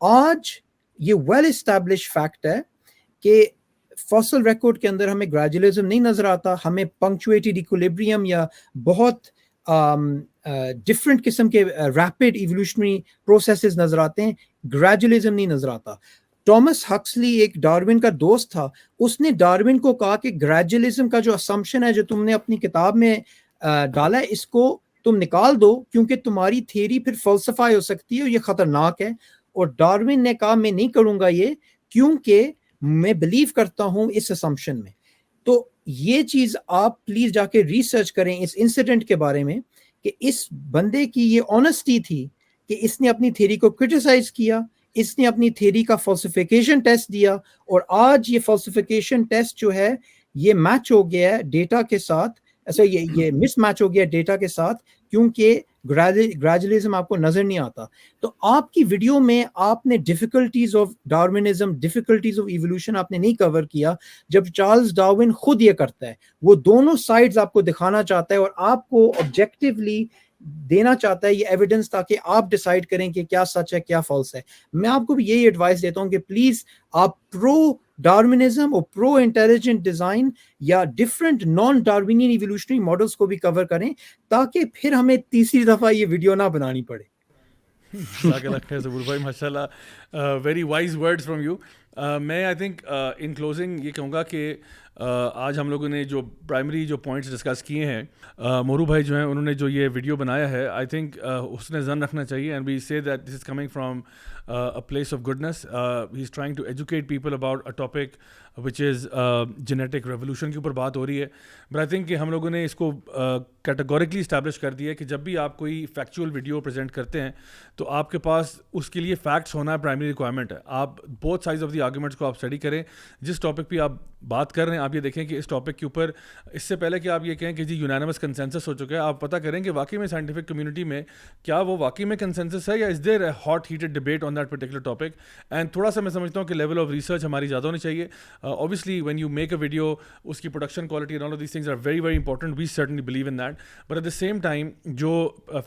آج یہ ویل اسٹیبلش فیکٹ ہے کہ فاسل ریکارڈ کے اندر ہمیں گریجولزم نہیں نظر آتا، ہمیں پنکچویٹڈ ایکولیبریم یا بہت ڈفرینٹ قسم کے ریپڈ ایوولوشنری پروسیسز نظر آتے ہیں، گریجولزم نہیں نظر آتا. ٹامس ہکسلی ایک ڈارون کا دوست تھا، اس نے ڈارون کو کہا کہ گریجولزم کا جو اسمپشن ہے جو تم نے اپنی کتاب میں ڈالا ہے اس کو تم نکال دو کیونکہ تمہاری تھیوری پھر فلسفائی ہو سکتی ہے اور یہ خطرناک ہے. اور ڈارون نے کہا میں نہیں کروں گا یہ، کیونکہ میں بلیو کرتا ہوں اس اسمپشن میں. تو یہ چیز آپ پلیز جا کے ریسرچ کریں اس انسیڈنٹ کے بارے میں کہ اس بندے کی یہ آنیسٹی تھی کہ اس نے اپنی تھیوری کو کرٹیسائز کیا، اس نے اپنی تھیوری کا فلسفیکیشن ٹیسٹ دیا، اور آج یہ فلسفیکیشن ٹیسٹ جو ہے یہ میچ ہو گیا ہے ڈیٹا کے ساتھ، ایسا یہ مس میچ ہو گیا ڈیٹا کے ساتھ، کیونکہ گریجولزم آپ کو نظر نہیں آتا. تو آپ کی ویڈیو میں آپ نے difficulties of Darwinism, difficulties of evolution آپ نے نہیں کور کیا، جب چارلز ڈارون خود یہ کرتا ہے. وہ دونوں سائڈز آپ کو دکھانا چاہتا ہے اور آپ کو آبجیکٹیولی دینا چاہتا ہے یہ ایویڈنس تاکہ آپ ڈیسائیڈ کریں کہ کیا سچ ہے کیا فالس ہے. میں آپ کو بھی یہی ایڈوائس دیتا ہوں کہ پلیز آپ پرو ڈارونزم اور پرو انٹیلیجنٹ ڈیزائن یا ڈفرینٹ نان ڈارونین ایوولوشنری ماڈلس کو بھی کور کریں تاکہ پھر ہمیں تیسری دفعہ یہ ویڈیو نہ بنانی پڑے. جزاک اللہ خیر ظہور بھائی، ماشاء اللہ very wise words from you. میں آئی تھنک ان کلوزنگ یہ کہوں گا کہ آج ہم لوگوں نے جو پرائمری جو پوائنٹس ڈسکس کیے ہیں، مورو بھائی جو ہیں انہوں نے جو یہ ویڈیو بنایا ہے، آئی تھنک حسن ظن رکھنا چاہیے. اینڈ وی سے that this is coming from a place of goodness. He is trying to educate people about a topic which is genetic revolution کے اوپر بات ہو رہی ہے. But I think کہ ہم لوگوں نے اس کو کیٹیگوریکلی اسٹیبلش کر دیا ہے کہ جب بھی آپ کوئی فیکچوئل ویڈیو پریزنٹ کرتے ہیں تو آپ کے پاس اس کے لیے فیکٹس ہونا پرائمری ریکوائرمنٹ ہے. آپ بہت سائڈز آف دی آرگومنٹس کو آپ اسٹڈی کریں. جس ٹاپک پہ آپ بات کر رہے ہیں آپ یہ دیکھیں کہ اس ٹاپک کے اوپر اس سے پہلے کہ آپ یہ کہیں کہ جی یونانیمس کنسنسس ہو چکا ہے، آپ پتہ کریں کہ واقعی میں سائنٹیفک کمیونٹی میں کیا وہ واقعی میں کنسنسس ہے یا is there a hot heated debate on that particular topic. And تھوڑا سا میں سمجھتا ہوں کہ لیول آف ریسرچ ہماری زیادہ ہونی چاہیے. Obviously when you make a video اس کی production quality and all of these things are very very important. We certainly believe in that. But at the same time جو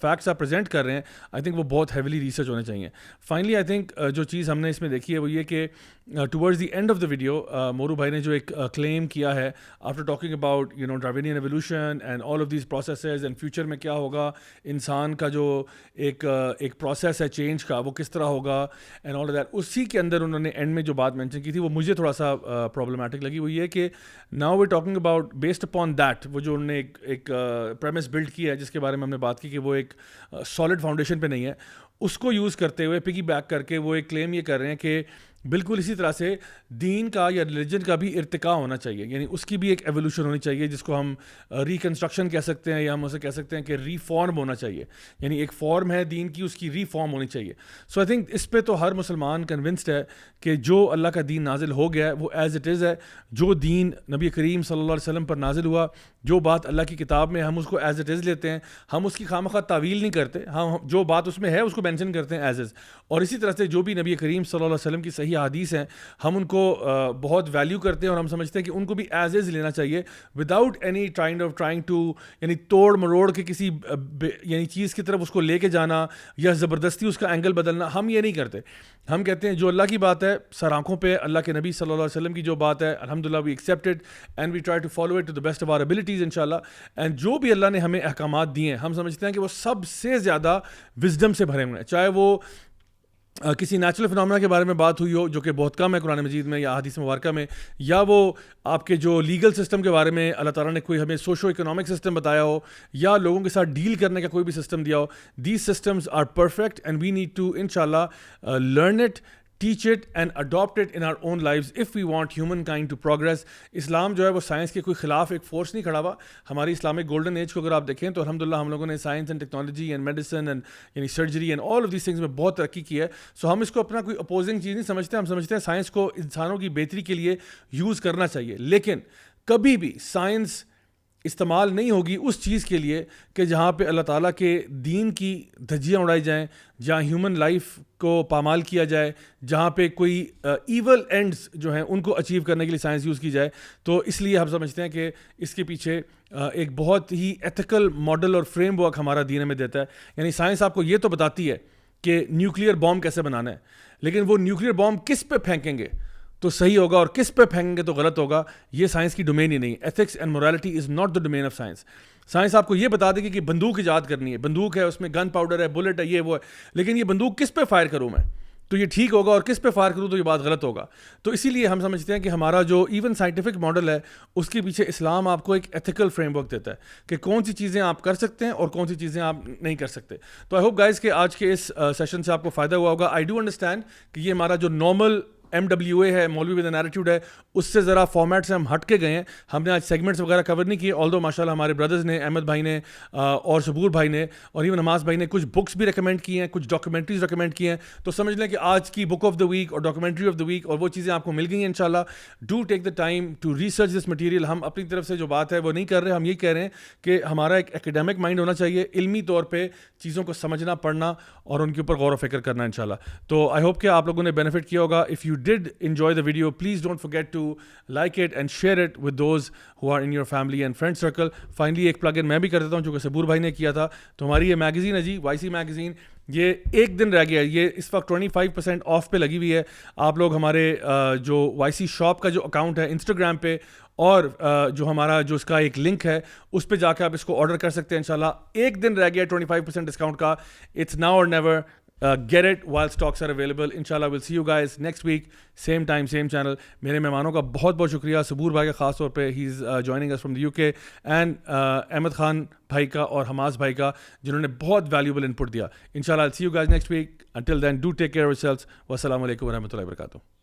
فیکٹس آپ present کر رہے ہیں آئی تھنک وہ بہت heavily research ہونے چاہیے. فائنلی آئی تھنک جو چیز ہم نے اس میں دیکھی ہے وہ یہ کہ towards the end of the video مورو بھائی نے جو ایک کلیم کیا ہے after talking about Darwinian evolution and all of these processes and future میں کیا ہوگا، انسان کا جو ایک پروسیس ہے چینج کا وہ کس طرح ہوگا اینڈ آل آف دیٹ، اسی کے اندر انہوں نے اینڈ میں جو بات مینشن کی تھی وہ مجھے تھوڑا سا پرابلمٹک لگی. وہ یہ کہ now we talking about based upon that, وہ جو انہوں نے ایک پریمس بلڈ کی ہے جس کے بارے میں ہم نے بات کی کہ وہ ایک سالڈ فاؤنڈیشن پہ نہیں ہے، اس کو یوز کرتے ہوئے پگی بیک کر کے وہ ایک کلیم یہ کر رہے ہیں کہ بالکل اسی طرح سے دین کا یا ریلیجن کا بھی ارتقاء ہونا چاہیے, یعنی اس کی بھی ایک ایولیوشن ہونی چاہیے, جس کو ہم ریکنسٹرکشن کہہ سکتے ہیں, یا ہم اسے کہہ سکتے ہیں کہ ریفارم ہونا چاہیے, یعنی ایک فارم ہے دین کی, اس کی ریفارم ہونی چاہیے. سو آئی تھنک اس پہ تو ہر مسلمان کنونسڈ ہے کہ جو اللہ کا دین نازل ہو گیا ہے وہ ایز اٹ از ہے. جو دین نبی کریم صلی اللہ علیہ وسلم پر نازل ہوا, جو بات اللہ کی کتاب میں, ہم اس کو ایز اٹ از لیتے ہیں, ہم اس کی خواہ تعویل نہیں کرتے, ہم جو بات اس میں ہے اس کو مینشن کرتے ہیں ایز از. اور اسی طرح سے جو بھی نبی کریم صلی اللہ علیہ وسلم کی صحیح حدیث ہیں, ہم ان کو بہت ویلیو کرتے ہیں, اور ہم سمجھتے ہیں کہ ان کو بھی ایز از لینا چاہیے, وداؤٹ اینی ٹرائنگ ٹو یعنی توڑ مروڑ کے کسی یعنی چیز کی طرف اس کو لے کے جانا, یا زبردستی اس کا اینگل بدلنا. ہم یہ نہیں کرتے. ہم کہتے ہیں جو اللہ کی بات ہے سر آنکھوں پہ, اللہ کے نبی صلی اللہ علیہ وسلم کی جو بات ہے, الحمدللہ we accept it and we try to follow it to the best of our abilities انشاءاللہ. اینڈ جو بھی اللہ نے ہمیں احکامات دیے ہیں, ہم سمجھتے ہیں کہ وہ سب سے زیادہ وزڈم سے بھرے ہوئے ہیں, چاہے وہ کسی نیچرل فنامنا کے بارے میں بات ہوئی ہو جو کہ بہت کم ہے قرآن مجید میں یا احادیث مبارکہ میں, یا وہ آپ کے جو لیگل سسٹم کے بارے میں اللہ تعالیٰ نے کوئی ہمیں سوشو اکنامک سسٹم بتایا ہو, یا لوگوں کے ساتھ ڈیل کرنے کا کوئی بھی سسٹم دیا ہو. These systems are perfect and we need to انشاءاللہ learn it, teach it and adopt it in our own lives if we want humankind to progress. اسلام جو ہے وہ سائنس کے کوئی خلاف ایک فورس نہیں کھڑا ہوا. ہماری اسلامک گولڈن ایج کو اگر آپ دیکھیں تو الحمدللہ ہم لوگوں نے science and technology and medicine and یعنی surgery and all of these things میں بہت ترقی کی ہے. سو ہم اس کو اپنا کوئی اپوزنگ چیز نہیں سمجھتے, ہم سمجھتے ہیں سائنس کو انسانوں کی بہتری کے لیے یوز کرنا چاہیے. لیکن کبھی بھی سائنس استعمال نہیں ہوگی اس چیز کے لیے کہ جہاں پہ اللہ تعالیٰ کے دین کی دھجیاں اڑائی جائیں, جہاں ہیومن لائف کو پامال کیا جائے, جہاں پہ کوئی ایول اینڈز جو ہیں ان کو اچیو کرنے کے لیے سائنس یوز کی جائے. تو اس لیے ہم سمجھتے ہیں کہ اس کے پیچھے ایک بہت ہی ایتھیکل ماڈل اور فریم ورک ہمارا دین ہمیں دیتا ہے. یعنی سائنس آپ کو یہ تو بتاتی ہے کہ نیوکلیئر بام کیسے بنانا ہے, لیکن وہ نیوکلیئر بام کس پہ پھینکیں گے تو صحیح ہوگا اور کس پہ پھینکیں گے تو غلط ہوگا, یہ سائنس کی ڈومین ہی نہیں. Ethics and morality is not the domain of science. Science آپ کو یہ بتا دے گی کہ بندوق ایجاد کرنی ہے, بندوق ہے اس میں گن پاؤڈر ہے, بلٹ ہے, یہ وہ ہے, لیکن یہ بندوق کس پہ فائر کروں میں تو یہ ٹھیک ہوگا, اور کس پہ فائر کروں تو یہ بات غلط ہوگا. تو اسی لیے ہم سمجھتے ہیں کہ ہمارا جو ایون سائنٹیفک ماڈل ہے اس کے پیچھے اسلام آپ کو ایک ایتھیکل فریم ورک دیتا ہے کہ کون سی چیزیں آپ کر سکتے ہیں اور کون سی چیزیں آپ نہیں کر سکتے. تو آئی ہوپ گائز کہ آج کے اس سیشن سے آپ کو فائدہ ہوا ہوگا. آئی ڈو انڈرسٹینڈ کہ یہ ہمارا جو نارمل MWA ہے, مولوی ود این ایٹیٹیوڈ ہے, اس سے ذرا فارمیٹ سے ہم ہٹ کے گئے ہیں. ہم نے آج سیگمنٹس وغیرہ کور نہیں کیے, آلدو ماشاءاللہ ہمارے بردرز نے, احمد بھائی نے اور صبور بھائی نے اور ایون نماز بھائی نے کچھ بکس بھی ریکمینڈ کی ہیں, کچھ ڈاکیومنٹریز ریکمینڈ کی ہیں. تو سمجھ لیں کہ آج کی بک آف دا ویک اور ڈاکیومنٹری آف دا ویک اور وہ چیزیں آپ کو مل گئی ہیں انشاءاللہ. Do take the time to research this material. ہم اپنی طرف سے جو بات ہے وہ نہیں کر رہے, ہم یہ کہہ رہے ہیں کہ ہمارا ایک ایکیڈیمک مائنڈ ہونا چاہیے, علمی طور پہ چیزوں کو سمجھنا, پڑھنا اور ان کے اوپر غور و فکر کرنا انشاءاللہ. تو آئی ہوپ کہ آپ لوگوں نے بینیفٹ کیا ہوگا. If you did enjoy the video, please don't forget to like it and share it with those who are in your family and friend circle. Finally ایک plug in میں بھی کر دیتا ہوں جو کہ صبور بھائی نے کیا تھا. تو ہماری یہ میگزین ہے جی, YC میگزین, یہ ایک دن رہ گیا ہے, یہ اس وقت 25% آف پہ لگی ہوئی ہے. آپ لوگ ہمارے جو YC شاپ کا جو اکاؤنٹ ہے انسٹاگرام پہ اور جو ہمارا جو اس کا ایک لنک ہے اس پہ جا کے آپ اس کو آرڈر کر سکتے ہیں انشاءاللہ. ایک دن رہ گیا 25% ڈسکاؤنٹ کا. It's now or never. Get it while stocks are available. Inshallah we'll see you guys next week, same time, same channel. میرے مہمانوں کا بہت بہت شکریہ, صبور بھائی کا خاص طور پہ, he is joining us from the UK, and Ahmad Khan بھائی کا اور حماس بھائی کا جنہوں نے بہت valuable input دیا. Inshallah I'll see you guys next week. Until then, do take care of yourselves. والسلام علیکم ورحمۃ اللہ وبرکاتہ.